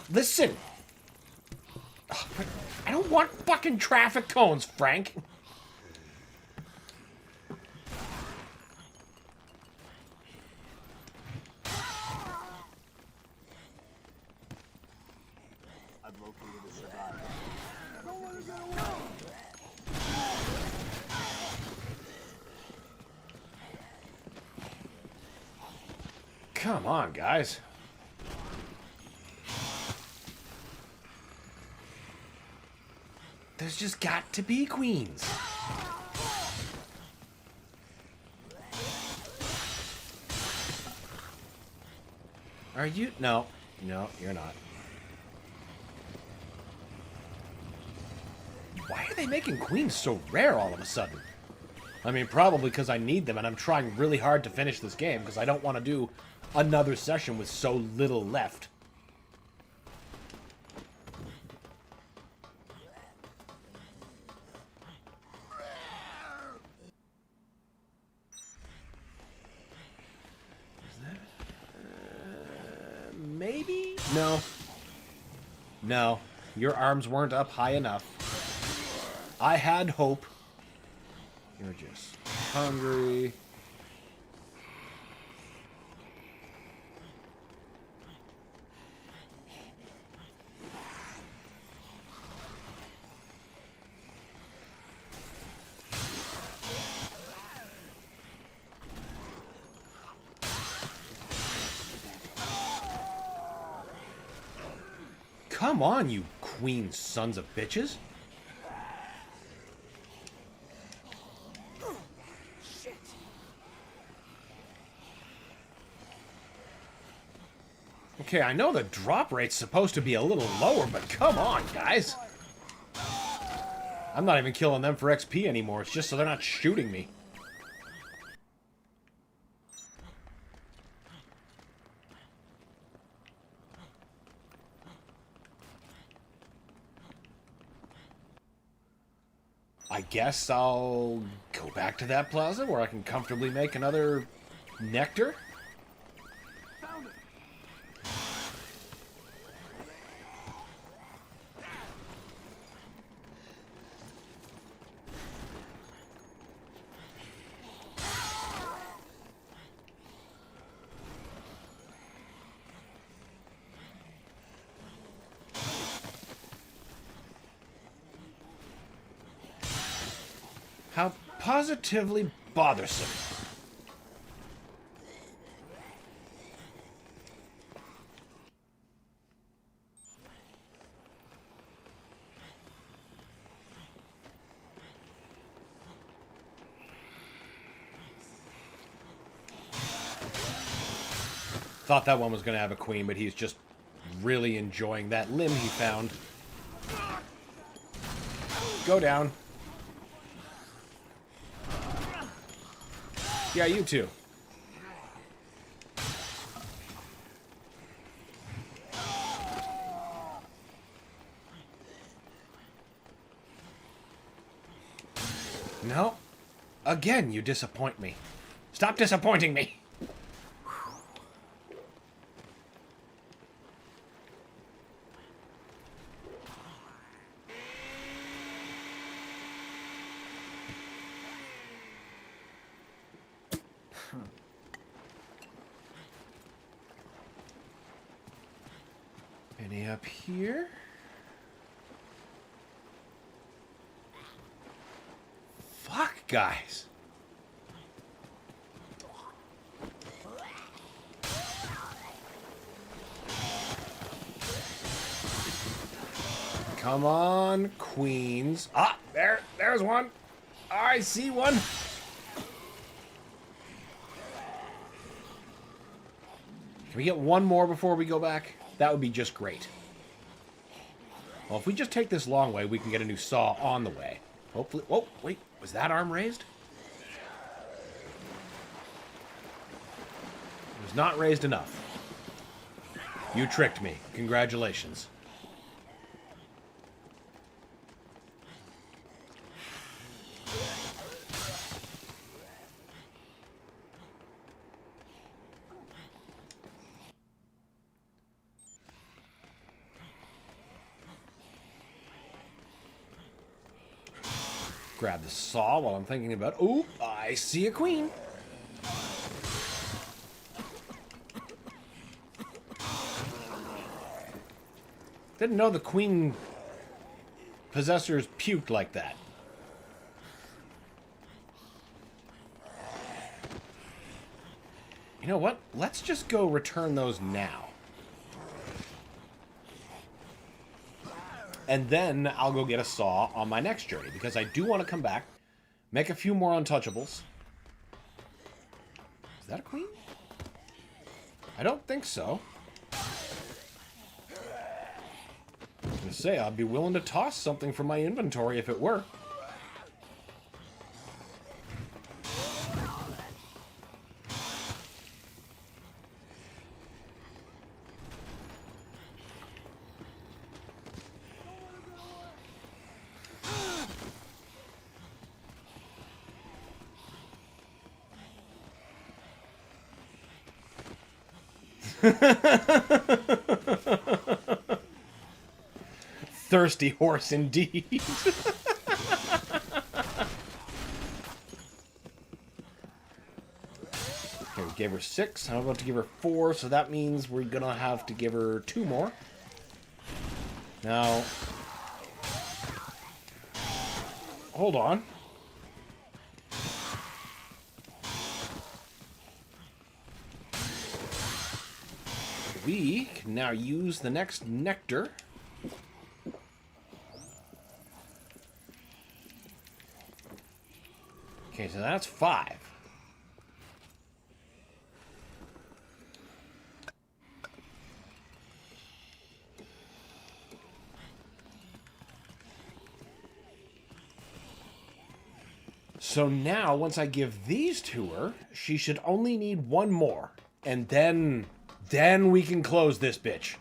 Listen! I don't want fucking traffic cones, Frank. Come on, guys. There's just got to be queens. Are you? No. No, you're not. Why are they making queens so rare all of a sudden? I mean, probably because I need them, and I'm trying really hard to finish this game, because I don't want to do another session with so little left. Is that... maybe? No. No. Your arms weren't up high enough. I had hope. You're just hungry. Come on, you queen sons of bitches. Okay, I know the drop rate's supposed to be a little lower, but come on, guys. I'm not even killing them for XP anymore. It's just so they're not shooting me. I guess I'll go back to that plaza where I can comfortably make another nectar. How positively bothersome. thought that one was going to have a queen, but he's just really enjoying that limb he found. Go down. Yeah, you too. No. Again, you disappoint me. Stop disappointing me. Any up here? Fuck, guys. Come on, queens. Ah, there's one. I see one. Can we get one more before we go back? That would be just great. Well, if we just take this long way, we can get a new saw on the way. Hopefully... Whoa, wait. Was that arm raised? It was not raised enough. You tricked me. Congratulations. Grab the saw while I'm thinking about... Ooh, I see a queen. Didn't know the queen possessors puked like that. You know what? Let's just go return those now. And then I'll go get a saw on my next journey, because I do want to come back, make a few more untouchables. Is that a queen? I don't think so. I was going to say, I'd be willing to toss something from my inventory if it were. Thirsty horse indeed. Okay, we gave her 6. I'm about to give her 4, so that means we're gonna have to give her 2 more. Now, hold on. We can now use the next nectar. Okay, so that's 5. So now, once I give these to her, she should only need 1 more. And then we can close this bitch.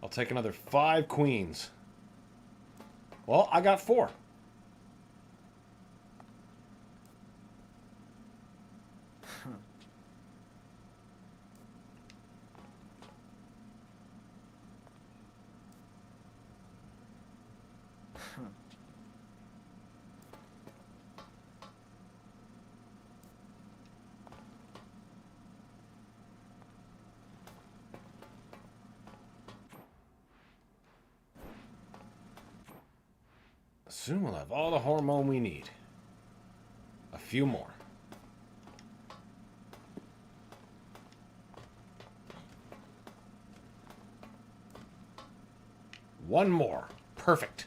I'll take another 5 queens. Well, I got 4. Soon we'll have all the hormone we need. A few more. one more. Perfect.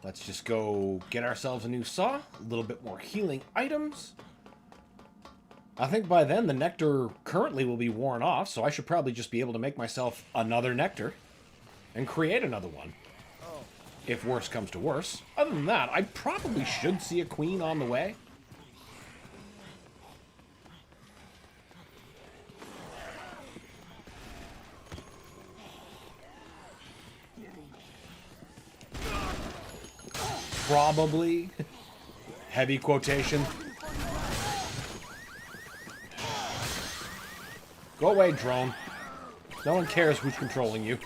Let's just go get ourselves a new saw. A little bit more healing items. I think by then the nectar currently will be worn off, so I should probably just be able to make myself another nectar and create another one. If worse comes to worse. Other than that, I probably should see a queen on the way. Probably. Heavy quotation. Go away, drone. No one cares who's controlling you.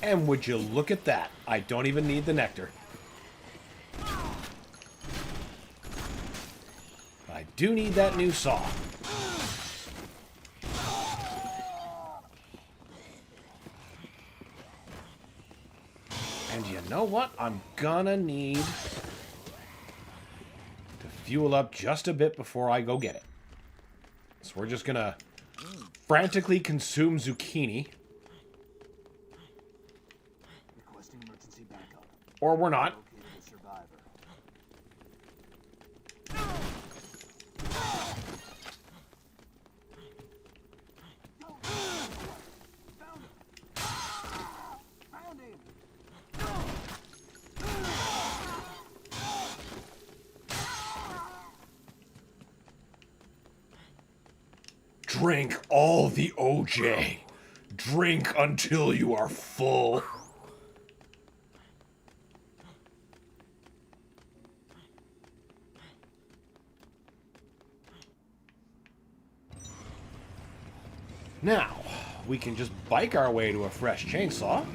And would you look at that? I don't even need the nectar. I do need that new saw. And you know what? I'm gonna need to fuel up just a bit before I go get it. So we're just gonna frantically consume zucchini. Or we're not. Drink all the OJ. Drink until you are full. Now, we can just bike our way to a fresh chainsaw.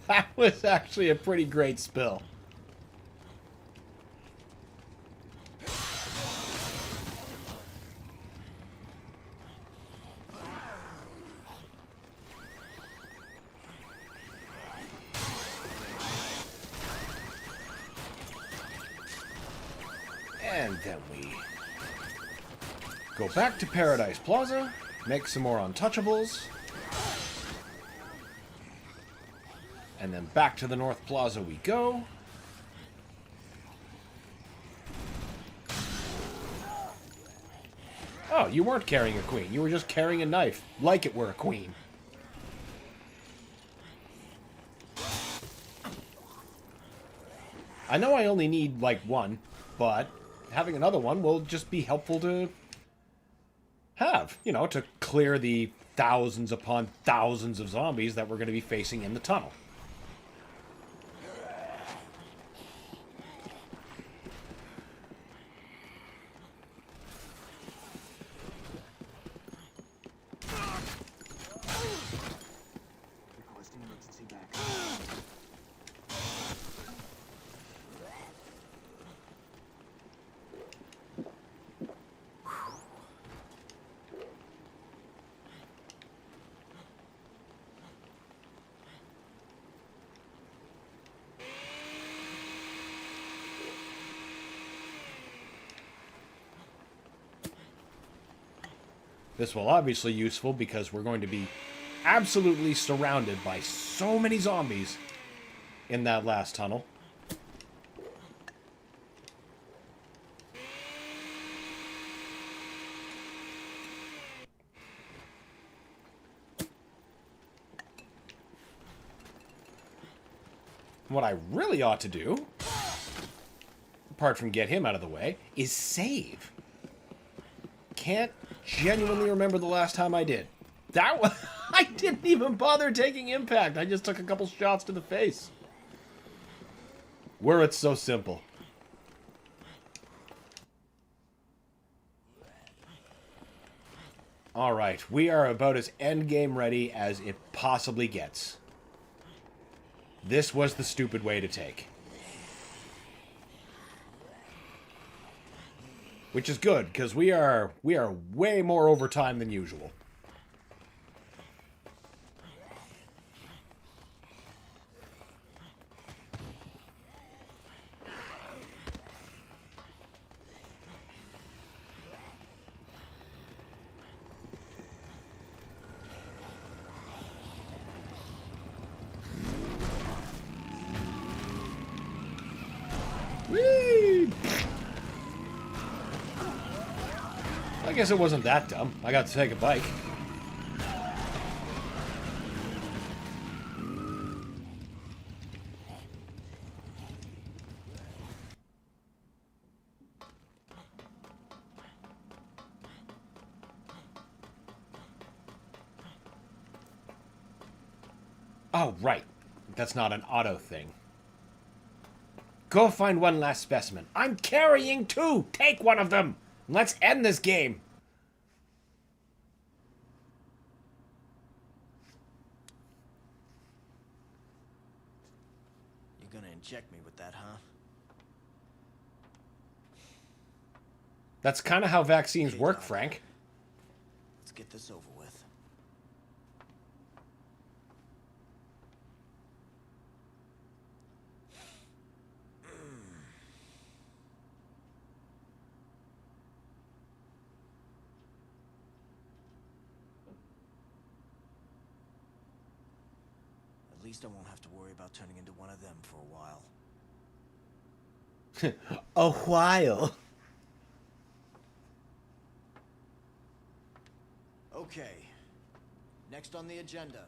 That was actually a pretty great spill. And then we go back to Paradise Plaza, make some more Untouchables, and then back to the North Plaza we go. Oh, you weren't carrying a queen. You were just carrying a knife, like it were a queen. I know I only need, like, one, but having another one will just be helpful to have, you know, to clear the thousands upon thousands of zombies that we're going to be facing in the tunnel. This will obviously be useful because we're going to be absolutely surrounded by so many zombies in that last tunnel. What I really ought to do, apart from get him out of the way, is save. Can't genuinely remember the last time I did. That was... I didn't even bother taking impact. I just took a couple shots to the face. Were it so simple. Alright, we are about as endgame ready as it possibly gets. This was the stupid way to take. Which is good, because we are way more overtime than usual. Whee! I guess it wasn't that dumb. I got to take a bike. Oh, right. That's not an auto thing. Go find one last specimen. I'm carrying two! Take one of them! Let's end this game! You're gonna inject me with that, huh? That's kind of how vaccines Okay, work, Doc. Frank. Let's get this over with. At least I won't have to worry about turning into one of them for a while. A while. Okay. Next on the agenda.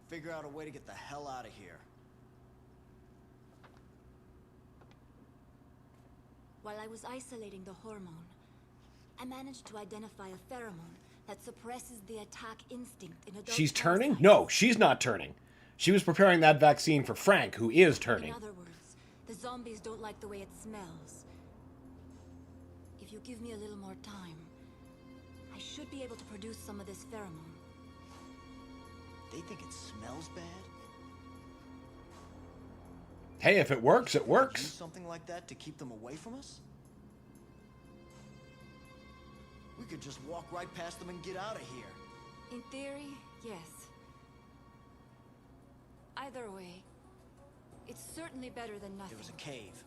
Figure out a way to get the hell out of here. While I was isolating the hormone, I managed to identify a pheromone that suppresses the attack instinct in adult She's turning? parasites. No, she's not turning. She was preparing that vaccine for Frank, who is turning. In other words, the zombies don't like the way it smells. If you give me a little more time, I should be able to produce some of this pheromone. They think it smells bad? Hey, if it works, it Use works. something like that to keep them away from us? We could just walk right past them and get out of here. In theory, yes. Either way, it's certainly better than nothing. There was a cave.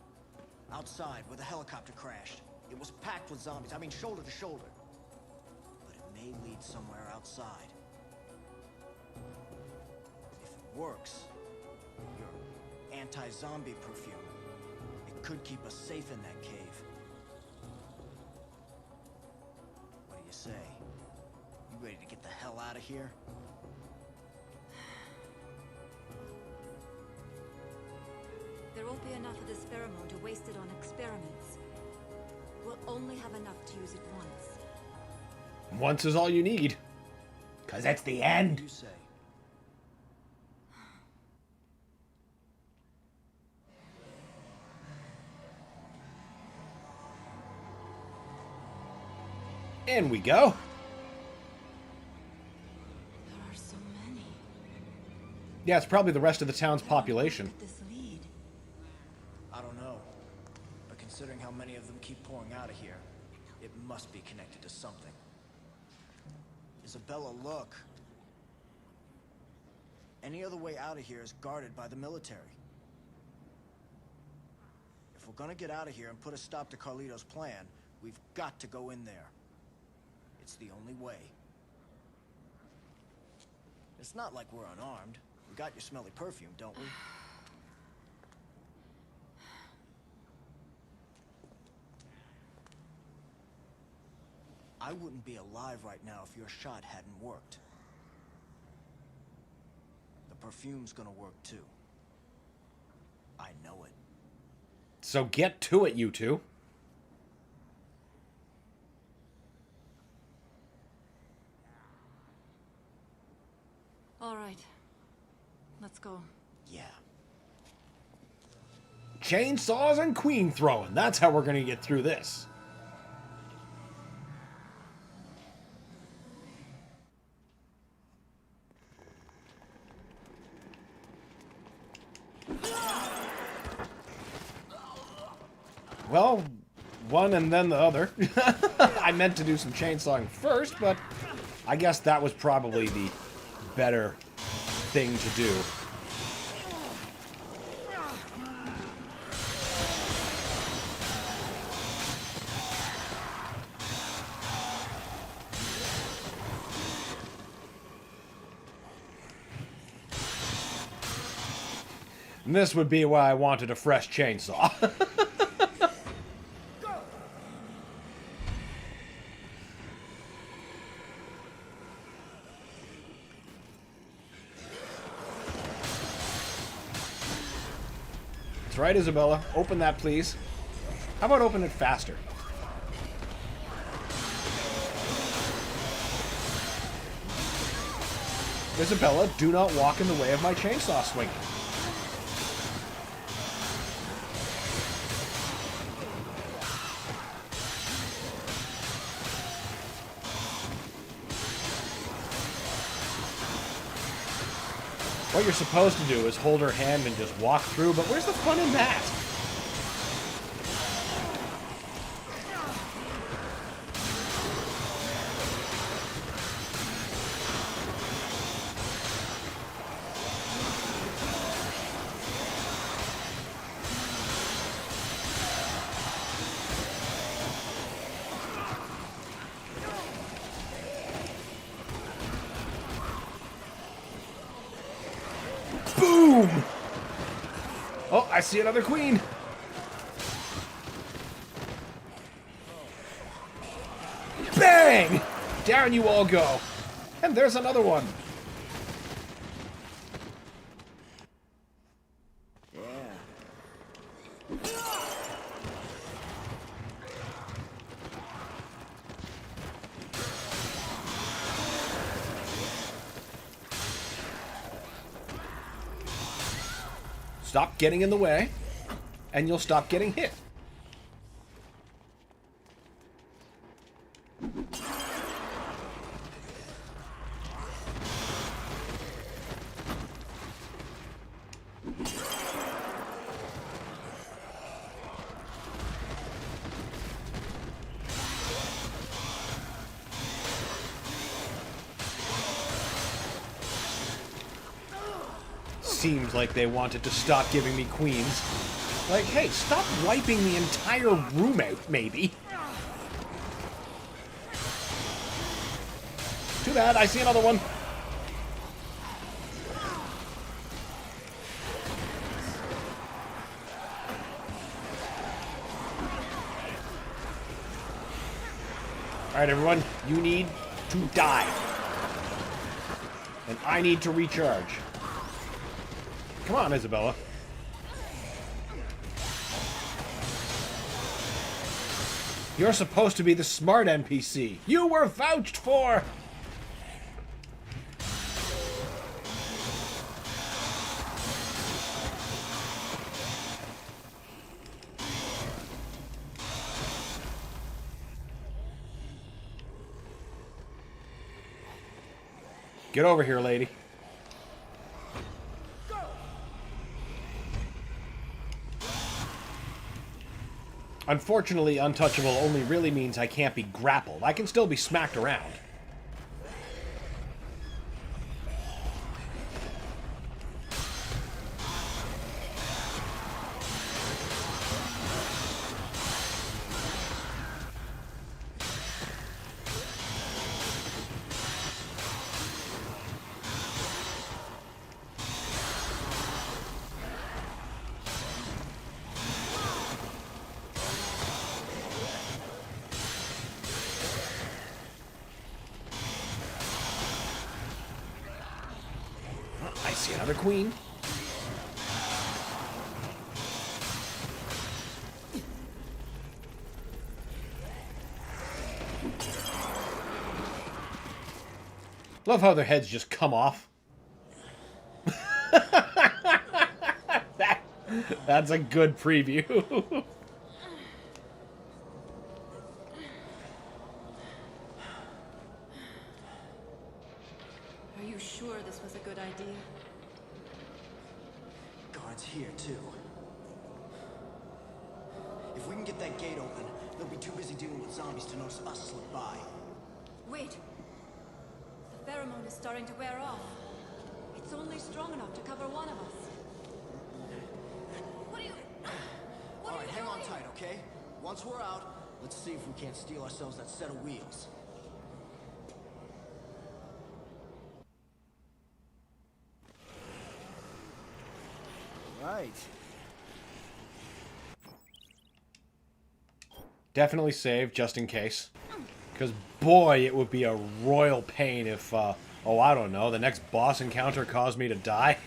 Outside, where the helicopter crashed. It was packed with zombies. I mean, shoulder to shoulder. But it may lead somewhere outside. If it works, your anti-zombie perfume, it could keep us safe in that cave. What do you say? You ready to get the hell out of here? There won't be enough of this pheromone to waste it on experiments. We'll only have enough to use it once. Once is all you need. Because that's the end. You say. In we go. There are so many. Yeah, it's probably the rest of the town's population. Where could this lead? I don't know. But considering how many of them keep pouring out of here, it must be connected to something. Isabella, look. Any other way out of here is guarded by the military. If we're gonna get out of here and put a stop to Carlito's plan, we've got to go in there. It's the only way. It's not like we're unarmed. We got your smelly perfume, don't we? I wouldn't be alive right now if your shot hadn't worked. The perfume's gonna work too. I know it. So get to it, you two. All right. Let's go. Yeah. Chainsaws and queen throwing. That's how we're going to get through this. Well, one and then the other. I meant to do some chainsawing first, but I guess that was probably the better thing to do. And this would be why I wanted a fresh chainsaw. That's right, Isabella. Open that, please. How about open it faster? Isabella, do not walk in the way of my chainsaw swinging. What you're supposed to do is hold her hand and just walk through, but where's the fun in that? Boom! Oh, I see another queen. Bang! Down you all go. And there's another one. Stop getting in the way, and you'll stop getting hit. Seems like they wanted to stop giving me queens. Like, hey, stop wiping the entire room out, maybe. Too bad, I see another one. Alright, everyone, you need to die. And I need to recharge. Come on, Isabella. You're supposed to be the smart NPC. You were vouched for! Get over here, lady. Unfortunately, untouchable only really means I can't be grappled. I can still be smacked around. I see another queen. Love how their heads just come off. That's a good preview. Are you sure this was a good idea? God line's here, too. If we can get that gate open, they'll be too busy dealing with zombies to notice us slip by. Wait. The pheromone is starting to wear off. It's only strong enough to cover one of us. What are you Alright, hang on doing? tight, okay? Once we're out, let's see if we can't steal ourselves that set of wheels. Right. Definitely save, just in case. Because, boy, it would be a royal pain if, oh, I don't know, the next boss encounter caused me to die.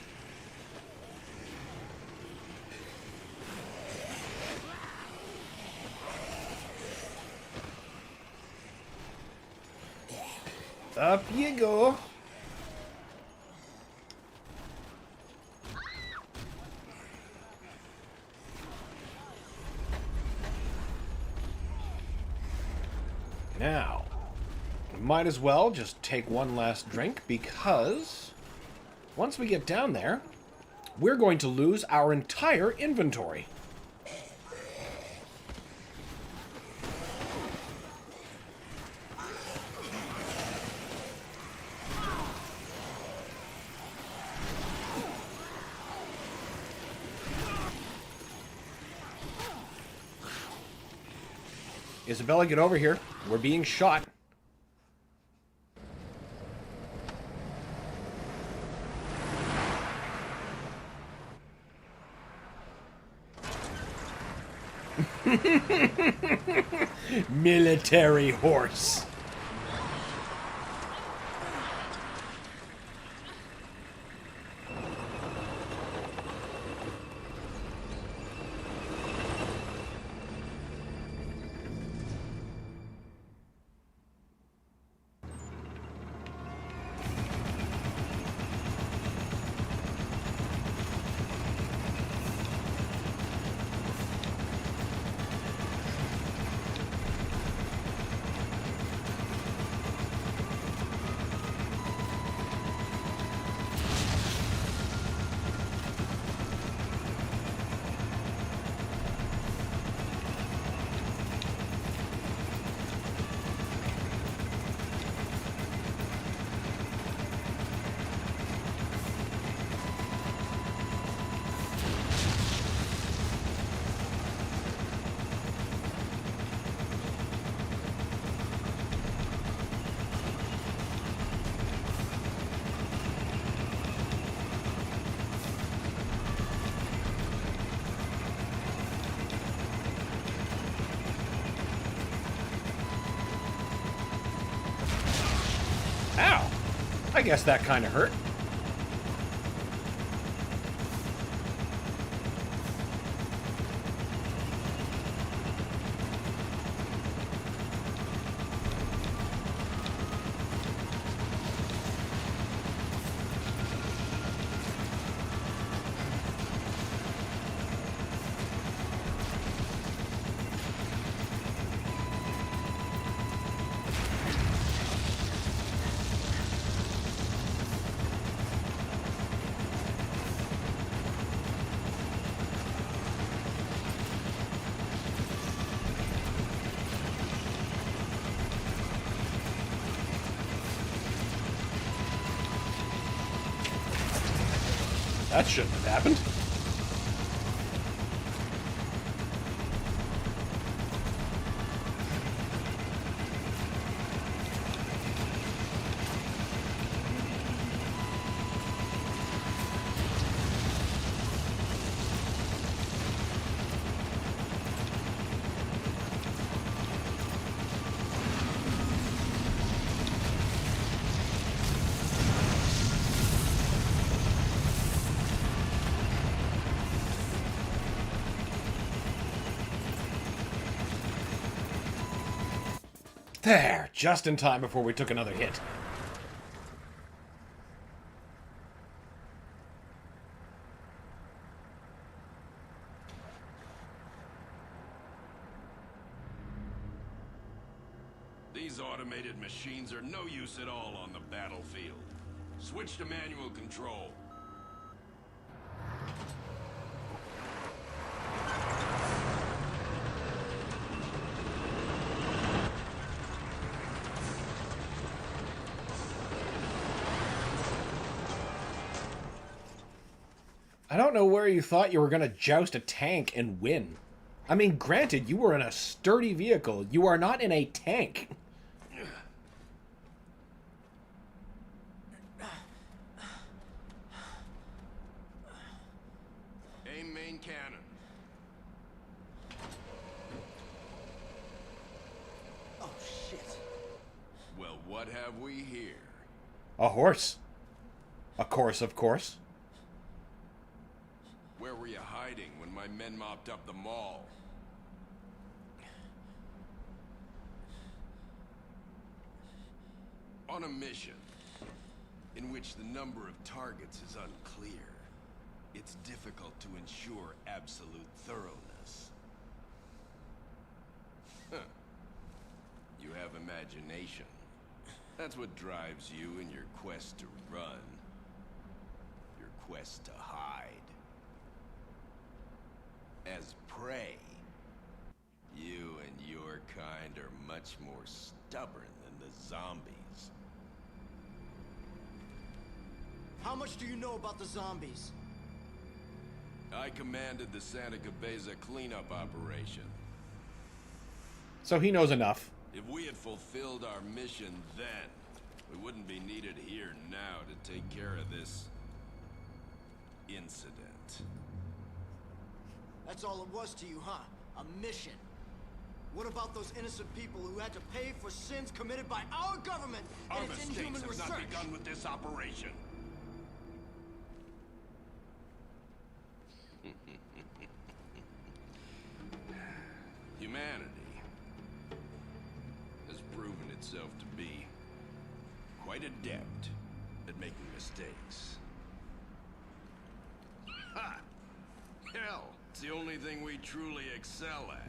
Up you go. Now, we might as well just take one last drink because once we get down there, we're going to lose our entire inventory. Isabella, get over here. We're being shot. Military horse. Ow! I guess that kind of hurt. That shouldn't have happened. There, just in time before we took another hit. These automated machines are no use at all on the battlefield. Switch to manual control. I don't know where you thought you were going to joust a tank and win. I mean, granted, you were in a sturdy vehicle. You are not in a tank. Aim main cannon. Oh, shit. Well, what have we here? A horse. A course, of course. Where were you hiding when my men mopped up the mall? On a mission in which the number of targets is unclear, it's difficult to ensure absolute thoroughness. Huh. You have imagination. That's what drives you in your quest to run. Your quest to hide. As prey, you and your kind are much more stubborn than the zombies. How much do you know about the zombies? I commanded the Santa Cabeza cleanup operation. So he knows enough. If we had fulfilled our mission then, we wouldn't be needed here now to take care of this incident. That's all it was to you, huh? A mission. What about those innocent people who had to pay for sins committed by our government Our and its mistakes inhuman have research? not begun with this operation. Humanity has proven itself to be quite adept at making mistakes. Ha! Hell, it's the only thing we truly excel at.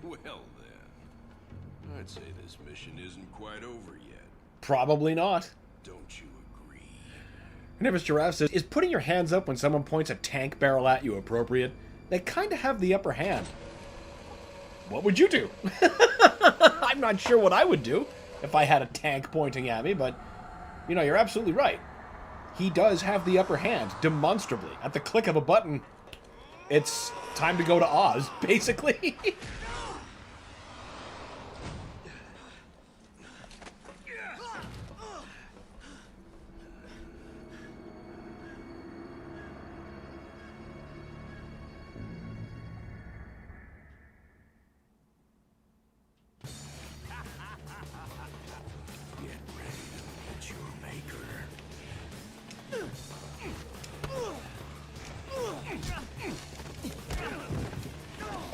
Well then, I'd say this mission isn't quite over yet. Probably not. Don't you agree? Whenever Giraffe says, is putting your hands up when someone points a tank barrel at you appropriate? They kind of have the upper hand. What would you do? I'm not sure what I would do if I had a tank pointing at me, but, you know, you're absolutely right. He does have the upper hand, demonstrably. At the click of a button, it's time to go to Oz, basically.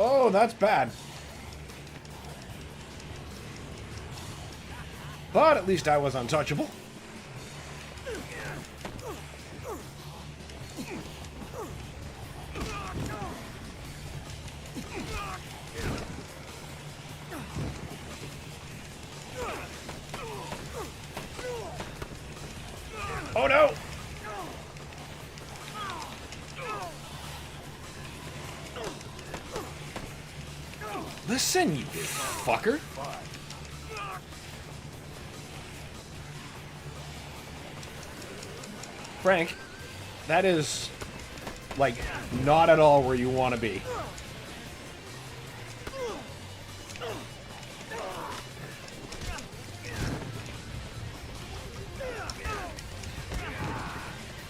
Oh, that's bad. But at least I was untouchable. Oh no! Listen, you big fucker. Frank, that is, like, not at all where you want to be.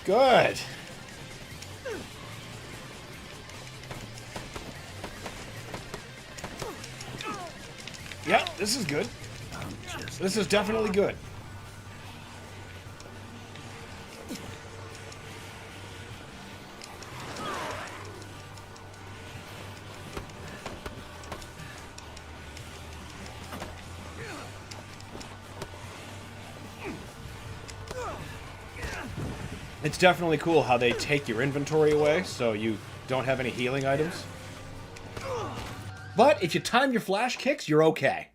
Good. Yeah, this is good. This is definitely good. It's definitely cool how they take your inventory away, so you don't have any healing items. But if you time your flash kicks, you're okay.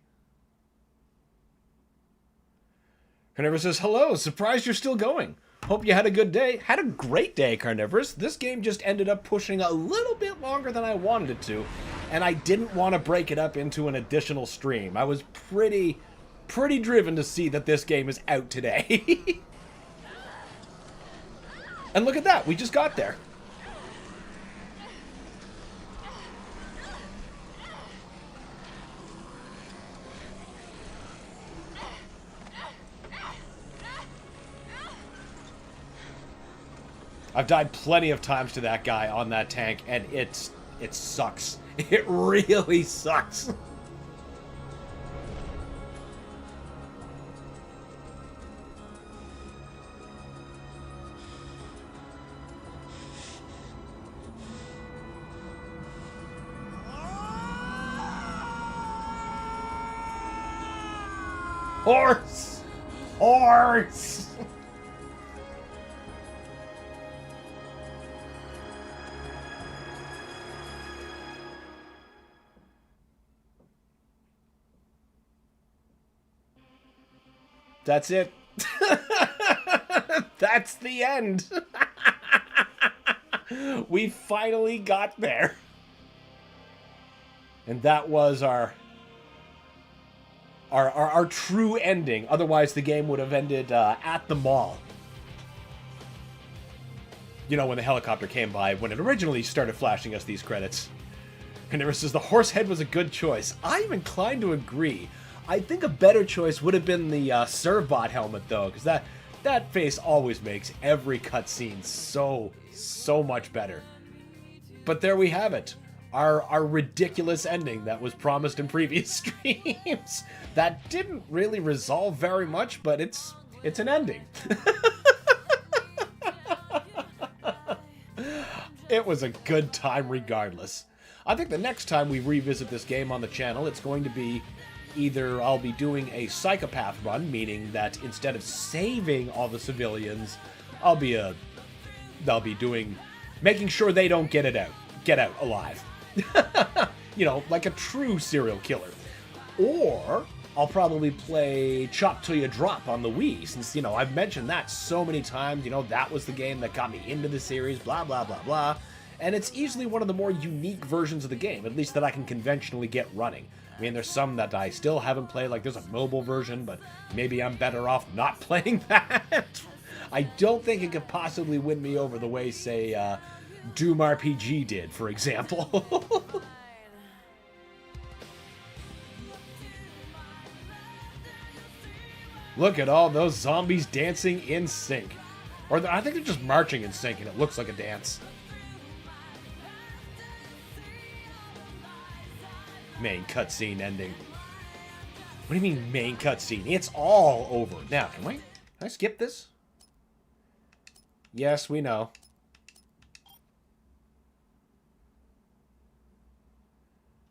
Carnivorous says, hello, surprised you're still going. Hope you had a good day. Had a great day, Carnivorous. This game just ended up pushing a little bit longer than I wanted it to, and I didn't want to break it up into an additional stream. I was pretty driven to see that this game is out today. And look at that, we just got there. I've died plenty of times to that guy on that tank, and it sucks. It really sucks. Horse! Horse! That's it. That's the end. We finally got there. And that was our true ending. Otherwise, the game would have ended at the mall. You know, when the helicopter came by, when it originally started flashing us these credits. And it says the horse head was a good choice. I'm inclined to agree. I think a better choice would have been the Servbot helmet, though, because that face always makes every cutscene so much better. But there we have it. Our ridiculous ending that was promised in previous streams. That didn't really resolve very much, but it's an ending. It was a good time regardless. I think the next time we revisit this game on the channel, it's going to be either I'll be doing a psychopath run, meaning that instead of saving all the civilians, I'll be making sure they don't get out alive. You know, like a true serial killer. Or I'll probably play Chop Till You Drop on the Wii, since, you know, I've mentioned that so many times. You know, that was the game that got me into the series, blah, blah, blah, blah. And it's easily one of the more unique versions of the game, at least that I can conventionally get running. I mean, there's some that I still haven't played, like there's a mobile version, but maybe I'm better off not playing that. I don't think it could possibly win me over the way, say, Doom RPG did, for example. Look at all those zombies dancing in sync. Or I think they're just marching in sync, and it looks like a dance. Main cutscene ending. What do you mean main cutscene? It's all over. Now, can I skip this? Yes, we know.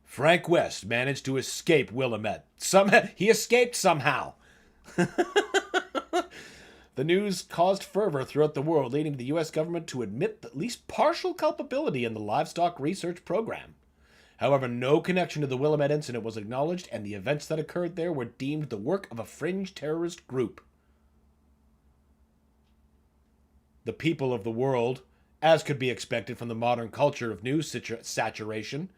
Frank West managed to escape Willamette. He escaped somehow. The news caused fervor throughout the world, leading the U.S. government to admit at least partial culpability in the livestock research program. However, no connection to the Willamette incident was acknowledged, and the events that occurred there were deemed the work of a fringe terrorist group. The people of the world, as could be expected from the modern culture of news saturation,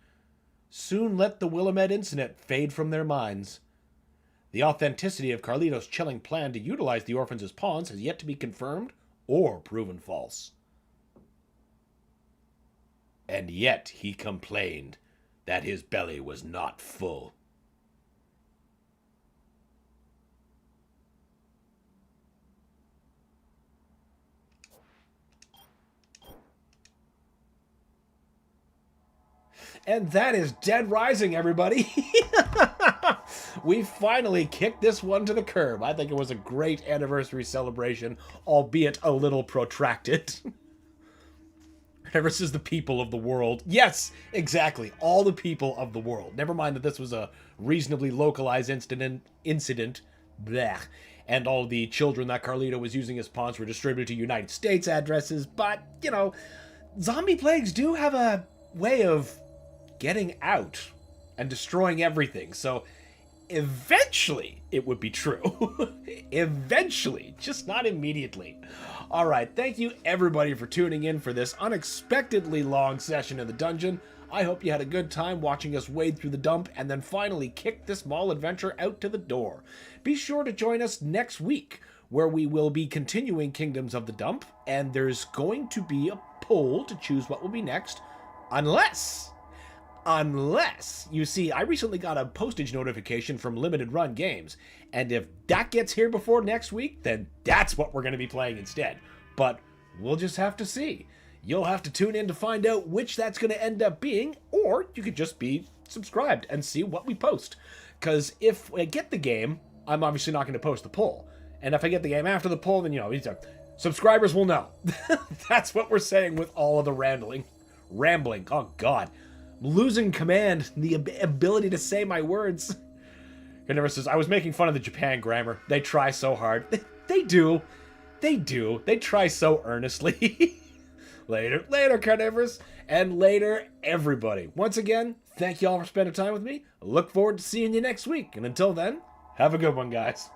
soon let the Willamette incident fade from their minds. The authenticity of Carlito's chilling plan to utilize the orphans as pawns has yet to be confirmed or proven false. And yet he complained that his belly was not full. And that is Dead Rising, everybody. We finally kicked this one to the curb. I think it was a great anniversary celebration, albeit a little protracted. Ever since the people of the world. Yes, exactly. All the people of the world. Never mind that this was a reasonably localized incident. Blech. And all the children that Carlito was using as pawns were distributed to United States addresses. But, you know, zombie plagues do have a way of getting out and destroying everything. So eventually it would be true. Eventually, just not immediately. All right, thank you everybody for tuning in for this unexpectedly long session in the dungeon. I hope you had a good time watching us wade through the dump and then finally kick this mall adventure out to the door. Be sure to join us next week where we will be continuing Kingdoms of the Dump, and there's going to be a poll to choose what will be next, unless, you see, I recently got a postage notification from Limited Run Games, and if that gets here before next week, then that's what we're going to be playing instead. But we'll just have to see. You'll have to tune in to find out which that's going to end up being, or you could just be subscribed and see what we post. Because if I get the game, I'm obviously not going to post the poll. And if I get the game after the poll, then, subscribers will know. That's what we're saying with all of the rambling. Oh, God. I'm losing command, the ability to say my words. Carnivorous says, I was making fun of the Japan grammar. They try so hard. They do. They try so earnestly. Later, Carnivorous. And later, everybody. Once again, thank you all for spending time with me. I look forward to seeing you next week. And until then, have a good one, guys.